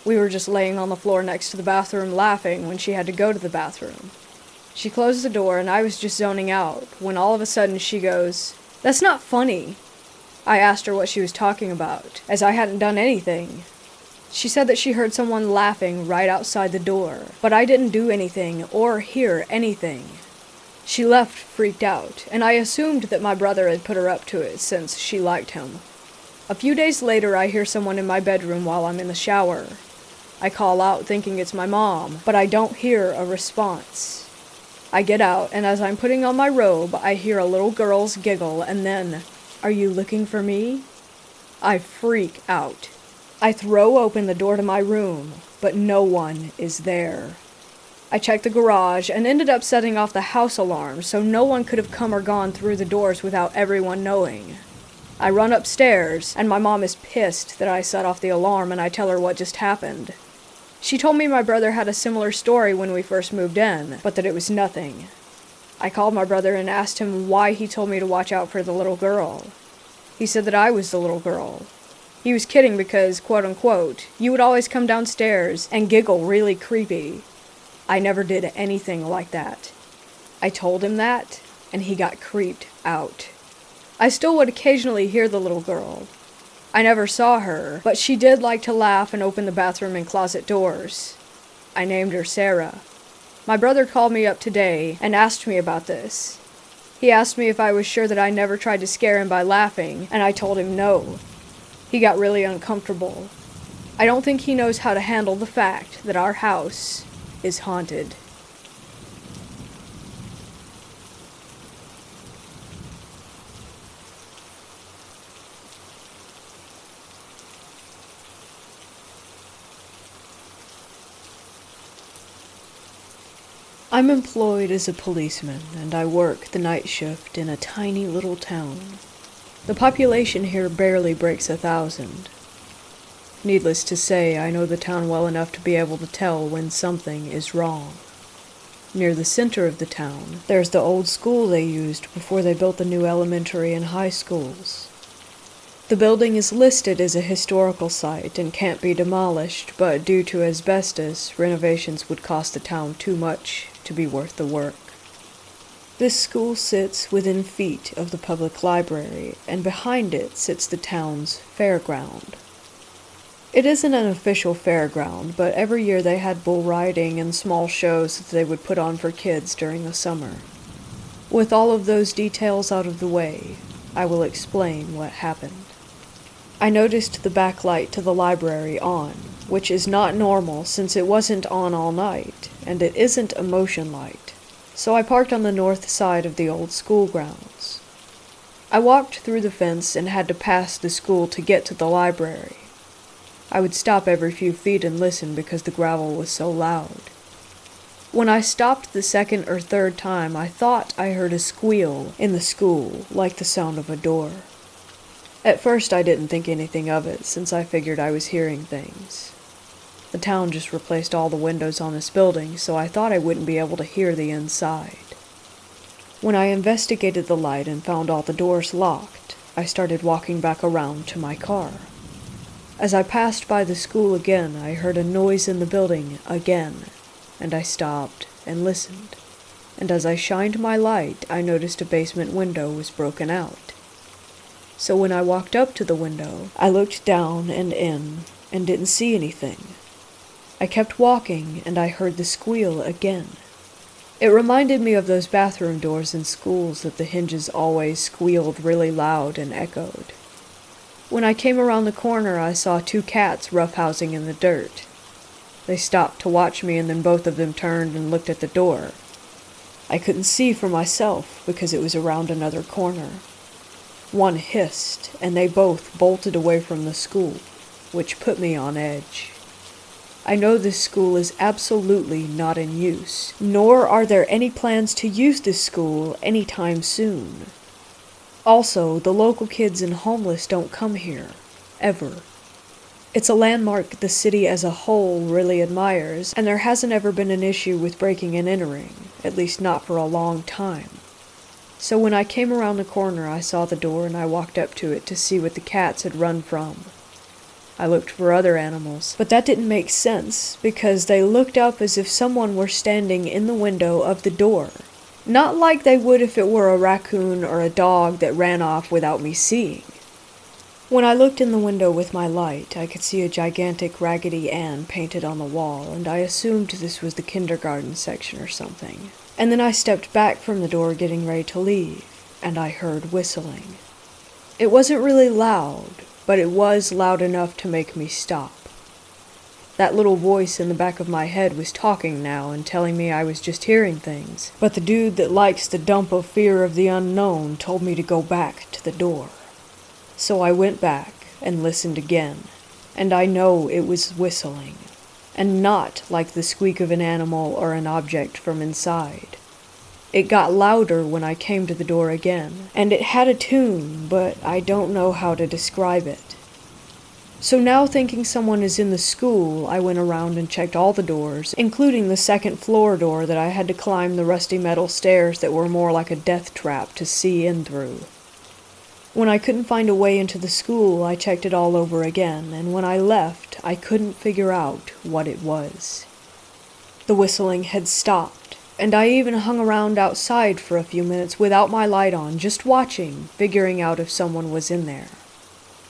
We were just laying on the floor next to the bathroom laughing when she had to go to the bathroom. She closed the door and I was just zoning out, when all of a sudden she goes, "That's not funny." I asked her what she was talking about, as I hadn't done anything. She said that she heard someone laughing right outside the door, but I didn't do anything or hear anything. She left freaked out, and I assumed that my brother had put her up to it since she liked him. A few days later, I hear someone in my bedroom while I'm in the shower. I call out thinking it's my mom, but I don't hear a response. I get out, and as I'm putting on my robe, I hear a little girl's giggle, and then, "Are you looking for me?" I freak out. I throw open the door to my room, but no one is there. I checked the garage and ended up setting off the house alarm so no one could have come or gone through the doors without everyone knowing. I run upstairs, and my mom is pissed that I set off the alarm, and I tell her what just happened. She told me my brother had a similar story when we first moved in, but that it was nothing. I called my brother and asked him why he told me to watch out for the little girl. He said that I was the little girl. He was kidding because, quote-unquote, you would always come downstairs and giggle really creepy. I never did anything like that. I told him that, and he got creeped out. I still would occasionally hear the little girl. I never saw her, but she did like to laugh and open the bathroom and closet doors. I named her Sarah. My brother called me up today and asked me about this. He asked me if I was sure that I never tried to scare him by laughing, and I told him no. He got really uncomfortable. I don't think he knows how to handle the fact that our house is haunted. I'm employed as a policeman, and I work the night shift in a tiny little town. The population here barely breaks 1,000. Needless to say, I know the town well enough to be able to tell when something is wrong. Near the center of the town, there's the old school they used before they built the new elementary and high schools. The building is listed as a historical site and can't be demolished, but due to asbestos, renovations would cost the town too much to be worth the work. This school sits within feet of the public library, and behind it sits the town's fairground. It isn't an official fairground, but every year they had bull riding and small shows that they would put on for kids during the summer. With all of those details out of the way, I will explain what happened. I noticed the backlight to the library on, which is not normal since it wasn't on all night, and it isn't a motion light, so I parked on the north side of the old school grounds. I walked through the fence and had to pass the school to get to the library. I would stop every few feet and listen because the gravel was so loud. When I stopped the second or third time, I thought I heard a squeal in the school, like the sound of a door. At first I didn't think anything of it, since I figured I was hearing things. The town just replaced all the windows on this building, so I thought I wouldn't be able to hear the inside. When I investigated the light and found all the doors locked, I started walking back around to my car. As I passed by the school again, I heard a noise in the building again, and I stopped and listened. And as I shined my light, I noticed a basement window was broken out. So when I walked up to the window, I looked down and in, and didn't see anything. I kept walking, and I heard the squeal again. It reminded me of those bathroom doors in schools that the hinges always squealed really loud and echoed. When I came around the corner, I saw 2 cats roughhousing in the dirt. They stopped to watch me, and then both of them turned and looked at the door. I couldn't see for myself because it was around another corner. One hissed, and they both bolted away from the school, which put me on edge. I know this school is absolutely not in use, nor are there any plans to use this school anytime soon. Also, the local kids and homeless don't come here, ever. It's a landmark the city as a whole really admires, and there hasn't ever been an issue with breaking and entering, at least not for a long time. So when I came around the corner, I saw the door and I walked up to it to see what the cats had run from. I looked for other animals, but that didn't make sense because they looked up as if someone were standing in the window of the door. Not like they would if it were a raccoon or a dog that ran off without me seeing. When I looked in the window with my light, I could see a gigantic Raggedy Ann painted on the wall, and I assumed this was the kindergarten section or something. And then I stepped back from the door getting ready to leave, and I heard whistling. It wasn't really loud, but it was loud enough to make me stop. That little voice in the back of my head was talking now and telling me I was just hearing things, but the dude that likes the dump of fear of the unknown told me to go back to the door. So I went back and listened again, and I know it was whistling. and not like the squeak of an animal or an object from inside. It got louder when I came to the door again, and it had a tune, but I don't know how to describe it. So now, thinking someone is in the school, I went around and checked all the doors, including the second floor door that I had to climb the rusty metal stairs that were more like a death trap to see in through. When I couldn't find a way into the school, I checked it all over again, and when I left, I couldn't figure out what it was. The whistling had stopped, and I even hung around outside for a few minutes without my light on, just watching, figuring out if someone was in there.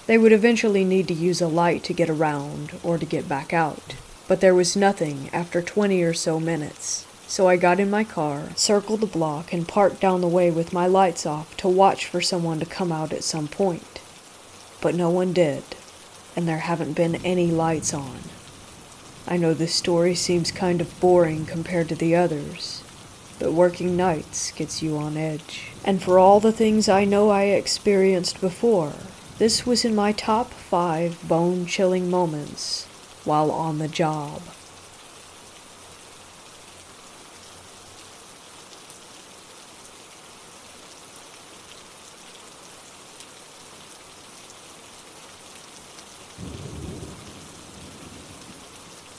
They would eventually need to use a light to get around or to get back out, but there was nothing after 20 or so minutes. So I got in my car, circled the block, and parked down the way with my lights off to watch for someone to come out at some point. But no one did, and there haven't been any lights on. I know this story seems kind of boring compared to the others, but working nights gets you on edge. And for all the things I know I experienced before, this was in my top 5 bone-chilling moments while on the job.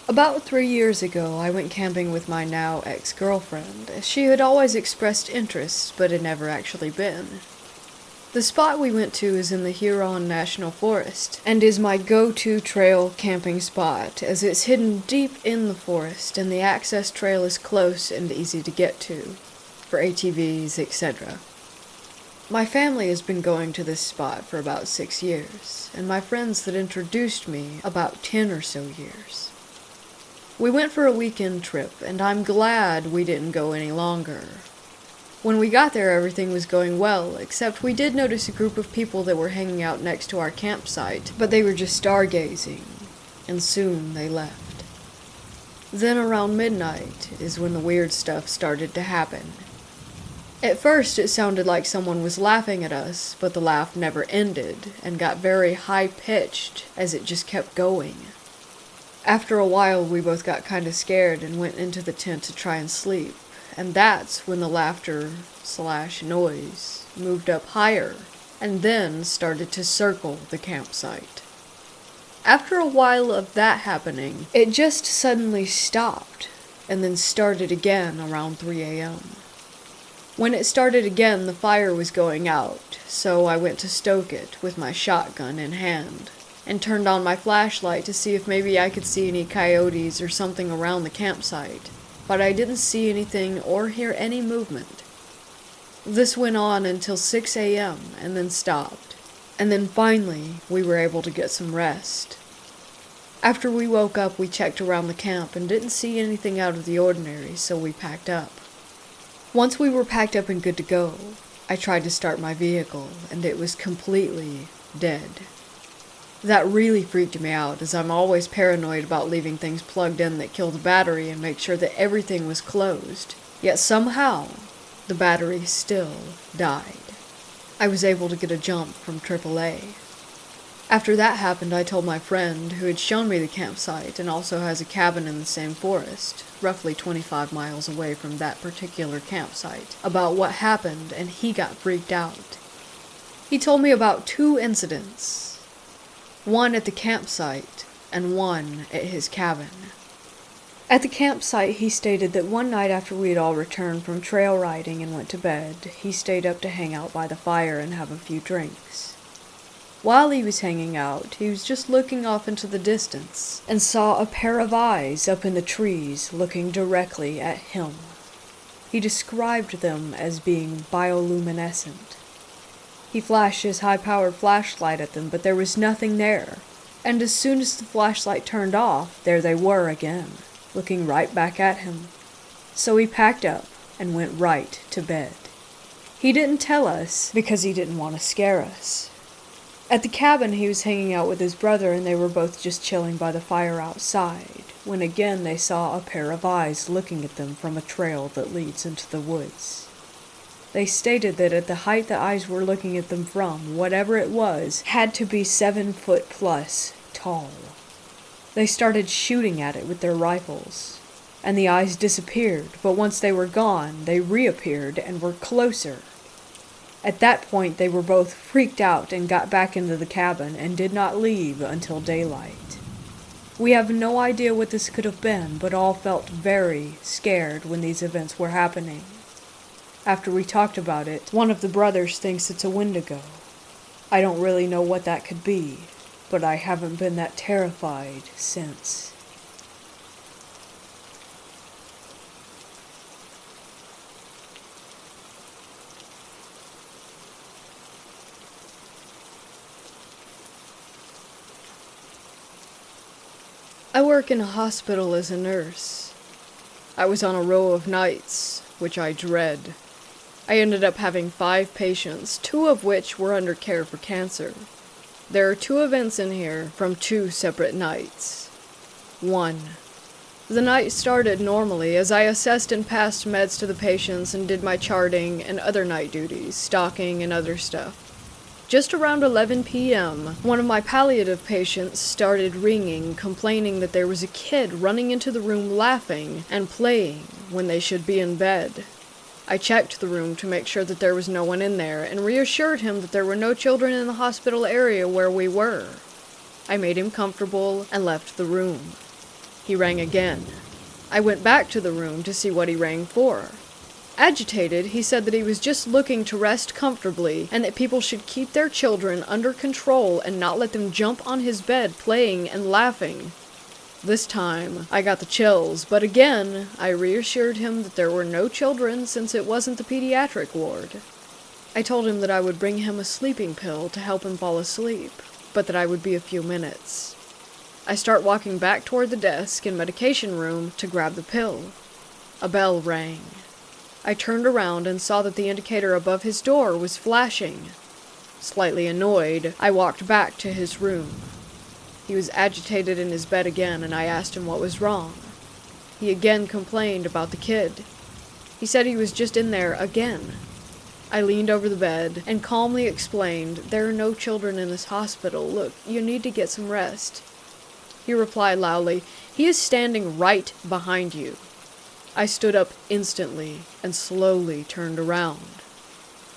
About 3 years ago, I went camping with my now ex-girlfriend. She had always expressed interest, but had never actually been. The spot we went to is in the Huron National Forest, and is my go-to trail camping spot, as it's hidden deep in the forest, and the access trail is close and easy to get to, for ATVs, etc. My family has been going to this spot for about 6 years, and my friends that introduced me about 10 or so years. We went for a weekend trip, and I'm glad we didn't go any longer. When we got there, everything was going well, except we did notice a group of people that were hanging out next to our campsite, but they were just stargazing, and soon they left. Then around midnight is when the weird stuff started to happen. At first it sounded like someone was laughing at us, but the laugh never ended, and got very high-pitched as it just kept going. After a while, we both got kind of scared and went into the tent to try and sleep, and that's when the laughter/noise moved up higher, and then started to circle the campsite. After a while of that happening, it just suddenly stopped, and then started again around 3 a.m. When it started again, the fire was going out, so I went to stoke it with my shotgun in hand, and turned on my flashlight to see if maybe I could see any coyotes or something around the campsite, but I didn't see anything or hear any movement. This went on until 6 a.m. and then stopped, and then finally we were able to get some rest. After we woke up, we checked around the camp and didn't see anything out of the ordinary, so we packed up. Once we were packed up and good to go, I tried to start my vehicle, and it was completely dead. That really freaked me out, as I'm always paranoid about leaving things plugged in that kill the battery and make sure that everything was closed. Yet somehow, the battery still died. I was able to get a jump from AAA. After that happened, I told my friend, who had shown me the campsite and also has a cabin in the same forest, roughly 25 miles away from that particular campsite, about what happened, and he got freaked out. He told me about 2 incidents. One at the campsite, and one at his cabin. At the campsite, he stated that one night after we had all returned from trail riding and went to bed, he stayed up to hang out by the fire and have a few drinks. While he was hanging out, he was just looking off into the distance, and saw a pair of eyes up in the trees looking directly at him. He described them as being bioluminescent. He flashed his high-powered flashlight at them, but there was nothing there. And as soon as the flashlight turned off, there they were again, looking right back at him. So he packed up and went right to bed. He didn't tell us because he didn't want to scare us. At the cabin, he was hanging out with his brother, and they were both just chilling by the fire outside, when again they saw a pair of eyes looking at them from a trail that leads into the woods. They stated that at the height the eyes were looking at them from, whatever it was, had to be 7 foot plus tall. They started shooting at it with their rifles, and the eyes disappeared, but once they were gone, they reappeared and were closer. At that point, they were both freaked out and got back into the cabin and did not leave until daylight. We have no idea what this could have been, but all felt very scared when these events were happening. After we talked about it, one of the brothers thinks it's a Wendigo. I don't really know what that could be, but I haven't been that terrified since. I work in a hospital as a nurse. I was on a row of nights, which I dread. I ended up having 5 patients, 2 of which were under care for cancer. There are 2 events in here from 2 separate nights. 1. The night started normally as I assessed and passed meds to the patients and did my charting and other night duties, stocking and other stuff. Just around 11 p.m., one of my palliative patients started ringing, complaining that there was a kid running into the room laughing and playing when they should be in bed. I checked the room to make sure that there was no one in there and reassured him that there were no children in the hospital area where we were. I made him comfortable and left the room. He rang again. I went back to the room to see what he rang for. Agitated, he said that he was just looking to rest comfortably and that people should keep their children under control and not let them jump on his bed playing and laughing. This time, I got the chills, but again, I reassured him that there were no children since it wasn't the pediatric ward. I told him that I would bring him a sleeping pill to help him fall asleep, but that I would be a few minutes. I start walking back toward the desk and medication room to grab the pill. A bell rang. I turned around and saw that the indicator above his door was flashing. Slightly annoyed, I walked back to his room. He was agitated in his bed again, and I asked him what was wrong. He again complained about the kid. He said he was just in there again. I leaned over the bed and calmly explained, "There are no children in this hospital. Look, you need to get some rest." He replied loudly, "He is standing right behind you." I stood up instantly and slowly turned around.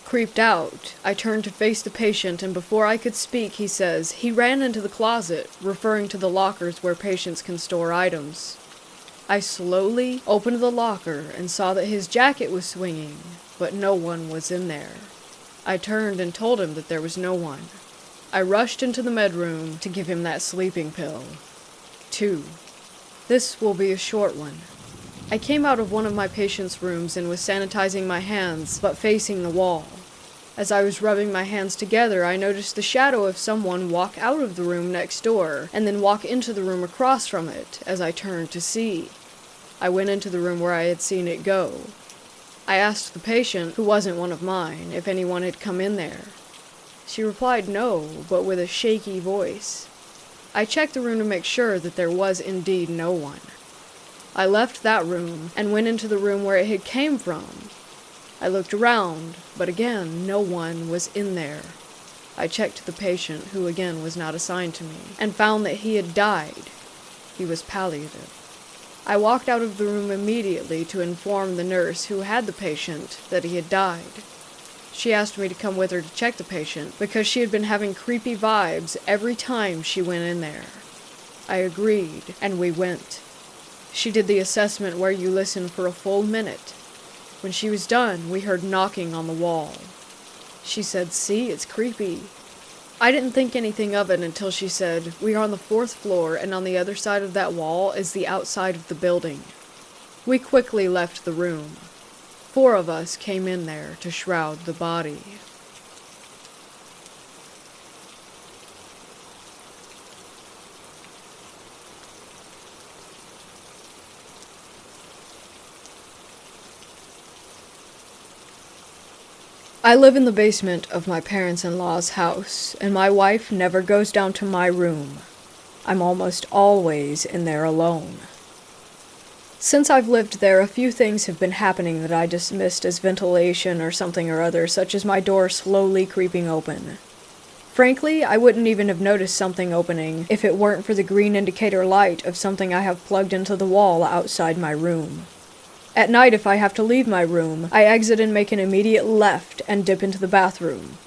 Creeped out, I turned to face the patient, and before I could speak, he says, "He ran into the closet," referring to the lockers where patients can store items. I slowly opened the locker and saw that his jacket was swinging, but no one was in there. I turned and told him that there was no one. I rushed into the med room to give him that sleeping pill. 2. This will be a short one. I came out of one of my patients' rooms and was sanitizing my hands, but facing the wall. As I was rubbing my hands together, I noticed the shadow of someone walk out of the room next door, and then walk into the room across from it, as I turned to see. I went into the room where I had seen it go. I asked the patient, who wasn't one of mine, if anyone had come in there. She replied no, but with a shaky voice. I checked the room to make sure that there was indeed no one. I left that room and went into the room where it had came from. I looked around, but again, no one was in there. I checked the patient, who again was not assigned to me, and found that he had died. He was palliative. I walked out of the room immediately to inform the nurse who had the patient that he had died. She asked me to come with her to check the patient because she had been having creepy vibes every time she went in there. I agreed, and we went. She did the assessment where you listen for a full minute. When she was done, we heard knocking on the wall. She said, "See, it's creepy." I didn't think anything of it until she said, "We are on the 4th floor, and on the other side of that wall is the outside of the building." We quickly left the room. 4 of us came in there to shroud the body. I live in the basement of my parents-in-law's house, and my wife never goes down to my room. I'm almost always in there alone. Since I've lived there, a few things have been happening that I dismissed as ventilation or something or other, such as my door slowly creeping open. Frankly, I wouldn't even have noticed something opening if it weren't for the green indicator light of something I have plugged into the wall outside my room. At night, if I have to leave my room, I exit and make an immediate left and dip into the bathroom.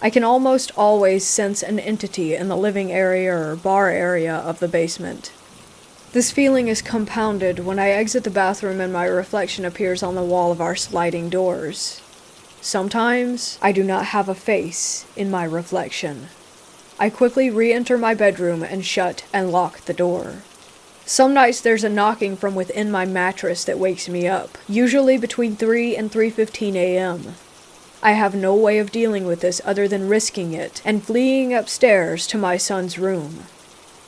I can almost always sense an entity in the living area or bar area of the basement. This feeling is compounded when I exit the bathroom and my reflection appears on the wall of our sliding doors. Sometimes, I do not have a face in my reflection. I quickly re-enter my bedroom and shut and lock the door. Some nights there's a knocking from within my mattress that wakes me up, usually between 3 and 3:15 a.m. I have no way of dealing with this other than risking it and fleeing upstairs to my son's room.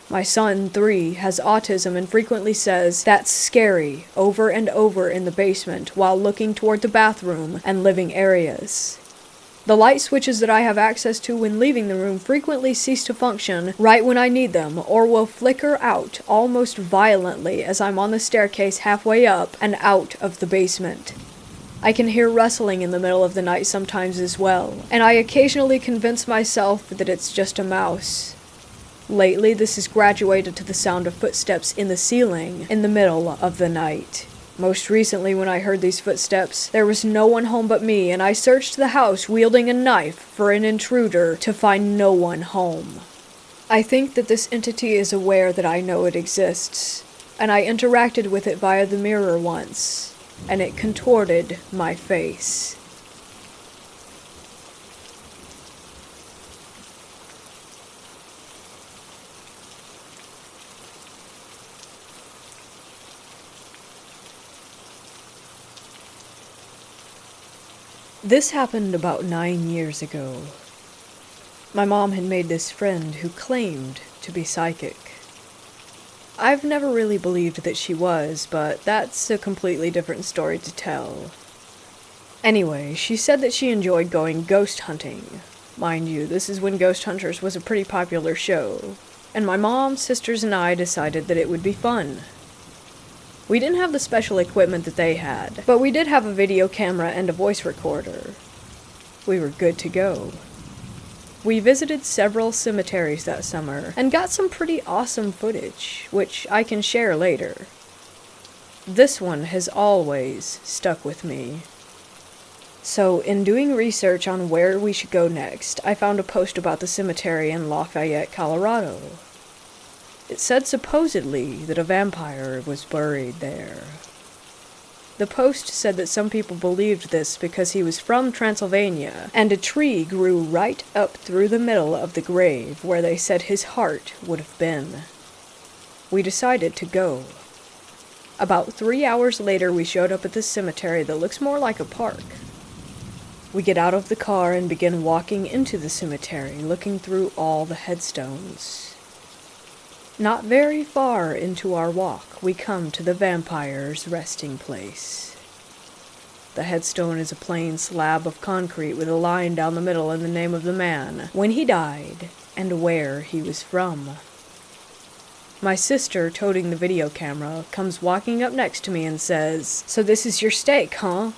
My son, 3, has autism and frequently says, "That's scary," over and over in the basement while looking toward the bathroom and living areas. The light switches that I have access to when leaving the room frequently cease to function right when I need them, or will flicker out almost violently as I'm on the staircase halfway up and out of the basement. I can hear rustling in the middle of the night sometimes as well, and I occasionally convince myself that it's just a mouse. Lately, this has graduated to the sound of footsteps in the ceiling in the middle of the night. Most recently, when I heard these footsteps, there was no one home but me, and I searched the house wielding a knife for an intruder to find no one home. I think that this entity is aware that I know it exists, and I interacted with it via the mirror once, and it contorted my face. This happened about 9 years ago. My mom had made this friend who claimed to be psychic. I've never really believed that she was, but that's a completely different story to tell. Anyway, she said that she enjoyed going ghost hunting. Mind you, this is when Ghost Hunters was a pretty popular show, and my mom, sisters, and I decided that it would be fun. We didn't have the special equipment that they had, but we did have a video camera and a voice recorder. We were good to go. We visited several cemeteries that summer and got some pretty awesome footage, which I can share later. This one has always stuck with me. So, in doing research on where we should go next, I found a post about the cemetery in Lafayette, Colorado. It said supposedly that a vampire was buried there. The post said that some people believed this because he was from Transylvania, and a tree grew right up through the middle of the grave where they said his heart would have been. We decided to go. About 3 hours later, we showed up at this cemetery that looks more like a park. We get out of the car and begin walking into the cemetery, looking through all the headstones. Not very far into our walk, we come to the vampire's resting place. The headstone is a plain slab of concrete with a line down the middle and the name of the man, when he died, and where he was from. My sister, toting the video camera, comes walking up next to me and says, "So this is your stake, huh?"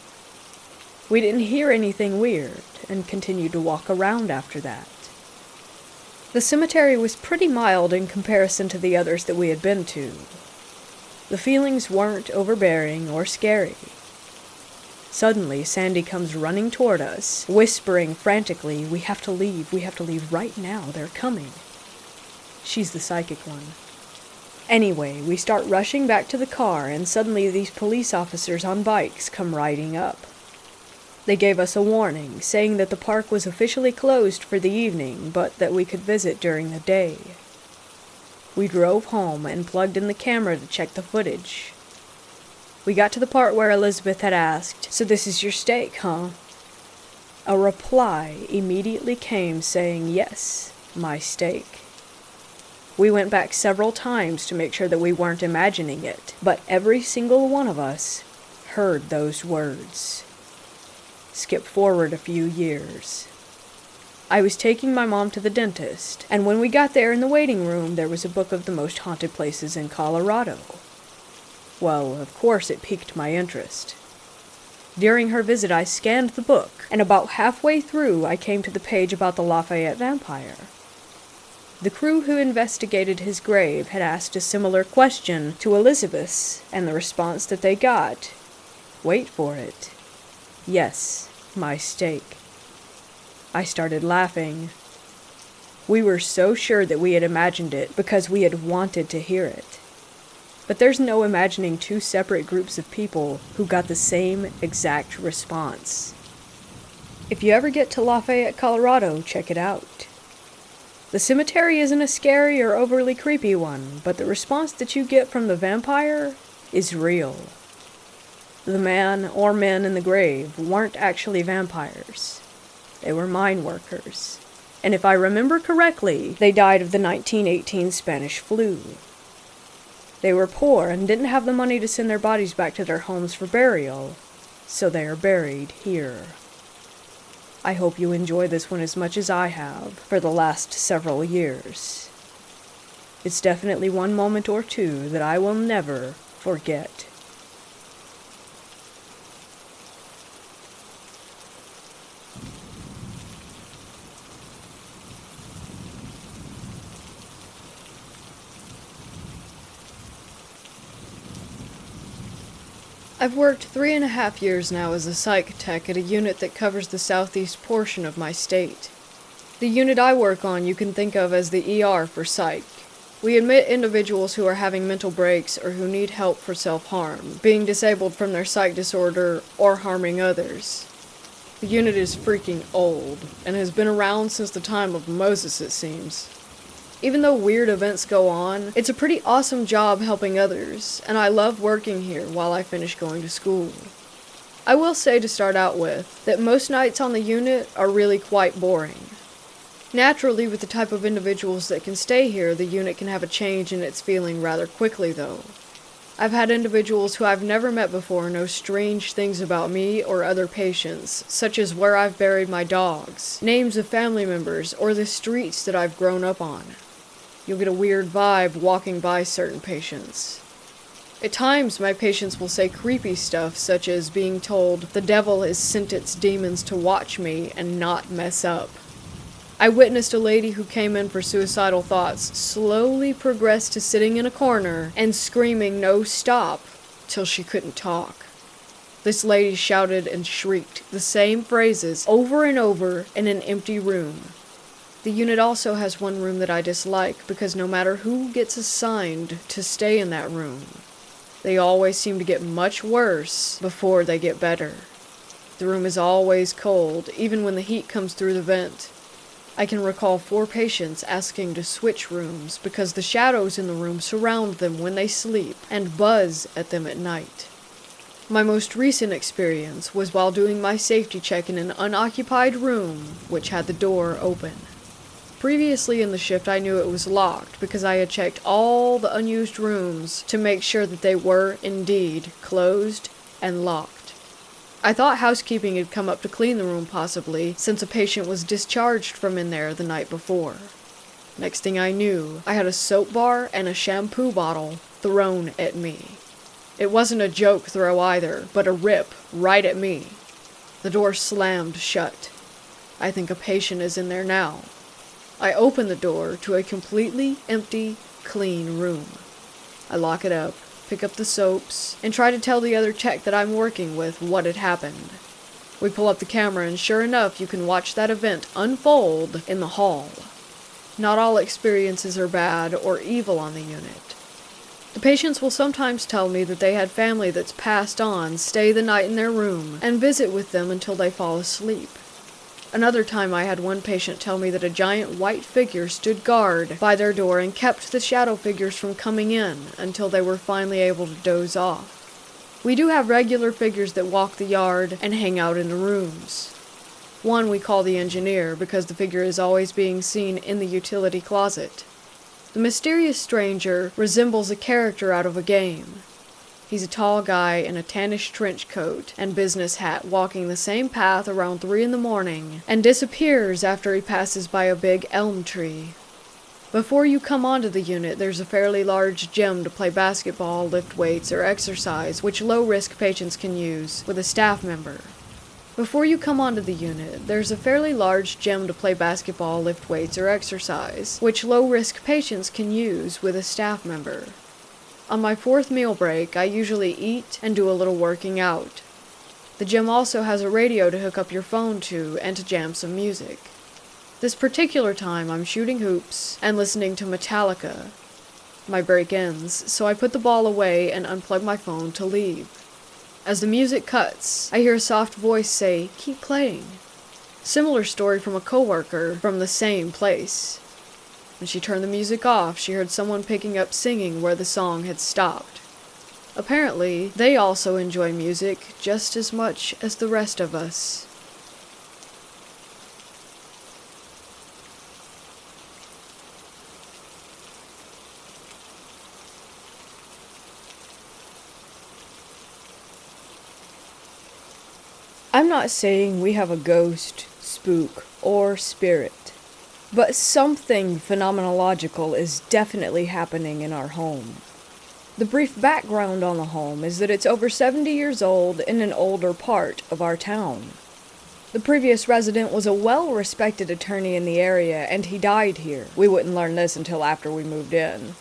We didn't hear anything weird, and continued to walk around after that. The cemetery was pretty mild in comparison to the others that we had been to. The feelings weren't overbearing or scary. Suddenly, Sandy comes running toward us, whispering frantically, we have to leave right now, they're coming." She's the psychic one. Anyway, we start rushing back to the car, and suddenly these police officers on bikes come riding up. They gave us a warning, saying that the park was officially closed for the evening, but that we could visit during the day. We drove home and plugged in the camera to check the footage. We got to the part where Elizabeth had asked, "So this is your stake, huh?" A reply immediately came saying, "Yes, my stake." We went back several times to make sure that we weren't imagining it, but every single one of us heard those words. Skip forward a few years. I was taking my mom to the dentist, and when we got there in the waiting room, there was a book of the most haunted places in Colorado. Well, of course it piqued my interest. During her visit, I scanned the book, and about halfway through, I came to the page about the Lafayette vampire. The crew who investigated his grave had asked a similar question to Elizabeth's, and the response that they got, wait for it, yes, my stake. I started laughing. We were so sure that we had imagined it because we had wanted to hear it. But there's no imagining two separate groups of people who got the same exact response. If you ever get to Lafayette, Colorado, check it out. The cemetery isn't a scary or overly creepy one, but the response that you get from the vampire is real. The man or men in the grave weren't actually vampires. They were mine workers. And if I remember correctly, they died of the 1918 Spanish flu. They were poor and didn't have the money to send their bodies back to their homes for burial, so they are buried here. I hope you enjoy this one as much as I have for the last several years. It's definitely one moment or two that I will never forget. I've worked 3.5 years now as a psych tech at a unit that covers the southeast portion of my state. The unit I work on you can think of as the ER for psych. We admit individuals who are having mental breaks or who need help for self-harm, being disabled from their psych disorder or harming others. The unit is freaking old, and has been around since the time of Moses, it seems. Even though weird events go on, it's a pretty awesome job helping others, and I love working here while I finish going to school. I will say to start out with, that most nights on the unit are really quite boring. Naturally, with the type of individuals that can stay here, the unit can have a change in its feeling rather quickly though. I've had individuals who I've never met before know strange things about me or other patients, such as where I've buried my dogs, names of family members, or the streets that I've grown up on. You'll get a weird vibe walking by certain patients. At times, my patients will say creepy stuff, such as being told the devil has sent its demons to watch me and not mess up. I witnessed a lady who came in for suicidal thoughts slowly progress to sitting in a corner and screaming "no, stop," till she couldn't talk. This lady shouted and shrieked the same phrases over and over in an empty room. The unit also has one room that I dislike because no matter who gets assigned to stay in that room, they always seem to get much worse before they get better. The room is always cold, even when the heat comes through the vent. I can recall 4 patients asking to switch rooms because the shadows in the room surround them when they sleep and buzz at them at night. My most recent experience was while doing my safety check in an unoccupied room which had the door open. Previously in the shift I knew it was locked because I had checked all the unused rooms to make sure that they were indeed closed and locked. I thought housekeeping had come up to clean the room possibly, since a patient was discharged from in there the night before. Next thing I knew, I had a soap bar and a shampoo bottle thrown at me. It wasn't a joke throw either, but a rip right at me. The door slammed shut. I think a patient is in there now. I open the door to a completely empty, clean room. I lock it up, pick up the soaps, and try to tell the other tech that I'm working with what had happened. We pull up the camera and sure enough you can watch that event unfold in the hall. Not all experiences are bad or evil on the unit. The patients will sometimes tell me that they had family that's passed on stay the night in their room and visit with them until they fall asleep. Another time I had one patient tell me that a giant white figure stood guard by their door and kept the shadow figures from coming in until they were finally able to doze off. We do have regular figures that walk the yard and hang out in the rooms. One we call the engineer because the figure is always being seen in the utility closet. The mysterious stranger resembles a character out of a game. He's a tall guy in a tannish trench coat and business hat walking the same path around 3 in the morning and disappears after he passes by a big elm tree. Before you come onto the unit, there's a fairly large gym to play basketball, lift weights, or exercise, which low-risk patients can use with a staff member. Before you come onto the unit, there's a fairly large gym to play basketball, lift weights, or exercise, which low-risk patients can use with a staff member. On my 4th meal break, I usually eat and do a little working out. The gym also has a radio to hook up your phone to and to jam some music. This particular time, I'm shooting hoops and listening to Metallica. My break ends, so I put the ball away and unplug my phone to leave. As the music cuts, I hear a soft voice say, "Keep playing." Similar story from a coworker from the same place. When she turned the music off, she heard someone picking up singing where the song had stopped. Apparently, they also enjoy music just as much as the rest of us. I'm not saying we have a ghost, spook, or spirit, but something phenomenological is definitely happening in our home. The brief background on the home is that it's over 70 years old in an older part of our town. The previous resident was a well-respected attorney in the area, and he died here. We wouldn't learn this until after we moved in.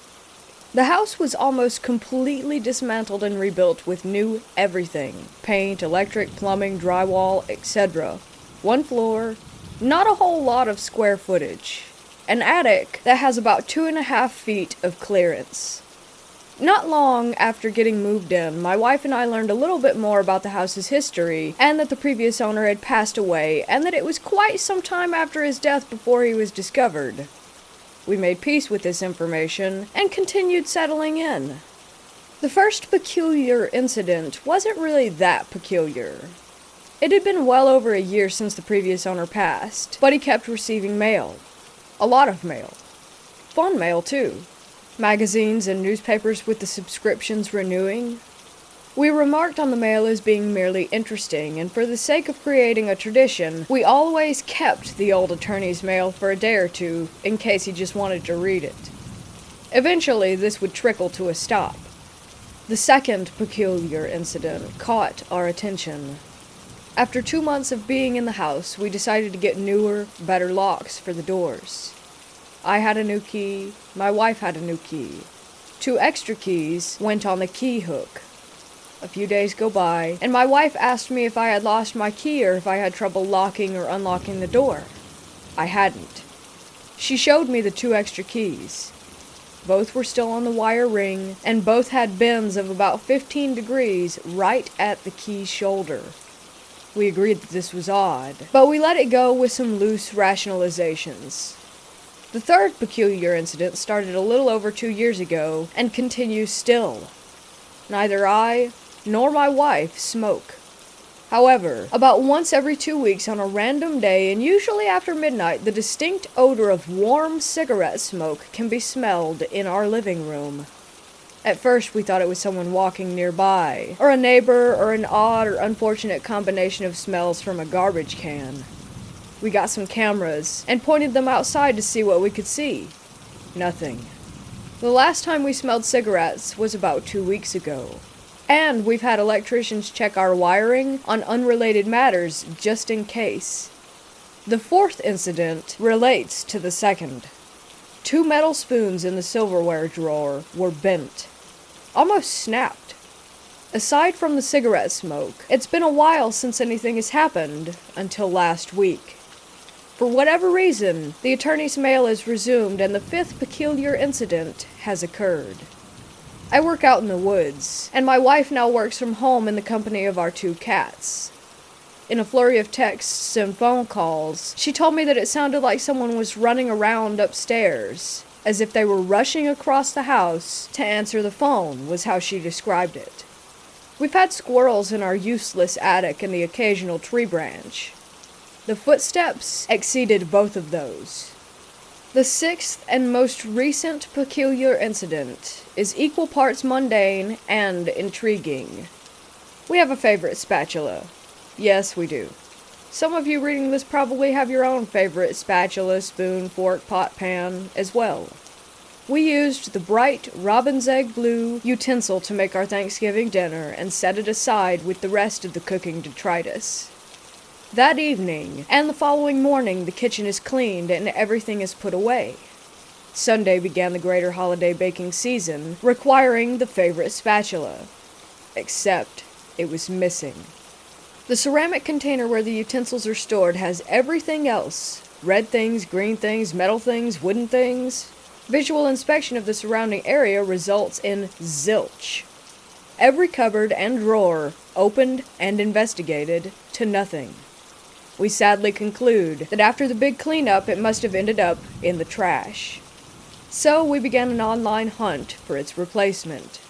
The house was almost completely dismantled and rebuilt with new everything. Paint, electric, plumbing, drywall, etc. One floor, not a whole lot of square footage. An attic that has about 2.5 feet of clearance. Not long after getting moved in, my wife and I learned a little bit more about the house's history, and that the previous owner had passed away, and that it was quite some time after his death before he was discovered. We made peace with this information, and continued settling in. The first peculiar incident wasn't really that peculiar. It had been well over a year since the previous owner passed, but he kept receiving mail. A lot of mail. Fun mail, too. Magazines and newspapers with the subscriptions renewing. We remarked on the mail as being merely interesting, and for the sake of creating a tradition, we always kept the old attorney's mail for a day or two, in case he just wanted to read it. Eventually, this would trickle to a stop. The second peculiar incident caught our attention. After 2 months of being in the house, we decided to get newer, better locks for the doors. I had a new key, my wife had a new key. 2 extra keys went on the key hook. A few days go by, and my wife asked me if I had lost my key or if I had trouble locking or unlocking the door. I hadn't. She showed me the 2 extra keys. Both were still on the wire ring, and both had bends of about 15 degrees right at the key shoulder. We agreed that this was odd, but we let it go with some loose rationalizations. The third peculiar incident started a little over 2 years ago, and continues still. Neither I nor my wife smoke. However, about once every 2 weeks on a random day, and usually after midnight, the distinct odor of warm cigarette smoke can be smelled in our living room. At first, we thought it was someone walking nearby, or a neighbor, or an odd or unfortunate combination of smells from a garbage can. We got some cameras, and pointed them outside to see what we could see. Nothing. The last time we smelled cigarettes was about 2 weeks ago. And we've had electricians check our wiring on unrelated matters just in case. The fourth incident relates to the second. 2 metal spoons in the silverware drawer were bent. Almost snapped. Aside from the cigarette smoke, it's been a while since anything has happened until last week. For whatever reason, the attorney's mail is resumed and the 5th peculiar incident has occurred. I work out in the woods, and my wife now works from home in the company of our 2 cats. In a flurry of texts and phone calls, she told me that it sounded like someone was running around upstairs, as if they were rushing across the house to answer the phone, was how she described it. We've had squirrels in our useless attic and the occasional tree branch. The footsteps exceeded both of those. The 6th and most recent peculiar incident is equal parts mundane and intriguing. We have a favorite spatula. Yes, we do. Some of you reading this probably have your own favorite spatula, spoon, fork, pot, pan as well. We used the bright robin's egg blue utensil to make our Thanksgiving dinner and set it aside with the rest of the cooking detritus. That evening, and the following morning, the kitchen is cleaned and everything is put away. Sunday began the greater holiday baking season, requiring the favorite spatula. Except, it was missing. The ceramic container where the utensils are stored has everything else. Red things, green things, metal things, wooden things. Visual inspection of the surrounding area results in zilch. Every cupboard and drawer, opened and investigated, to nothing. We sadly conclude that after the big cleanup, it must have ended up in the trash. So we began an online hunt for its replacement.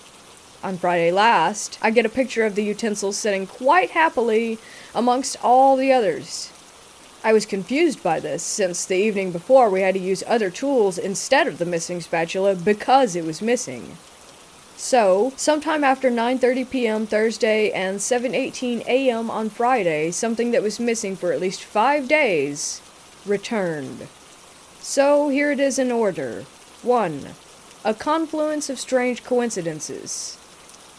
On Friday last, I get a picture of the utensils sitting quite happily amongst all the others. I was confused by this, since the evening before we had to use other tools instead of the missing spatula because it was missing. So, sometime after 9:30 p.m. Thursday and 7:18 a.m. on Friday, something that was missing for at least 5 days returned. So, here it is in order. 1. A confluence of strange coincidences.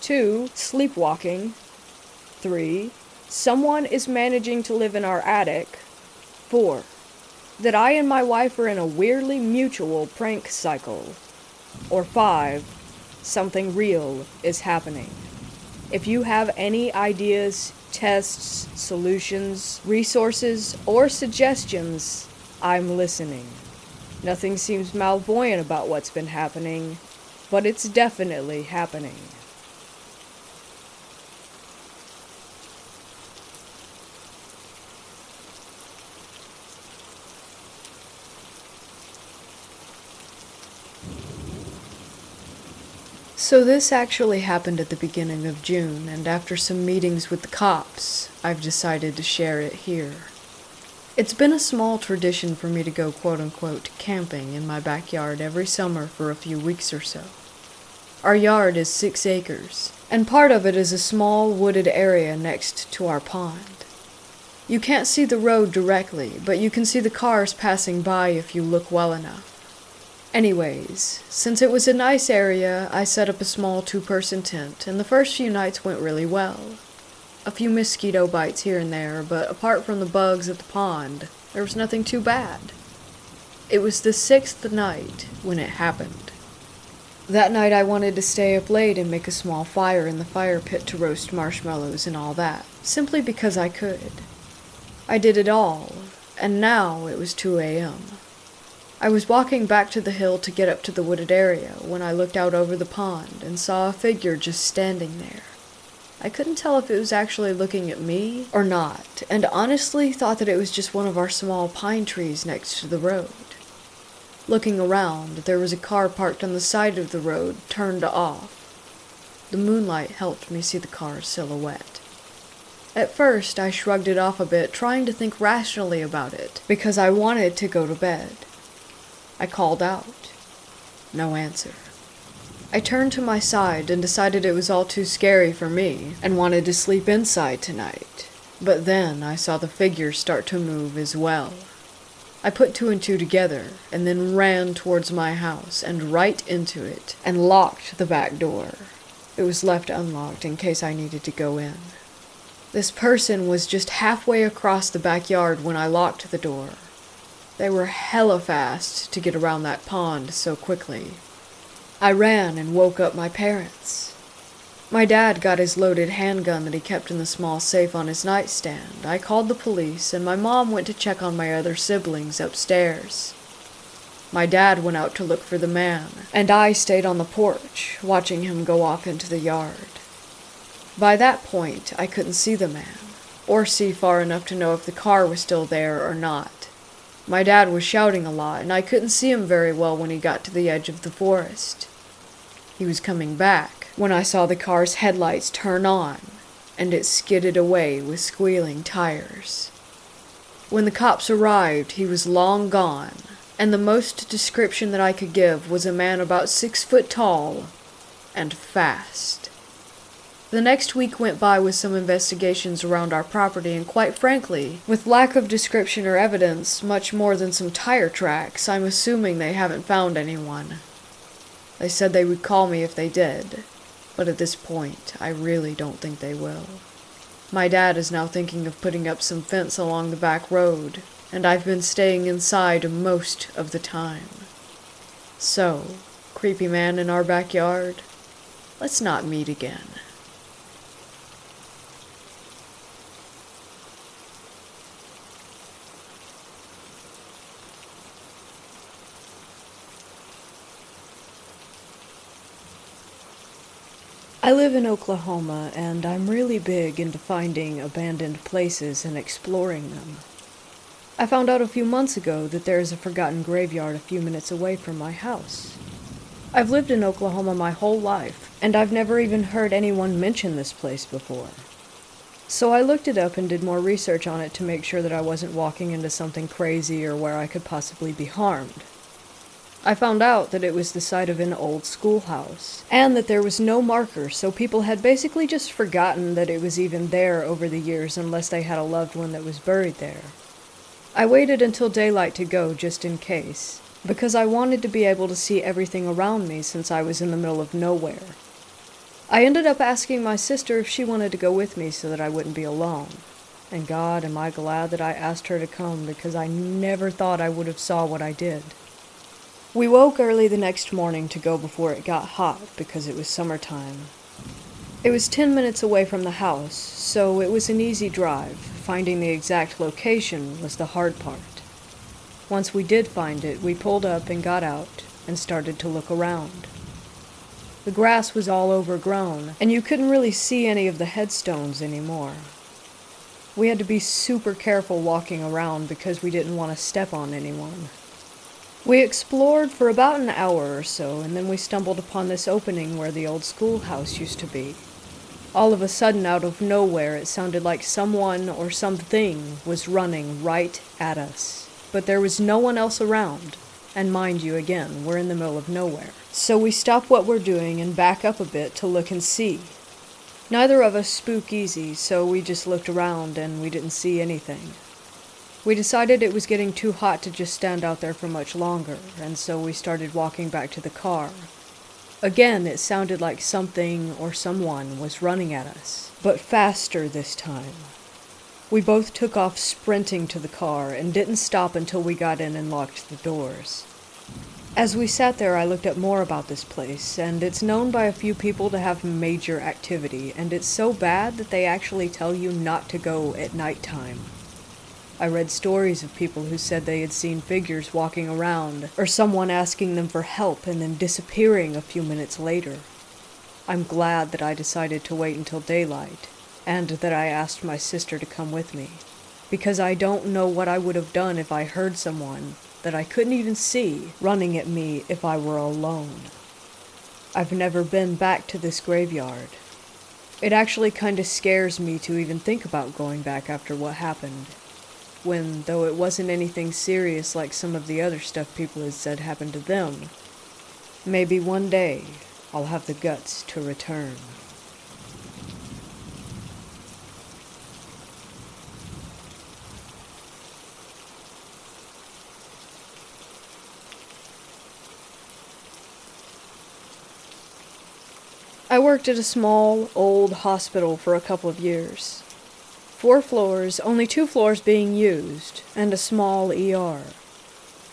2. Sleepwalking. 3. Someone is managing to live in our attic. 4. That I and my wife are in a weirdly mutual prank cycle. Or 5. Something real is happening. If you have any ideas, tests, solutions, resources, or suggestions, I'm listening. Nothing seems malvoyant about what's been happening, but it's definitely happening. So this actually happened at the beginning of June, and after some meetings with the cops, I've decided to share it here. It's been a small tradition for me to go quote-unquote camping in my backyard every summer for a few weeks or so. Our yard is 6 acres, and part of it is a small wooded area next to our pond. You can't see the road directly, but you can see the cars passing by if you look well enough. Anyways, since it was a nice area, I set up a small 2-person tent, and the first few nights went really well. A few mosquito bites here and there, but apart from the bugs at the pond, there was nothing too bad. It was the 6th night when it happened. That night I wanted to stay up late and make a small fire in the fire pit to roast marshmallows and all that, simply because I could. I did it all, and now it was 2 a.m. I was walking back to the hill to get up to the wooded area when I looked out over the pond and saw a figure just standing there. I couldn't tell if it was actually looking at me or not, and honestly thought that it was just one of our small pine trees next to the road. Looking around, there was a car parked on the side of the road, turned off. The moonlight helped me see the car's silhouette. At first, I shrugged it off a bit, trying to think rationally about it, because I wanted to go to bed. I called out. No answer. I turned to my side and decided it was all too scary for me and wanted to sleep inside tonight. But then I saw the figure start to move as well. I put 2 and 2 together and then ran towards my house and right into it and locked the back door. It was left unlocked in case I needed to go in. This person was just halfway across the backyard when I locked the door. They were hella fast to get around that pond so quickly. I ran and woke up my parents. My dad got his loaded handgun that he kept in the small safe on his nightstand. I called the police, and my mom went to check on my other siblings upstairs. My dad went out to look for the man, and I stayed on the porch, watching him go off into the yard. By that point, I couldn't see the man, or see far enough to know if the car was still there or not. My dad was shouting a lot, and I couldn't see him very well when he got to the edge of the forest. He was coming back when I saw the car's headlights turn on, and it skidded away with squealing tires. When the cops arrived, he was long gone, and the most description that I could give was a man about 6 foot tall and fast. The next week went by with some investigations around our property, and quite frankly, with lack of description or evidence, much more than some tire tracks, I'm assuming they haven't found anyone. They said they would call me if they did, but at this point, I really don't think they will. My dad is now thinking of putting up some fence along the back road, and I've been staying inside most of the time. So, creepy man in our backyard, let's not meet again. I live in Oklahoma, and I'm really big into finding abandoned places and exploring them. I found out a few months ago that there is a forgotten graveyard a few minutes away from my house. I've lived in Oklahoma my whole life, and I've never even heard anyone mention this place before. So I looked it up and did more research on it to make sure that I wasn't walking into something crazy or where I could possibly be harmed. I found out that it was the site of an old schoolhouse, and that there was no marker, so people had basically just forgotten that it was even there over the years unless they had a loved one that was buried there. I waited until daylight to go just in case, because I wanted to be able to see everything around me since I was in the middle of nowhere. I ended up asking my sister if she wanted to go with me so that I wouldn't be alone. And God, am I glad that I asked her to come, because I never thought I would have saw what I did. We woke early the next morning to go before it got hot because it was summertime. It was 10 minutes away from the house, so it was an easy drive. Finding the exact location was the hard part. Once we did find it, we pulled up and got out and started to look around. The grass was all overgrown, and you couldn't really see any of the headstones anymore. We had to be super careful walking around because we didn't want to step on anyone. We explored for about an hour or so, and then we stumbled upon this opening where the old schoolhouse used to be. All of a sudden, out of nowhere, it sounded like someone or something was running right at us. But there was no one else around, and mind you, again, we're in the middle of nowhere. So we stop what we're doing and back up a bit to look and see. Neither of us spook easy, so we just looked around and we didn't see anything. We decided it was getting too hot to just stand out there for much longer, and so we started walking back to the car. Again, it sounded like something or someone was running at us, but faster this time. We both took off sprinting to the car and didn't stop until we got in and locked the doors. As we sat there, I looked up more about this place, and it's known by a few people to have major activity, and it's so bad that they actually tell you not to go at nighttime. I read stories of people who said they had seen figures walking around, or someone asking them for help and then disappearing a few minutes later. I'm glad that I decided to wait until daylight, and that I asked my sister to come with me, because I don't know what I would have done if I heard someone that I couldn't even see running at me if I were alone. I've never been back to this graveyard. It actually kinda scares me to even think about going back after what happened. When, though it wasn't anything serious like some of the other stuff people had said happened to them, maybe one day I'll have the guts to return. I worked at a small, old hospital for a couple of years. 4 floors, only 2 floors being used, and a small ER.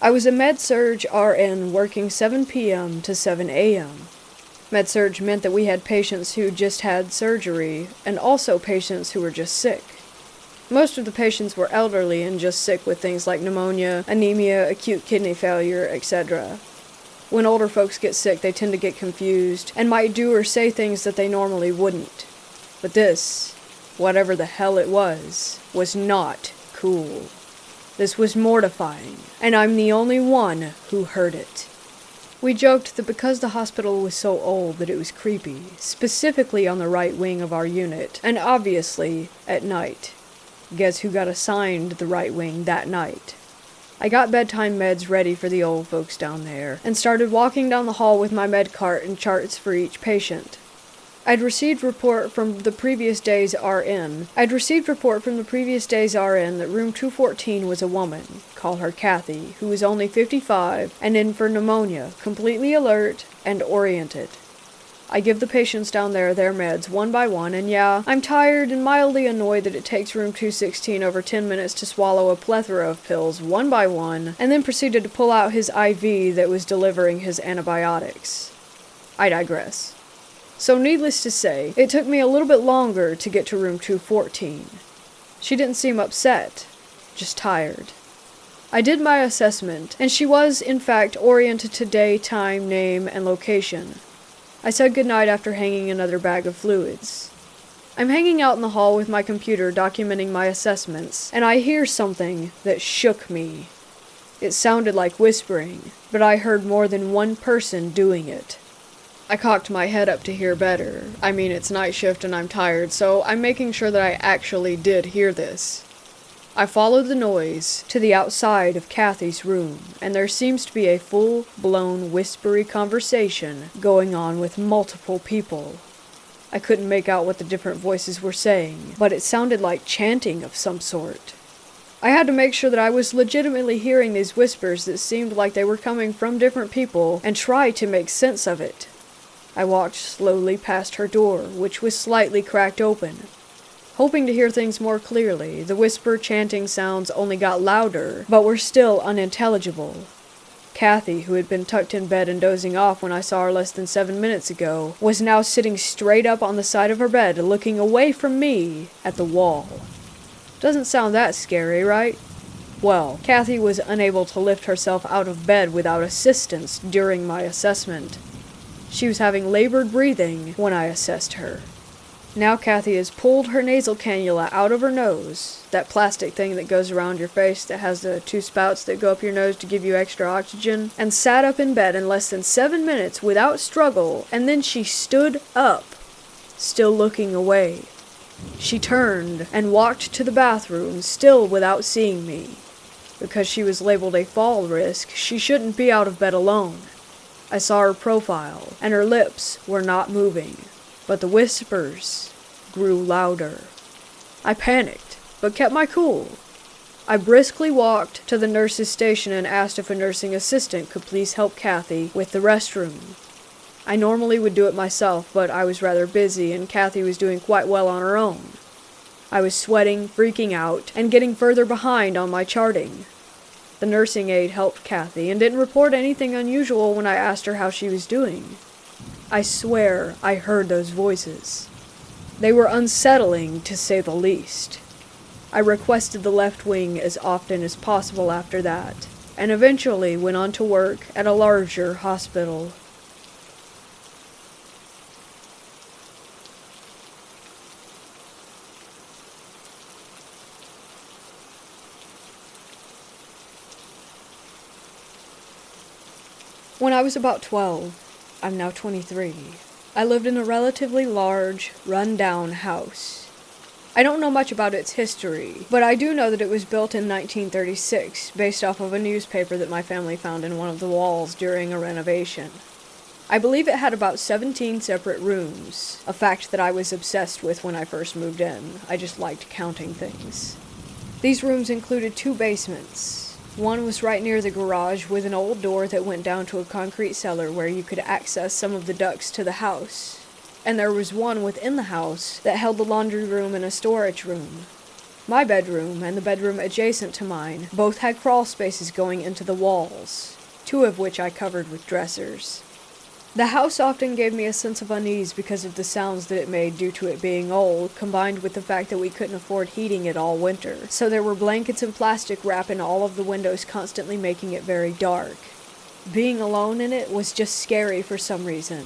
I was a med-surg RN working 7 p.m. to 7 a.m. Med-surg meant that we had patients who just had surgery, and also patients who were just sick. Most of the patients were elderly and just sick with things like pneumonia, anemia, acute kidney failure, etc. When older folks get sick, they tend to get confused, and might do or say things that they normally wouldn't. But this, whatever the hell it was not cool. This was mortifying, and I'm the only one who heard it. We joked that because the hospital was so old that it was creepy, specifically on the right wing of our unit, and obviously at night. Guess who got assigned the right wing that night? I got bedtime meds ready for the old folks down there, and started walking down the hall with my med cart and charts for each patient. I'd received report from the previous day's RN that room 214 was a woman, call her Kathy, who was only 55 and in for pneumonia, completely alert and oriented. I give the patients down there their meds one by one, and yeah, I'm tired and mildly annoyed that it takes room 216 over 10 minutes to swallow a plethora of pills one by one, and then proceeded to pull out his IV that was delivering his antibiotics. I digress. So needless to say, it took me a little bit longer to get to room 214. She didn't seem upset, just tired. I did my assessment, and she was, in fact, oriented to day, time, name, and location. I said goodnight after hanging another bag of fluids. I'm hanging out in the hall with my computer documenting my assessments, and I hear something that shook me. It sounded like whispering, but I heard more than one person doing it. I cocked my head up to hear better. I mean, it's night shift and I'm tired, so I'm making sure that I actually did hear this. I followed the noise to the outside of Kathy's room, and there seems to be a full-blown whispery conversation going on with multiple people. I couldn't make out what the different voices were saying, but it sounded like chanting of some sort. I had to make sure that I was legitimately hearing these whispers that seemed like they were coming from different people, and try to make sense of it. I walked slowly past her door, which was slightly cracked open. Hoping to hear things more clearly, the whisper chanting sounds only got louder, but were still unintelligible. Kathy, who had been tucked in bed and dozing off when I saw her less than 7 minutes ago, was now sitting straight up on the side of her bed, looking away from me at the wall. Doesn't sound that scary, right? Well, Kathy was unable to lift herself out of bed without assistance during my assessment. She was having labored breathing when I assessed her. Now Kathy has pulled her nasal cannula out of her nose, that plastic thing that goes around your face that has the 2 spouts that go up your nose to give you extra oxygen, and sat up in bed in less than 7 minutes without struggle, and then she stood up, still looking away. She turned and walked to the bathroom, still without seeing me. Because she was labeled a fall risk, she shouldn't be out of bed alone. I saw her profile, and her lips were not moving. But the whispers grew louder. I panicked, but kept my cool. I briskly walked to the nurse's station and asked if a nursing assistant could please help Kathy with the restroom. I normally would do it myself, but I was rather busy and Kathy was doing quite well on her own. I was sweating, freaking out, and getting further behind on my charting. The nursing aide helped Kathy and didn't report anything unusual when I asked her how she was doing. I swear I heard those voices. They were unsettling, to say the least. I requested the left wing as often as possible after that, and eventually went on to work at a larger hospital. When I was about 12, I'm now 23. I lived in a relatively large, run-down house. I don't know much about its history, but I do know that it was built in 1936, based off of a newspaper that my family found in one of the walls during a renovation. I believe it had about 17 separate rooms, a fact that I was obsessed with when I first moved in. I just liked counting things. These rooms included 2 basements. One was right near the garage with an old door that went down to a concrete cellar where you could access some of the ducts to the house. And there was one within the house that held the laundry room and a storage room. My bedroom and the bedroom adjacent to mine both had crawl spaces going into the walls, 2 of which I covered with dressers. The house often gave me a sense of unease because of the sounds that it made due to it being old, combined with the fact that we couldn't afford heating it all winter, so there were blankets and plastic wrap in all of the windows, constantly making it very dark. Being alone in it was just scary for some reason.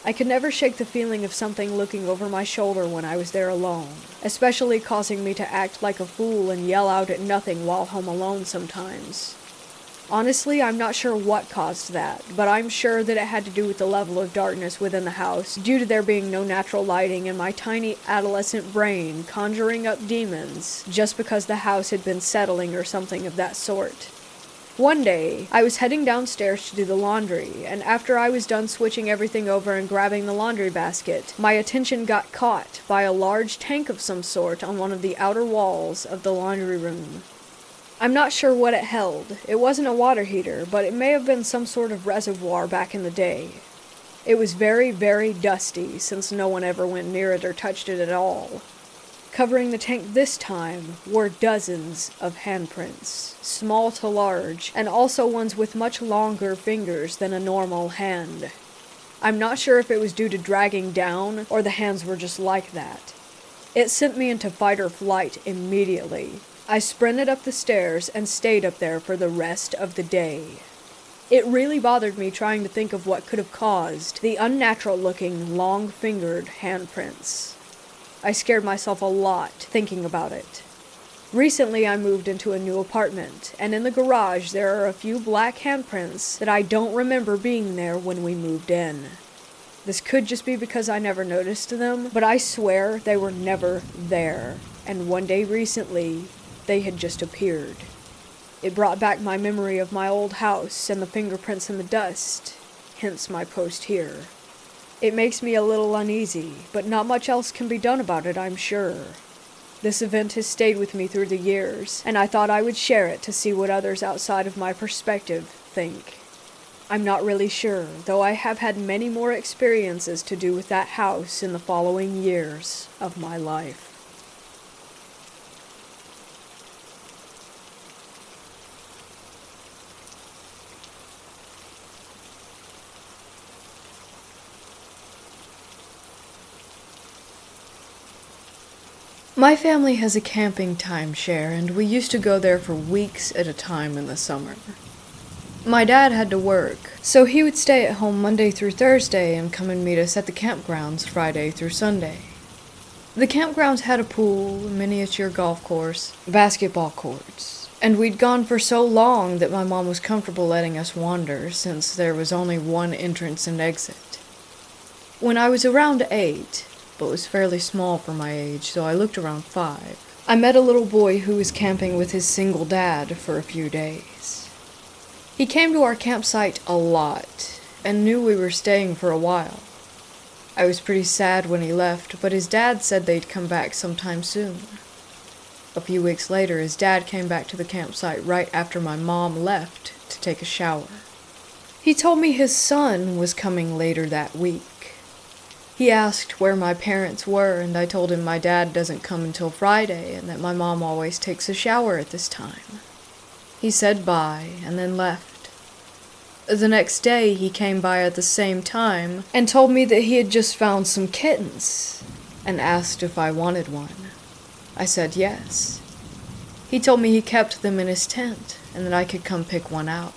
I could never shake the feeling of something looking over my shoulder when I was there alone, especially causing me to act like a fool and yell out at nothing while home alone sometimes. Honestly, I'm not sure what caused that, but I'm sure that it had to do with the level of darkness within the house, due to there being no natural lighting and my tiny adolescent brain conjuring up demons just because the house had been settling or something of that sort. One day, I was heading downstairs to do the laundry, and after I was done switching everything over and grabbing the laundry basket, my attention got caught by a large tank of some sort on one of the outer walls of the laundry room. I'm not sure what it held. It wasn't a water heater, but it may have been some sort of reservoir back in the day. It was very, very dusty, since no one ever went near it or touched it at all. Covering the tank this time were dozens of handprints, small to large, and also ones with much longer fingers than a normal hand. I'm not sure if it was due to dragging down, or the hands were just like that. It sent me into fight or flight immediately. I sprinted up the stairs and stayed up there for the rest of the day. It really bothered me trying to think of what could have caused the unnatural-looking, long-fingered handprints. I scared myself a lot thinking about it. Recently I moved into a new apartment, and in the garage there are a few black handprints that I don't remember being there when we moved in. This could just be because I never noticed them, but I swear they were never there, and one day recently, they had just appeared. It brought back my memory of my old house and the fingerprints in the dust, hence my post here. It makes me a little uneasy, but not much else can be done about it, I'm sure. This event has stayed with me through the years, and I thought I would share it to see what others outside of my perspective think. I'm not really sure, though I have had many more experiences to do with that house in the following years of my life. My family has a camping timeshare, and we used to go there for weeks at a time in the summer. My dad had to work, so he would stay at home Monday through Thursday and come and meet us at the campgrounds Friday through Sunday. The campgrounds had a pool, a miniature golf course, basketball courts, and we'd gone for so long that my mom was comfortable letting us wander since there was only one entrance and exit. When I was around 8, but was fairly small for my age, so I looked around 5, I met a little boy who was camping with his single dad for a few days. He came to our campsite a lot, and knew we were staying for a while. I was pretty sad when he left, but his dad said they'd come back sometime soon. A few weeks later, his dad came back to the campsite right after my mom left to take a shower. He told me his son was coming later that week. He asked where my parents were, and I told him my dad doesn't come until Friday and that my mom always takes a shower at this time. He said bye and then left. The next day he came by at the same time and told me that he had just found some kittens and asked if I wanted one. I said yes. He told me he kept them in his tent and that I could come pick one out.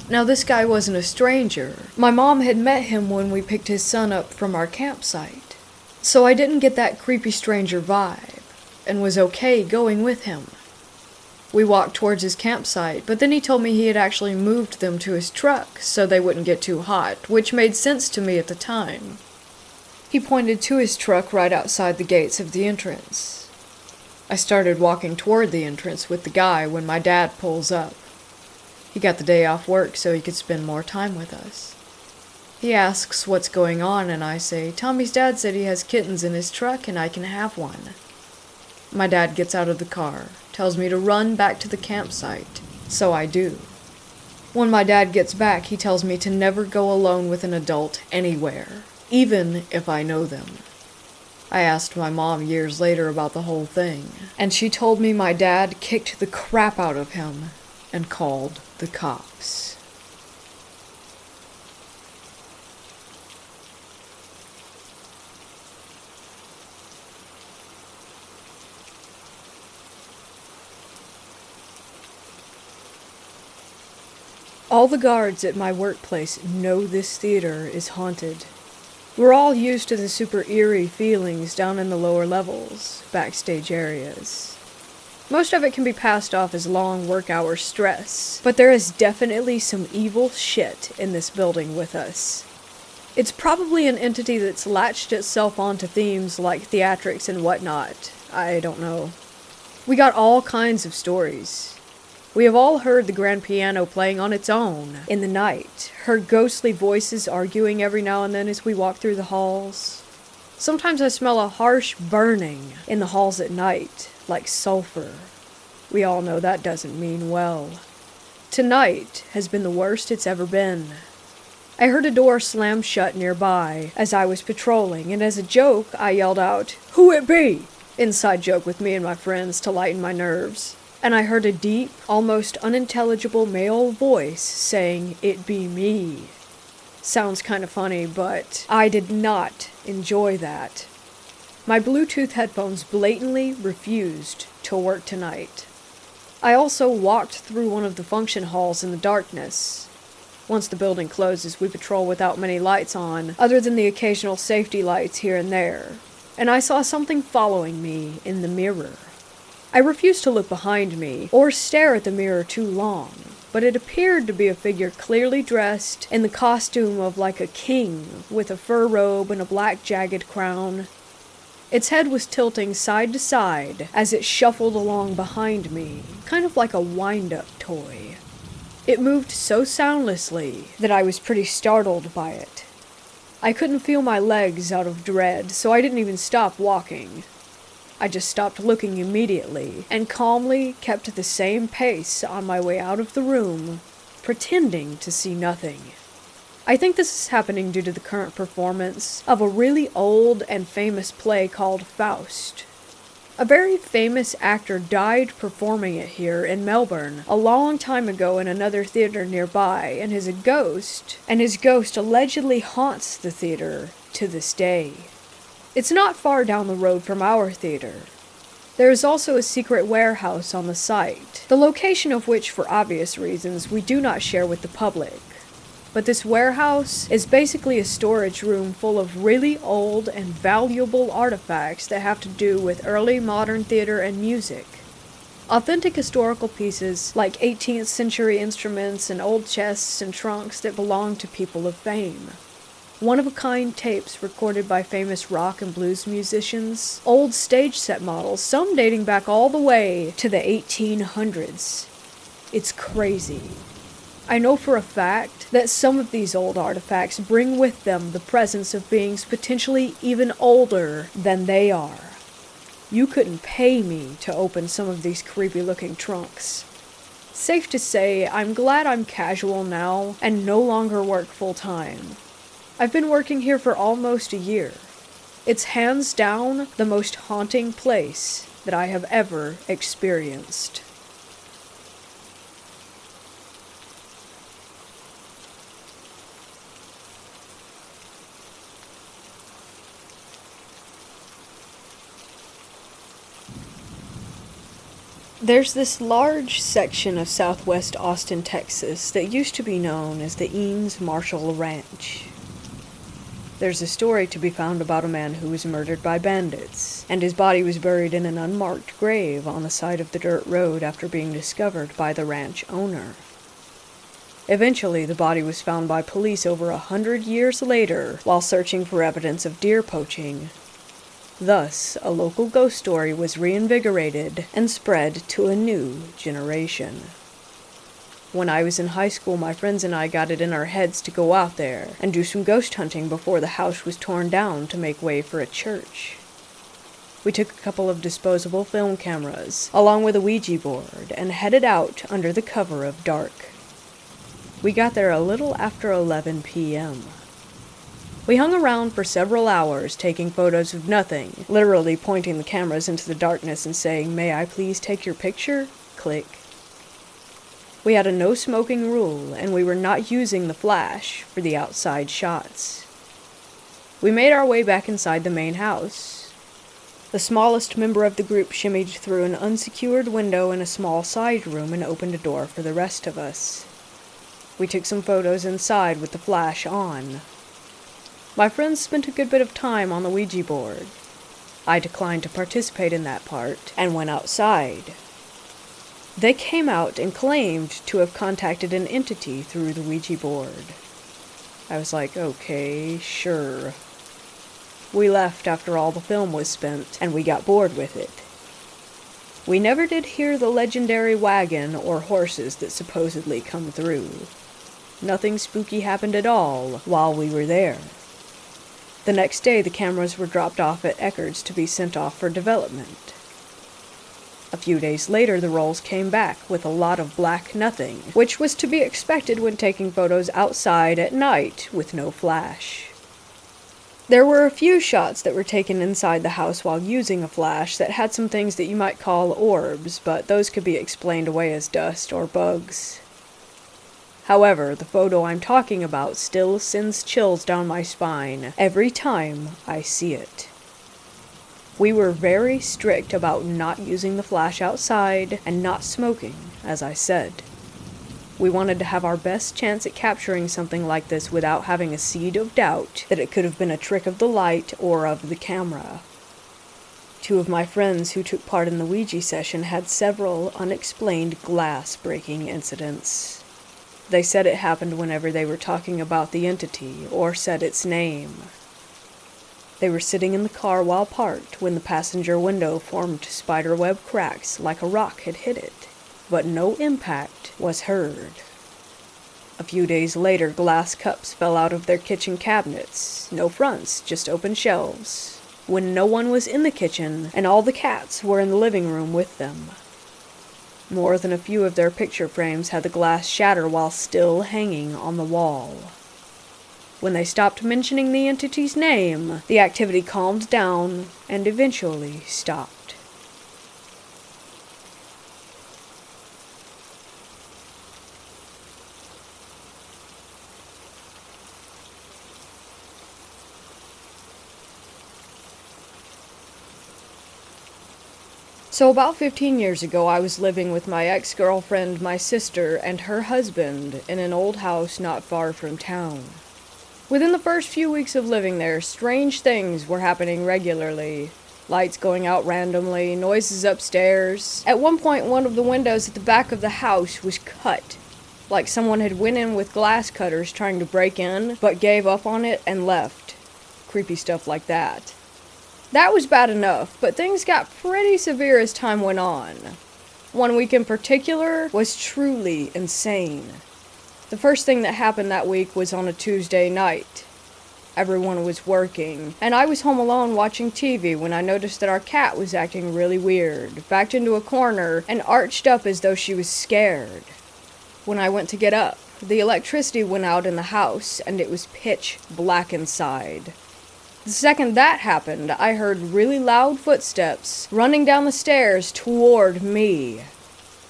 Now, this guy wasn't a stranger. My mom had met him when we picked his son up from our campsite. So I didn't get that creepy stranger vibe, and was okay going with him. We walked towards his campsite, but then he told me he had actually moved them to his truck so they wouldn't get too hot, which made sense to me at the time. He pointed to his truck right outside the gates of the entrance. I started walking toward the entrance with the guy when my dad pulls up. He got the day off work so he could spend more time with us. He asks what's going on, and I say, Tommy's dad said he has kittens in his truck and I can have one. My dad gets out of the car, tells me to run back to the campsite, so I do. When my dad gets back, he tells me to never go alone with an adult anywhere, even if I know them. I asked my mom years later about the whole thing, and she told me my dad kicked the crap out of him and called the cops. All the guards at my workplace know this theater is haunted. We're all used to the super eerie feelings down in the lower levels, backstage areas. Most of it can be passed off as long work hour stress, but there is definitely some evil shit in this building with us. It's probably an entity that's latched itself onto themes like theatrics and whatnot. I don't know. We got all kinds of stories. We have all heard the grand piano playing on its own in the night, heard ghostly voices arguing every now and then as we walk through the halls. Sometimes I smell a harsh burning in the halls at night, like sulfur. We all know that doesn't mean well. Tonight has been the worst it's ever been. I heard a door slam shut nearby as I was patrolling, and as a joke, I yelled out, "Who it be?" Inside joke with me and my friends to lighten my nerves. And I heard a deep, almost unintelligible male voice saying, "It be me." Sounds kinda funny, but I did not enjoy that. My Bluetooth headphones blatantly refused to work tonight. I also walked through one of the function halls in the darkness. Once the building closes, we patrol without many lights on, other than the occasional safety lights here and there. And I saw something following me in the mirror. I refused to look behind me, or stare at the mirror too long, but it appeared to be a figure clearly dressed in the costume of like a king, with a fur robe and a black jagged crown. Its head was tilting side to side as it shuffled along behind me, kind of like a wind-up toy. It moved so soundlessly that I was pretty startled by it. I couldn't feel my legs out of dread, so I didn't even stop walking. I just stopped looking immediately, and calmly kept the same pace on my way out of the room, pretending to see nothing. I think this is happening due to the current performance of a really old and famous play called Faust. A very famous actor died performing it here in Melbourne a long time ago in another theater nearby, and his ghost allegedly haunts the theater to this day. It's not far down the road from our theater. There is also a secret warehouse on the site, the location of which, for obvious reasons, we do not share with the public. But this warehouse is basically a storage room full of really old and valuable artifacts that have to do with early modern theater and music. Authentic historical pieces like 18th century instruments and old chests and trunks that belong to people of fame. One-of-a-kind tapes recorded by famous rock and blues musicians, old stage set models, some dating back all the way to the 1800s. It's crazy. I know for a fact that some of these old artifacts bring with them the presence of beings potentially even older than they are. You couldn't pay me to open some of these creepy-looking trunks. Safe to say, I'm glad I'm casual now and no longer work full-time. I've been working here for almost a year. It's hands down the most haunting place that I have ever experienced. There's this large section of southwest Austin, Texas that used to be known as the Eanes Marshall Ranch. There's a story to be found about a man who was murdered by bandits, and his body was buried in an unmarked grave on the side of the dirt road after being discovered by the ranch owner. Eventually, the body was found by police over 100 years later while searching for evidence of deer poaching. Thus, a local ghost story was reinvigorated and spread to a new generation. When I was in high school, my friends and I got it in our heads to go out there and do some ghost hunting before the house was torn down to make way for a church. We took a couple of disposable film cameras, along with a Ouija board, and headed out under the cover of dark. We got there a little after 11 p.m. We hung around for several hours taking photos of nothing, literally pointing the cameras into the darkness and saying, "May I please take your picture?" Click. We had a no smoking rule, and we were not using the flash for the outside shots. We made our way back inside the main house. The smallest member of the group shimmied through an unsecured window in a small side room and opened a door for the rest of us. We took some photos inside with the flash on. My friends spent a good bit of time on the Ouija board. I declined to participate in that part, and went outside. They came out and claimed to have contacted an entity through the Ouija board. I was like, okay, sure. We left after all the film was spent, and we got bored with it. We never did hear the legendary wagon or horses that supposedly come through. Nothing spooky happened at all while we were there. The next day, the cameras were dropped off at Eckerd's to be sent off for development. A few days later, the rolls came back with a lot of black nothing, which was to be expected when taking photos outside at night with no flash. There were a few shots that were taken inside the house while using a flash that had some things that you might call orbs, but those could be explained away as dust or bugs. However, the photo I'm talking about still sends chills down my spine every time I see it. We were very strict about not using the flash outside and not smoking, as I said. We wanted to have our best chance at capturing something like this without having a seed of doubt that it could have been a trick of the light or of the camera. Two of my friends who took part in the Ouija session had several unexplained glass-breaking incidents. They said it happened whenever they were talking about the entity or said its name. They were sitting in the car while parked when the passenger window formed spiderweb cracks like a rock had hit it, but no impact was heard. A few days later, glass cups fell out of their kitchen cabinets, no fronts, just open shelves, when no one was in the kitchen and all the cats were in the living room with them. More than a few of their picture frames had the glass shatter while still hanging on the wall. When they stopped mentioning the entity's name, the activity calmed down and eventually stopped. So about 15 years ago, I was living with my ex-girlfriend, my sister, and her husband in an old house not far from town. Within the first few weeks of living there, strange things were happening regularly. Lights going out randomly, noises upstairs. At one point, one of the windows at the back of the house was cut. Like someone had went in with glass cutters trying to break in, but gave up on it and left. Creepy stuff like that. That was bad enough, but things got pretty severe as time went on. One week in particular was truly insane. The first thing that happened that week was on a Tuesday night. Everyone was working, and I was home alone watching TV when I noticed that our cat was acting really weird, backed into a corner and arched up as though she was scared. When I went to get up, the electricity went out in the house, and it was pitch black inside. The second that happened, I heard really loud footsteps running down the stairs toward me.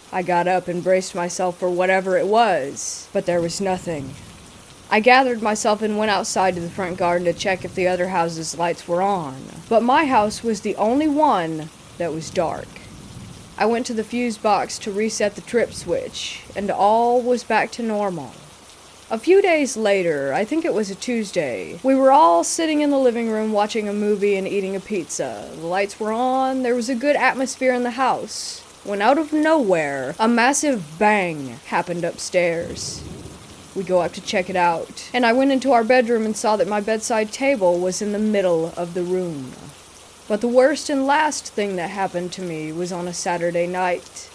I got up and braced myself for whatever it was, but there was nothing. I gathered myself and went outside to the front garden to check if the other houses' lights were on, but my house was the only one that was dark. I went to the fuse box to reset the trip switch, and all was back to normal. A few days later, I think it was a Tuesday, we were all sitting in the living room watching a movie and eating a pizza. The lights were on, there was a good atmosphere in the house, when out of nowhere, a massive bang happened upstairs. We go up to check it out, and I went into our bedroom and saw that my bedside table was in the middle of the room. But the worst and last thing that happened to me was on a Saturday night.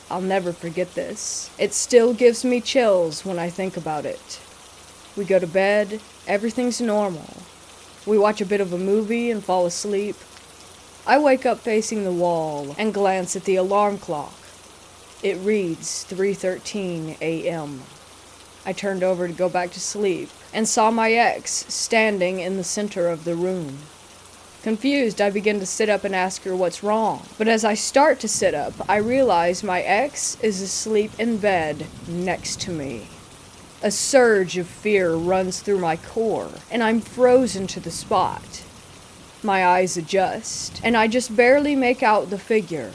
I'll never forget this. It still gives me chills when I think about it. We go to bed, everything's normal. We watch a bit of a movie and fall asleep. I wake up facing the wall and glance at the alarm clock. It reads 3:13 a.m. I turned over to go back to sleep and saw my ex standing in the center of the room. Confused, I begin to sit up and ask her what's wrong. But as I start to sit up, I realize my ex is asleep in bed next to me. A surge of fear runs through my core, and I'm frozen to the spot. My eyes adjust, and I just barely make out the figure.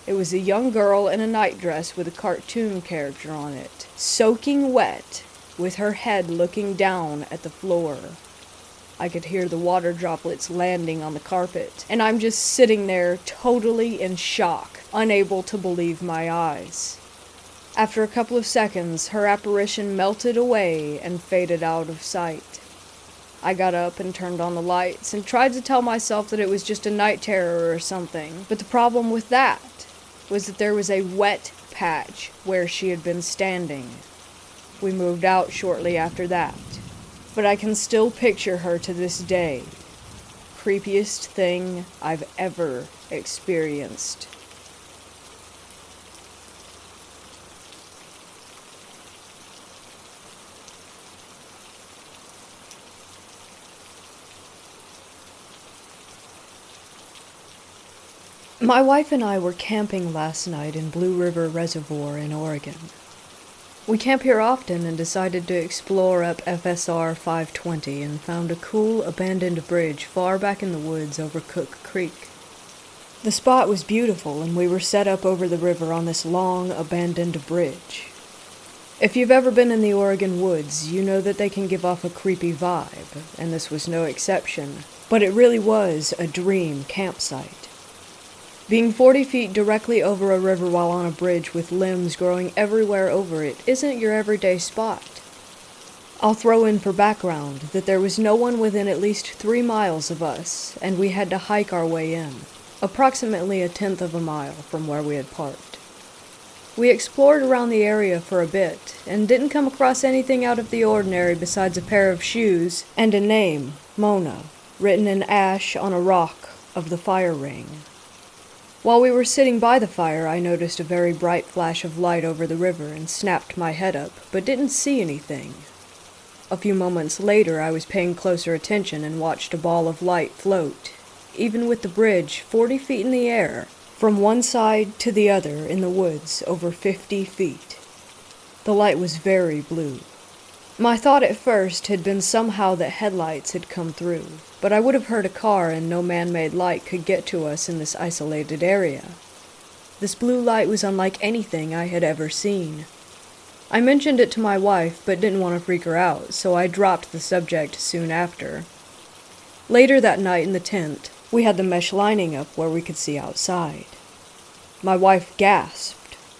It was a young girl in a nightdress with a cartoon character on it, soaking wet, with her head looking down at the floor. I could hear the water droplets landing on the carpet, and I'm just sitting there totally in shock, unable to believe my eyes. After a couple of seconds, her apparition melted away and faded out of sight. I got up and turned on the lights and tried to tell myself that it was just a night terror or something, but the problem with that was that there was a wet patch where she had been standing. We moved out shortly after that, but I can still picture her to this day. Creepiest thing I've ever experienced. My wife and I were camping last night in Blue River Reservoir in Oregon. We camp here often and decided to explore up FSR 520 and found a cool abandoned bridge far back in the woods over Cook Creek. The spot was beautiful and we were set up over the river on this long abandoned bridge. If you've ever been in the Oregon woods, you know that they can give off a creepy vibe, and this was no exception, but it really was a dream campsite. Being 40 feet directly over a river while on a bridge with limbs growing everywhere over it isn't your everyday spot. I'll throw in for background that there was no one within at least 3 miles of us, and we had to hike our way in, approximately 1/10 of a mile from where we had parked. We explored around the area for a bit, and didn't come across anything out of the ordinary besides a pair of shoes and a name, Mona, written in ash on a rock of the fire ring. While we were sitting by the fire, I noticed a very bright flash of light over the river and snapped my head up, but didn't see anything. A few moments later, I was paying closer attention and watched a ball of light float, even with the bridge 40 feet in the air, from one side to the other in the woods over 50 feet. The light was very blue. My thought at first had been somehow that headlights had come through, but I would have heard a car and no man-made light could get to us in this isolated area. This blue light was unlike anything I had ever seen. I mentioned it to my wife, but didn't want to freak her out, so I dropped the subject soon after. Later that night in the tent, we had the mesh lining up where we could see outside. My wife gasped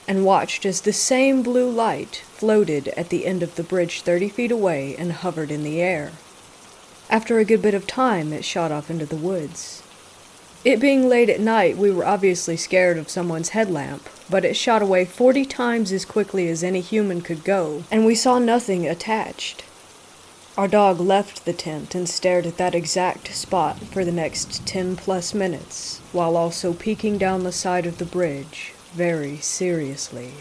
and watched as the same blue light floated at the end of the bridge 30 feet away and hovered in the air. After a good bit of time, it shot off into the woods. It being late at night, we were obviously scared of someone's headlamp, but it shot away 40 times as quickly as any human could go, and we saw nothing attached. Our dog left the tent and stared at that exact spot for the next 10+ minutes, while also peeking down the side of the bridge, very seriously.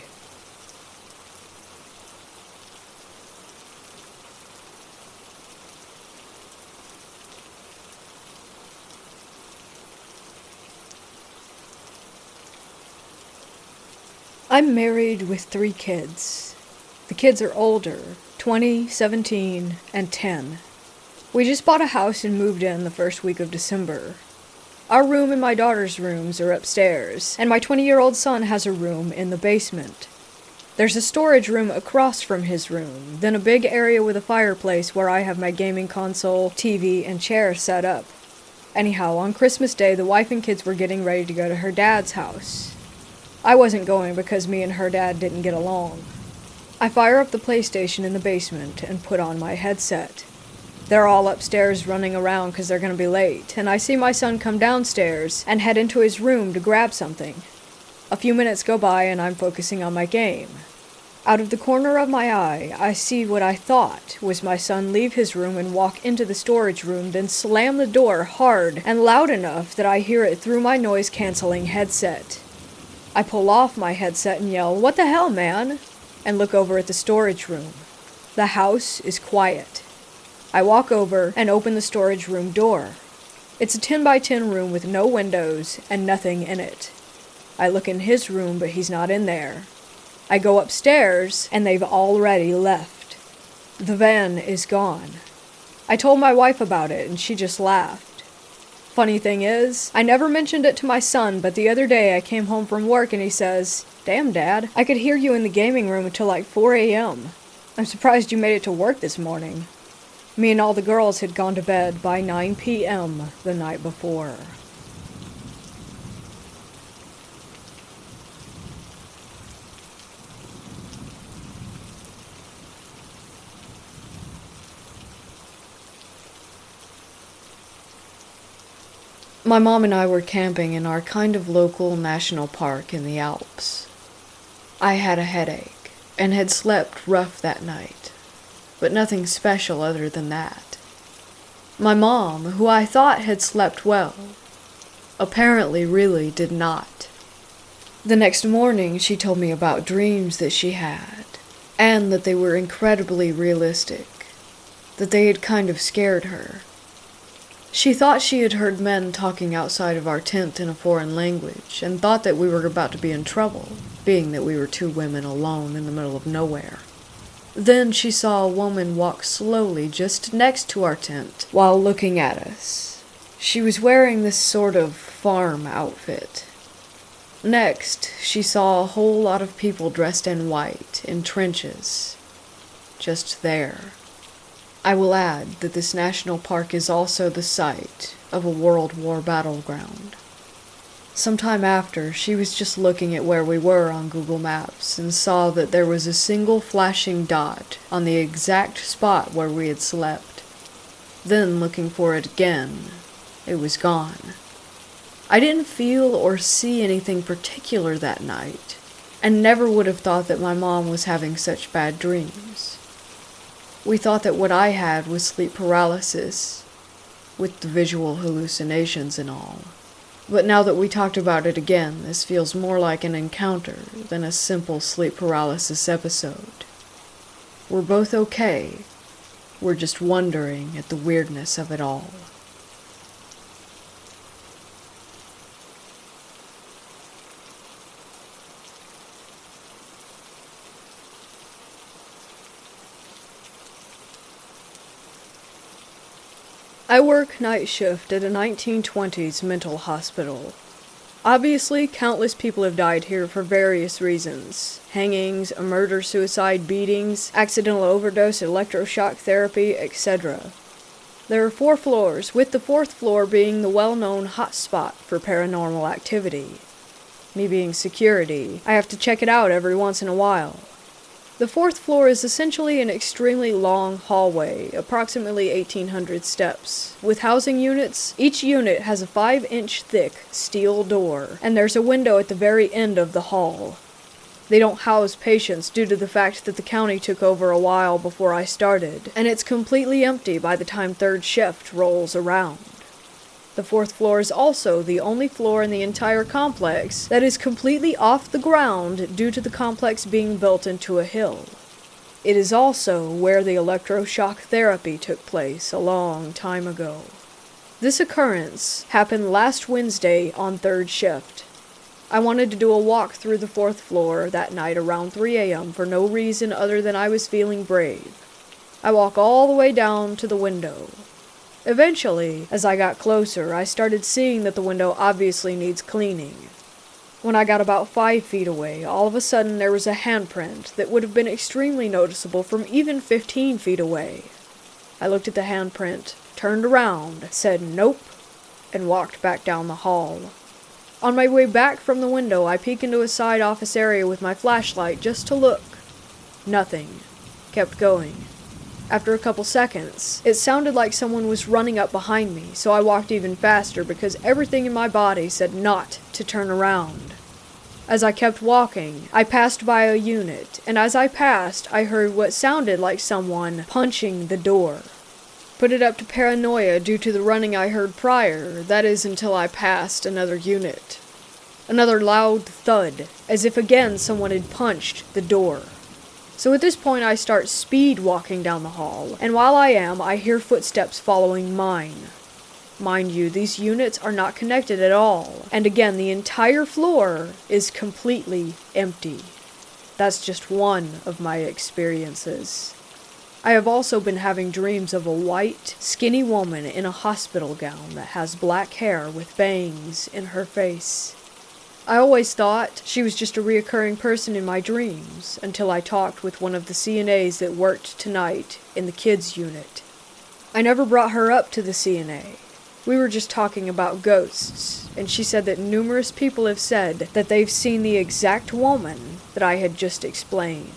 I'm married with 3 kids. The kids are older, 20, 17, and 10. We just bought a house and moved in the first week of December. Our room and my daughter's rooms are upstairs, and my 20-year-old son has a room in the basement. There's a storage room across from his room, then a big area with a fireplace where I have my gaming console, TV, and chair set up. Anyhow, on Christmas Day, the wife and kids were getting ready to go to her dad's house. I wasn't going because me and her dad didn't get along. I fire up the PlayStation in the basement and put on my headset. They're all upstairs running around because they're going to be late, and I see my son come downstairs and head into his room to grab something. A few minutes go by and I'm focusing on my game. Out of the corner of my eye, I see what I thought was my son leave his room and walk into the storage room, then slam the door hard and loud enough that I hear it through my noise-canceling headset. I pull off my headset and yell, "What the hell, man?" and look over at the storage room. The house is quiet. I walk over and open the storage room door. It's a 10x10 room with no windows and nothing in it. I look in his room, but he's not in there. I go upstairs, and they've already left. The van is gone. I told my wife about it, and she just laughed. Funny thing is, I never mentioned it to my son, but the other day I came home from work and he says, "Damn, Dad, I could hear you in the gaming room until like 4 a.m. I'm surprised you made it to work this morning." Me and all the girls had gone to bed by 9 p.m. the night before. My mom and I were camping in our kind of local national park in the Alps. I had a headache and had slept rough that night, but nothing special other than that. My mom, who I thought had slept well, apparently really did not. The next morning she told me about dreams that she had, and that they were incredibly realistic, that they had kind of scared her. She thought she had heard men talking outside of our tent in a foreign language, and thought that we were about to be in trouble, being that we were two women alone in the middle of nowhere. Then she saw a woman walk slowly just next to our tent while looking at us. She was wearing this sort of farm outfit. Next, she saw a whole lot of people dressed in white, in trenches, just there. I will add that this national park is also the site of a World War battleground. Sometime after, she was just looking at where we were on Google Maps and saw that there was a single flashing dot on the exact spot where we had slept. Then, looking for it again, it was gone. I didn't feel or see anything particular that night, and never would have thought that my mom was having such bad dreams. We thought that what I had was sleep paralysis, with the visual hallucinations and all. But now that we talked about it again, this feels more like an encounter than a simple sleep paralysis episode. We're both okay. We're just wondering at the weirdness of it all. I work night shift at a 1920s mental hospital. Obviously, countless people have died here for various reasons. Hangings, a murder-suicide beatings, accidental overdose, electroshock therapy, etc. There are 4 floors, with the 4th floor being the well-known hotspot for paranormal activity. Me being security, I have to check it out every once in a while. The 4th floor is essentially an extremely long hallway, approximately 1,800 steps. With housing units, each unit has a 5-inch thick steel door, and there's a window at the very end of the hall. They don't house patients due to the fact that the county took over a while before I started, and it's completely empty by the time 3rd shift rolls around. The 4th floor is also the only floor in the entire complex that is completely off the ground due to the complex being built into a hill. It is also where the electroshock therapy took place a long time ago. This occurrence happened last Wednesday on 3rd shift. I wanted to do a walk through the 4th floor that night around 3 a.m. for no reason other than I was feeling brave. I walk all the way down to the window. Eventually, as I got closer, I started seeing that the window obviously needs cleaning. When I got about 5 feet away, all of a sudden there was a handprint that would have been extremely noticeable from even 15 feet away. I looked at the handprint, turned around, said nope, and walked back down the hall. On my way back from the window, I peek into a side office area with my flashlight just to look. Nothing. Kept going. After a couple seconds, it sounded like someone was running up behind me, so I walked even faster because everything in my body said not to turn around. As I kept walking, I passed by a unit, and as I passed, I heard what sounded like someone punching the door. Put it up to paranoia due to the running I heard prior, that is until I passed another unit. Another loud thud, as if again someone had punched the door. So at this point I start speed walking down the hall, and while I am, I hear footsteps following mine. Mind you, these units are not connected at all, and again, the entire floor is completely empty. That's just one of my experiences. I have also been having dreams of a white, skinny woman in a hospital gown that has black hair with bangs in her face. I always thought she was just a reoccurring person in my dreams, until I talked with one of the CNAs that worked tonight in the kids unit. I never brought her up to the CNA. We were just talking about ghosts, and she said that numerous people have said that they've seen the exact woman that I had just explained.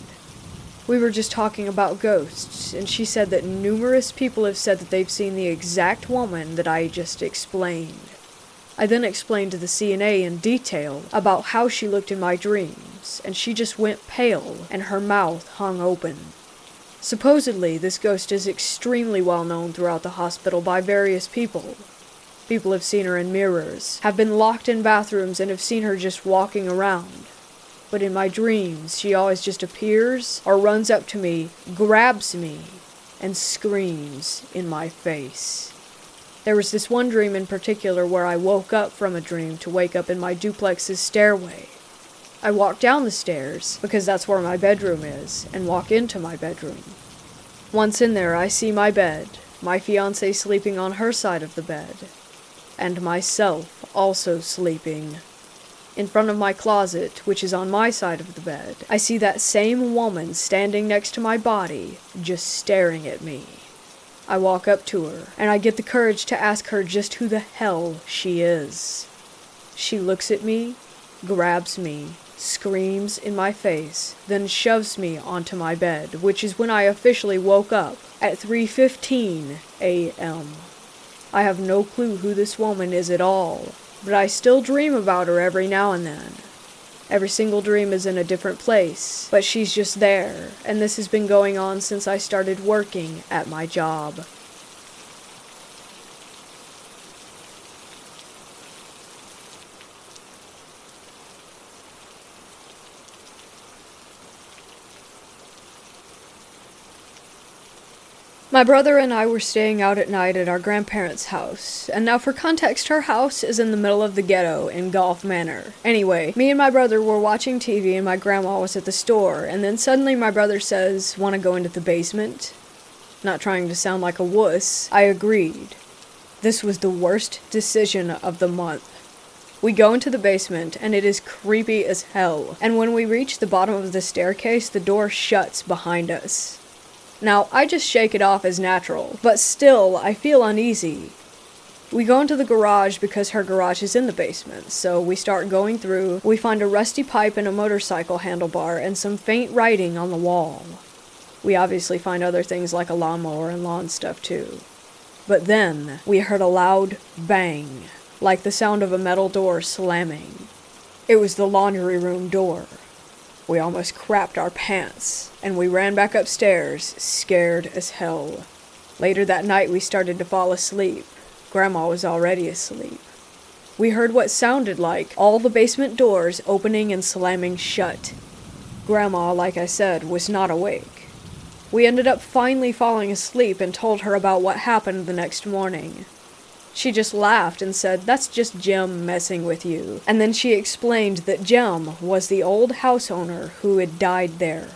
We were just talking about ghosts, and she said that numerous people have said that they've seen the exact woman that I just explained. I then explained to the CNA in detail about how she looked in my dreams, and she just went pale and her mouth hung open. Supposedly, this ghost is extremely well known throughout the hospital by various people. People have seen her in mirrors, have been locked in bathrooms, and have seen her just walking around. But in my dreams, she always just appears or runs up to me, grabs me, and screams in my face. There was this one dream in particular where I woke up from a dream to wake up in my duplex's stairway. I walk down the stairs, because that's where my bedroom is, and walk into my bedroom. Once in there, I see my bed, my fiancé sleeping on her side of the bed, and myself also sleeping. In front of my closet, which is on my side of the bed, I see that same woman standing next to my body, just staring at me. I walk up to her, and I get the courage to ask her just who the hell she is. She looks at me, grabs me, screams in my face, then shoves me onto my bed, which is when I officially woke up at 3:15 a.m. I have no clue who this woman is at all, but I still dream about her every now and then. Every single dream is in a different place, but she's just there, and this has been going on since I started working at my job. My brother and I were staying out at night at our grandparents' house, and now for context, her house is in the middle of the ghetto in Golf Manor. Anyway, me and my brother were watching TV and my grandma was at the store, and then suddenly my brother says, "Want to go into the basement?" Not trying to sound like a wuss, I agreed. This was the worst decision of the month. We go into the basement, and it is creepy as hell, and when we reach the bottom of the staircase, the door shuts behind us. Now, I just shake it off as natural, but still, I feel uneasy. We go into the garage because her garage is in the basement, so we start going through. We find a rusty pipe and a motorcycle handlebar and some faint writing on the wall. We obviously find other things like a lawnmower and lawn stuff too. But then, we heard a loud bang, like the sound of a metal door slamming. It was the laundry room door. We almost crapped our pants, and we ran back upstairs, scared as hell. Later that night, we started to fall asleep. Grandma was already asleep. We heard what sounded like all the basement doors opening and slamming shut. Grandma, like I said, was not awake. We ended up finally falling asleep and told her about what happened the next morning. She just laughed and said, "That's just Jim messing with you." And then she explained that Jim was the old house owner who had died there.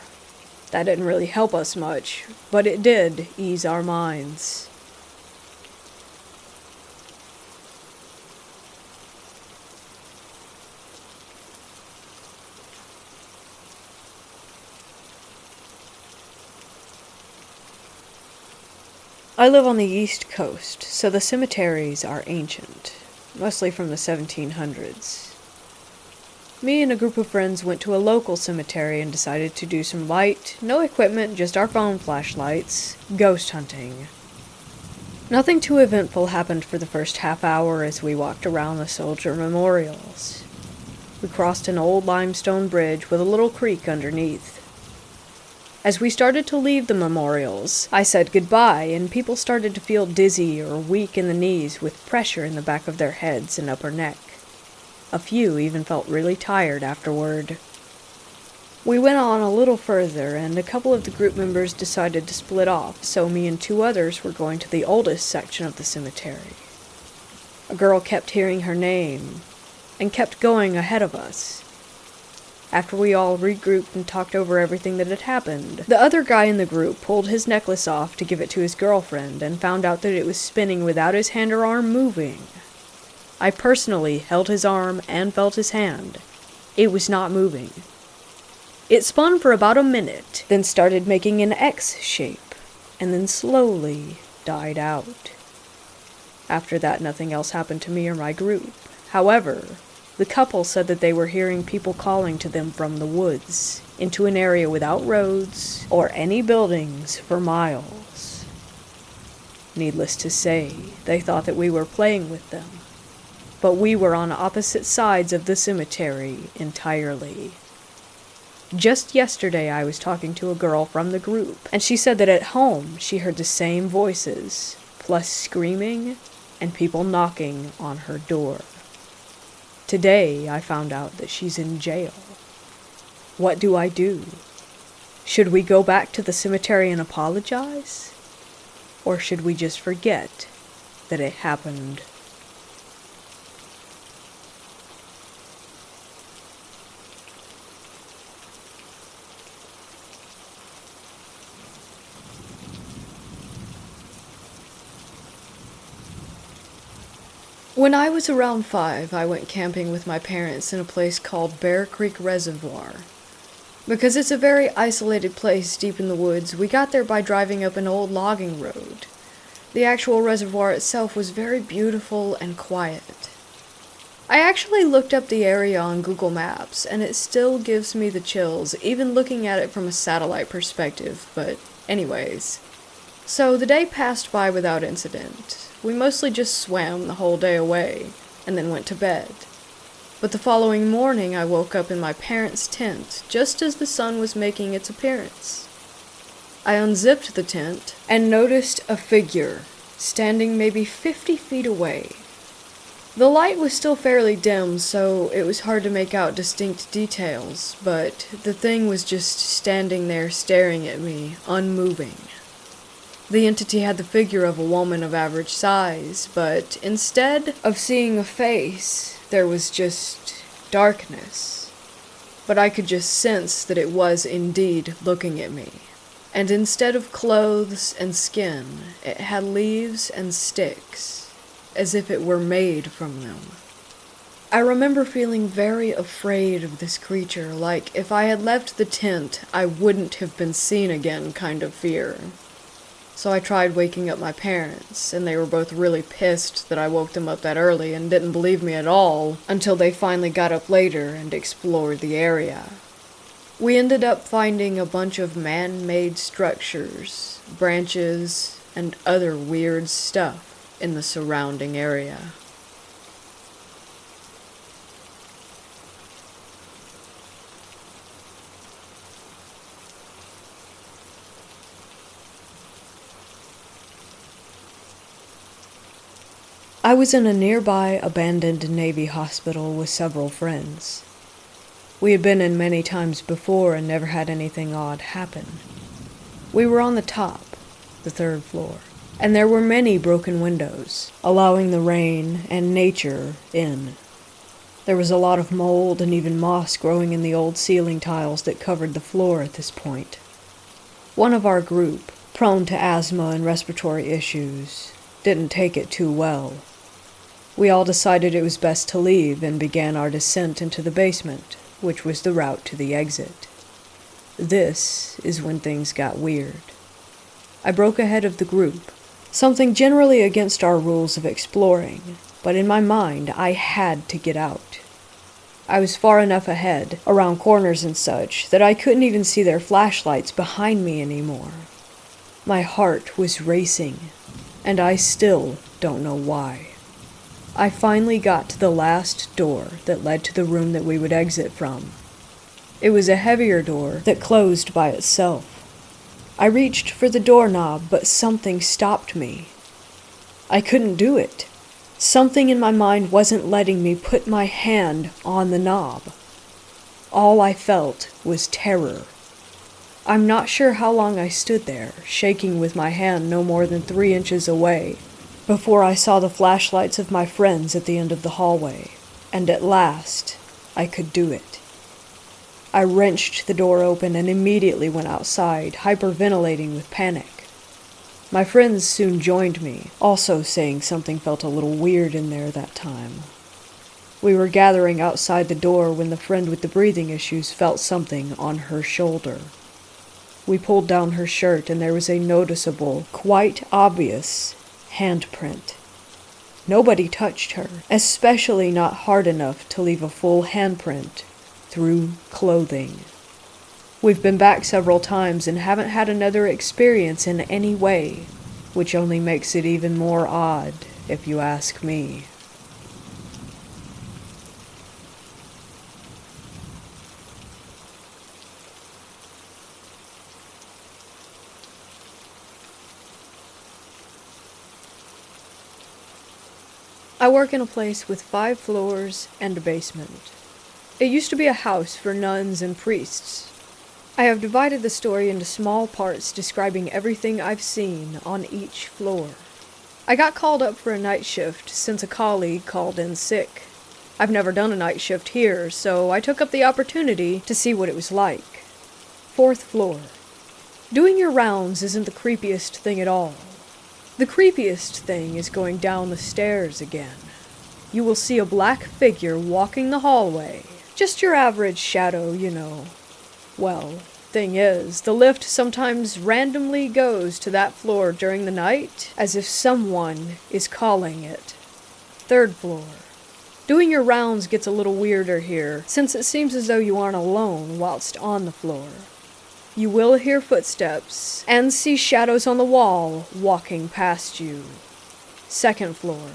That didn't really help us much, but it did ease our minds. I live on the East Coast, so the cemeteries are ancient, mostly from the 1700s. Me and a group of friends went to a local cemetery and decided to do some light, no equipment, just our phone flashlights, ghost hunting. Nothing too eventful happened for the first half hour as we walked around the soldier memorials. We crossed an old limestone bridge with a little creek underneath. As we started to leave the memorials, I said goodbye, and people started to feel dizzy or weak in the knees with pressure in the back of their heads and upper neck. A few even felt really tired afterward. We went on a little further, and a couple of the group members decided to split off, so me and two others were going to the oldest section of the cemetery. A girl kept hearing her name, and kept going ahead of us. After we all regrouped and talked over everything that had happened, the other guy in the group pulled his necklace off to give it to his girlfriend and found out that it was spinning without his hand or arm moving. I personally held his arm and felt his hand. It was not moving. It spun for about a minute, then started making an X shape, and then slowly died out. After that, nothing else happened to me or my group. However, the couple said that they were hearing people calling to them from the woods, into an area without roads or any buildings for miles. Needless to say, they thought that we were playing with them. but we were on opposite sides of the cemetery entirely. Just yesterday I was talking to a girl from the group, and she said that at home she heard the same voices, plus screaming and people knocking on her door. Today I found out that she's in jail. What do I do? Should we go back to the cemetery and apologize? Or should we just forget that it happened? When I was around 5, I went camping with my parents in a place called Bear Creek Reservoir. Because it's a very isolated place deep in the woods, we got there by driving up an old logging road. The actual reservoir itself was very beautiful and quiet. I actually looked up the area on Google Maps, and it still gives me the chills, even looking at it from a satellite perspective, but anyways. So the day passed by without incident. We mostly just swam the whole day away, and then went to bed. But the following morning I woke up in my parents' tent, just as the sun was making its appearance. I unzipped the tent, and noticed a figure, standing maybe 50 feet away. The light was still fairly dim, so it was hard to make out distinct details, but the thing was just standing there staring at me, unmoving. The entity had the figure of a woman of average size, but instead of seeing a face, there was just darkness. But I could just sense that it was indeed looking at me. And instead of clothes and skin, it had leaves and sticks, as if it were made from them. I remember feeling very afraid of this creature, like if I had left the tent, I wouldn't have been seen again kind of fear. So I tried waking up my parents, and they were both really pissed that I woke them up that early and didn't believe me at all until they finally got up later and explored the area. We ended up finding a bunch of man-made structures, branches, and other weird stuff in the surrounding area. I was in a nearby abandoned Navy hospital with several friends. We had been in many times before and never had anything odd happen. We were on the top, the 3rd floor, and there were many broken windows, allowing the rain and nature in. There was a lot of mold and even moss growing in the old ceiling tiles that covered the floor at this point. One of our group, prone to asthma and respiratory issues, didn't take it too well. We all decided it was best to leave and began our descent into the basement, which was the route to the exit. This is when things got weird. I broke ahead of the group, something generally against our rules of exploring, but in my mind I had to get out. I was far enough ahead, around corners and such, that I couldn't even see their flashlights behind me anymore. My heart was racing, and I still don't know why. I finally got to the last door that led to the room that we would exit from. It was a heavier door that closed by itself. I reached for the doorknob, but something stopped me. I couldn't do it. Something in my mind wasn't letting me put my hand on the knob. All I felt was terror. I'm not sure how long I stood there, shaking with my hand no more than 3 inches away, before I saw the flashlights of my friends at the end of the hallway, and at last, I could do it. I wrenched the door open and immediately went outside, hyperventilating with panic. My friends soon joined me, also saying something felt a little weird in there that time. We were gathering outside the door when the friend with the breathing issues felt something on her shoulder. We pulled down her shirt and there was a noticeable, quite obvious handprint. Nobody touched her, especially not hard enough to leave a full handprint through clothing. We've been back several times and haven't had another experience in any way, which only makes it even more odd, if you ask me. I work in a place with 5 floors and a basement. It used to be a house for nuns and priests. I have divided the story into small parts describing everything I've seen on each floor. I got called up for a night shift since a colleague called in sick. I've never done a night shift here, so I took up the opportunity to see what it was like. 4th floor. Doing your rounds isn't the creepiest thing at all. The creepiest thing is going down the stairs again. You will see a black figure walking the hallway. Just your average shadow, you know. Well, thing is, the lift sometimes randomly goes to that floor during the night, as if someone is calling it. 3rd floor. Doing your rounds gets a little weirder here, since it seems as though you aren't alone whilst on the floor. You will hear footsteps, and see shadows on the wall walking past you. 2nd floor.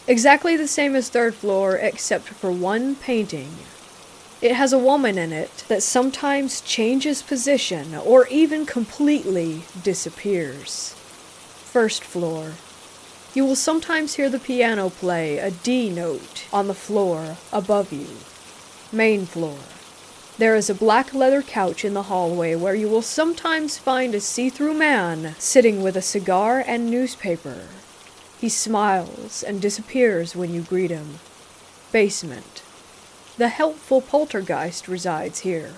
Exactly the same as 3rd floor, except for one painting. It has a woman in it that sometimes changes position, or even completely disappears. 1st floor. You will sometimes hear the piano play a D note on the floor above you. Main floor. There is a black leather couch in the hallway where you will sometimes find a see-through man sitting with a cigar and newspaper. He smiles and disappears when you greet him. Basement. The helpful poltergeist resides here.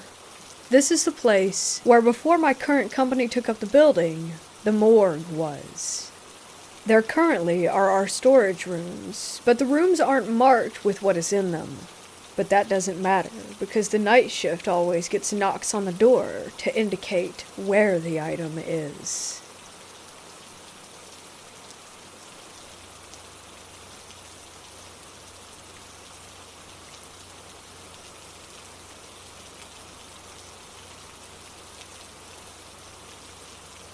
This is the place where before my current company took up the building, the morgue was. There currently are our storage rooms, but the rooms aren't marked with what is in them. But that doesn't matter, because the night shift always gets knocks on the door to indicate where the item is.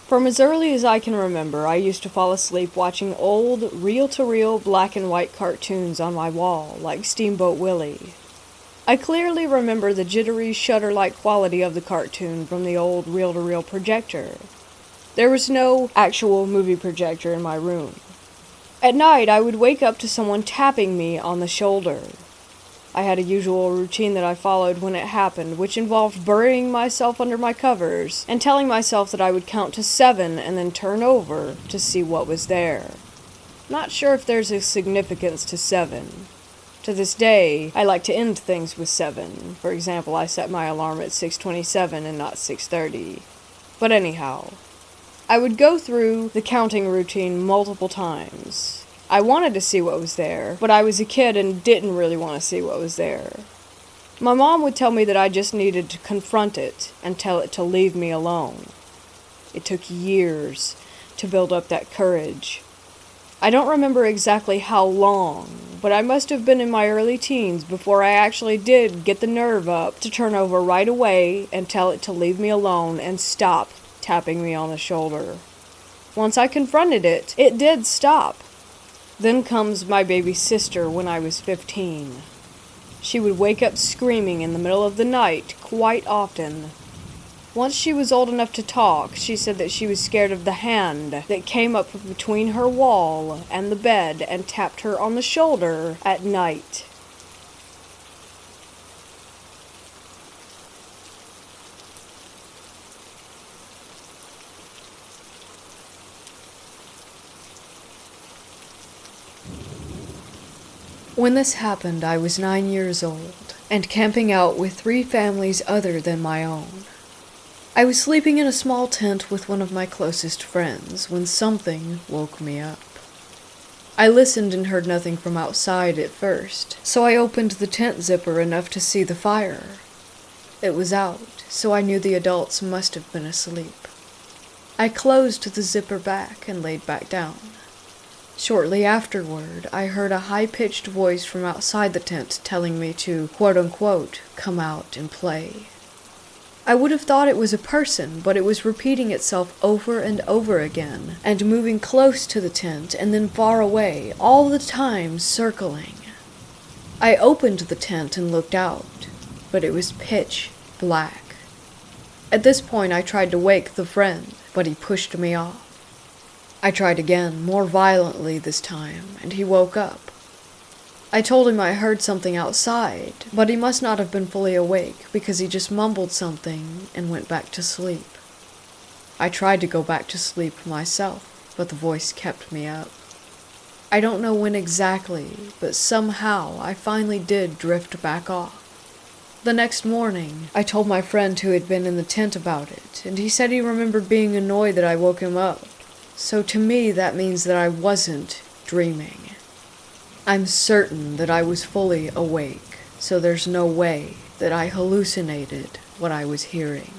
From as early as I can remember, I used to fall asleep watching old, reel-to-reel black and white cartoons on my wall, like Steamboat Willie. I clearly remember the jittery, shutter-like quality of the cartoon from the old reel-to-reel projector. There was no actual movie projector in my room. At night, I would wake up to someone tapping me on the shoulder. I had a usual routine that I followed when it happened, which involved burying myself under my covers and telling myself that I would count to 7 and then turn over to see what was there. Not sure if there's a significance to 7. To this day, I like to end things with 7. For example, I set my alarm at 6:27 and not 6:30. But anyhow, I would go through the counting routine multiple times. I wanted to see what was there, but I was a kid and didn't really want to see what was there. My mom would tell me that I just needed to confront it and tell it to leave me alone. It took years to build up that courage. I don't remember exactly how long, but I must have been in my early teens before I actually did get the nerve up to turn over right away and tell it to leave me alone and stop tapping me on the shoulder. Once I confronted it, it did stop. Then comes my baby sister when I was 15. She would wake up screaming in the middle of the night quite often. Once she was old enough to talk, she said that she was scared of the hand that came up between her wall and the bed and tapped her on the shoulder at night. When this happened, I was 9 years old and camping out with 3 families other than my own. I was sleeping in a small tent with one of my closest friends when something woke me up. I listened and heard nothing from outside at first, so I opened the tent zipper enough to see the fire. It was out, so I knew the adults must have been asleep. I closed the zipper back and laid back down. Shortly afterward, I heard a high-pitched voice from outside the tent telling me to, quote-unquote, come out and play. I would have thought it was a person, but it was repeating itself over and over again, and moving close to the tent and then far away, all the time circling. I opened the tent and looked out, but it was pitch black. At this point, I tried to wake the friend, but he pushed me off. I tried again, more violently this time, and he woke up. I told him I heard something outside, but he must not have been fully awake because he just mumbled something and went back to sleep. I tried to go back to sleep myself, but the voice kept me up. I don't know when exactly, but somehow I finally did drift back off. The next morning, I told my friend who had been in the tent about it, and he said he remembered being annoyed that I woke him up. So to me, that means that I wasn't dreaming. I'm certain that I was fully awake, so there's no way that I hallucinated what I was hearing.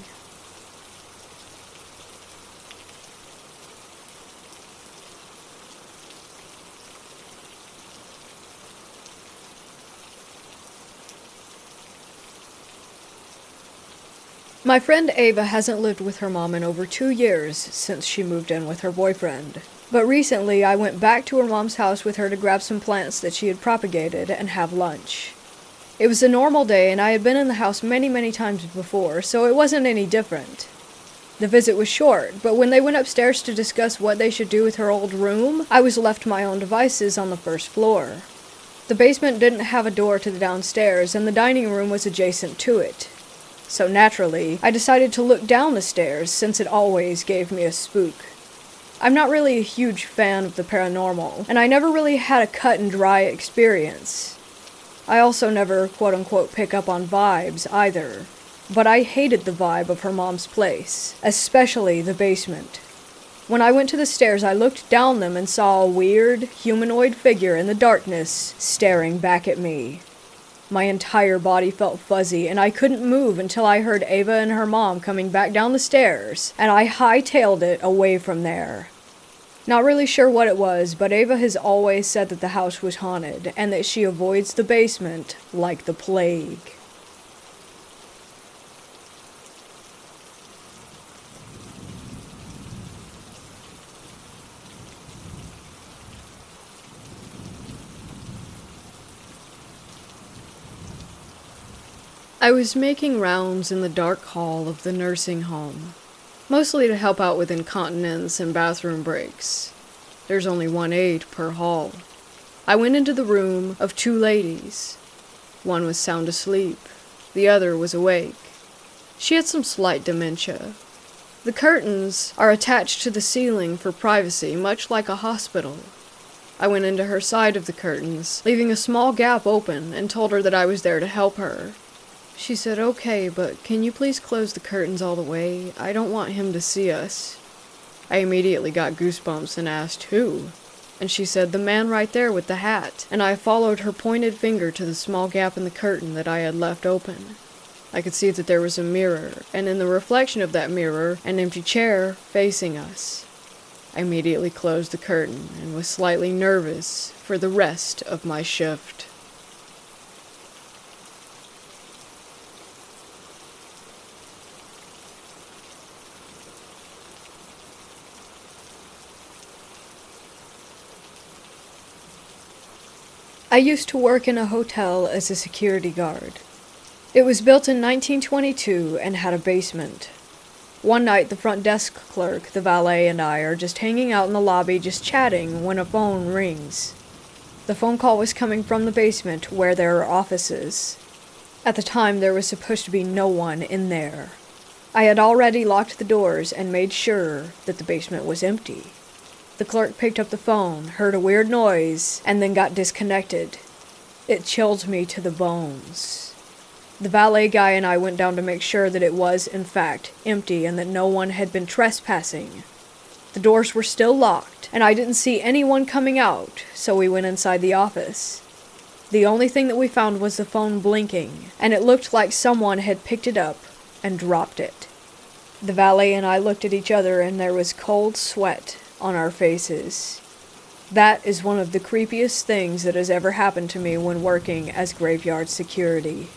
My friend Ava hasn't lived with her mom in over 2 years since she moved in with her boyfriend. But recently I went back to her mom's house with her to grab some plants that she had propagated and have lunch. It was a normal day and I had been in the house many times before, so it wasn't any different. The visit was short, but when they went upstairs to discuss what they should do with her old room, I was left to my own devices on the first floor. The basement didn't have a door to the downstairs and the dining room was adjacent to it. So naturally, I decided to look down the stairs since it always gave me a spook. I'm not really a huge fan of the paranormal, and I never really had a cut and dry experience. I also never quote-unquote pick up on vibes either, but I hated the vibe of her mom's place, especially the basement. When I went to the stairs, I looked down them and saw a weird, humanoid figure in the darkness staring back at me. My entire body felt fuzzy, and I couldn't move until I heard Ava and her mom coming back down the stairs, and I hightailed it away from there. Not really sure what it was, but Ava has always said that the house was haunted, and that she avoids the basement like the plague. I was making rounds in the dark hall of the nursing home, mostly to help out with incontinence and bathroom breaks. There's only one aide per hall. I went into the room of 2 ladies. One was sound asleep, the other was awake. She had some slight dementia. The curtains are attached to the ceiling for privacy, much like a hospital. I went into her side of the curtains, leaving a small gap open, and told her that I was there to help her. She said, "Okay, but can you please close the curtains all the way? I don't want him to see us." I immediately got goosebumps and asked, "Who?" And she said, "The man right there with the hat." And I followed her pointed finger to the small gap in the curtain that I had left open. I could see that there was a mirror, and in the reflection of that mirror, an empty chair facing us. I immediately closed the curtain and was slightly nervous for the rest of my shift. I used to work in a hotel as a security guard. It was built in 1922 and had a basement. One night, the front desk clerk, the valet, and I are just hanging out in the lobby just chatting when a phone rings. The phone call was coming from the basement where there are offices. At the time, there was supposed to be no one in there. I had already locked the doors and made sure that the basement was empty. The clerk picked up the phone, heard a weird noise, and then got disconnected. It chilled me to the bones. The valet guy and I went down to make sure that it was, in fact, empty and that no one had been trespassing. The doors were still locked, and I didn't see anyone coming out, so we went inside the office. The only thing that we found was the phone blinking, and it looked like someone had picked it up and dropped it. The valet and I looked at each other, and there was cold sweat on our faces. That is one of the creepiest things that has ever happened to me when working as graveyard security.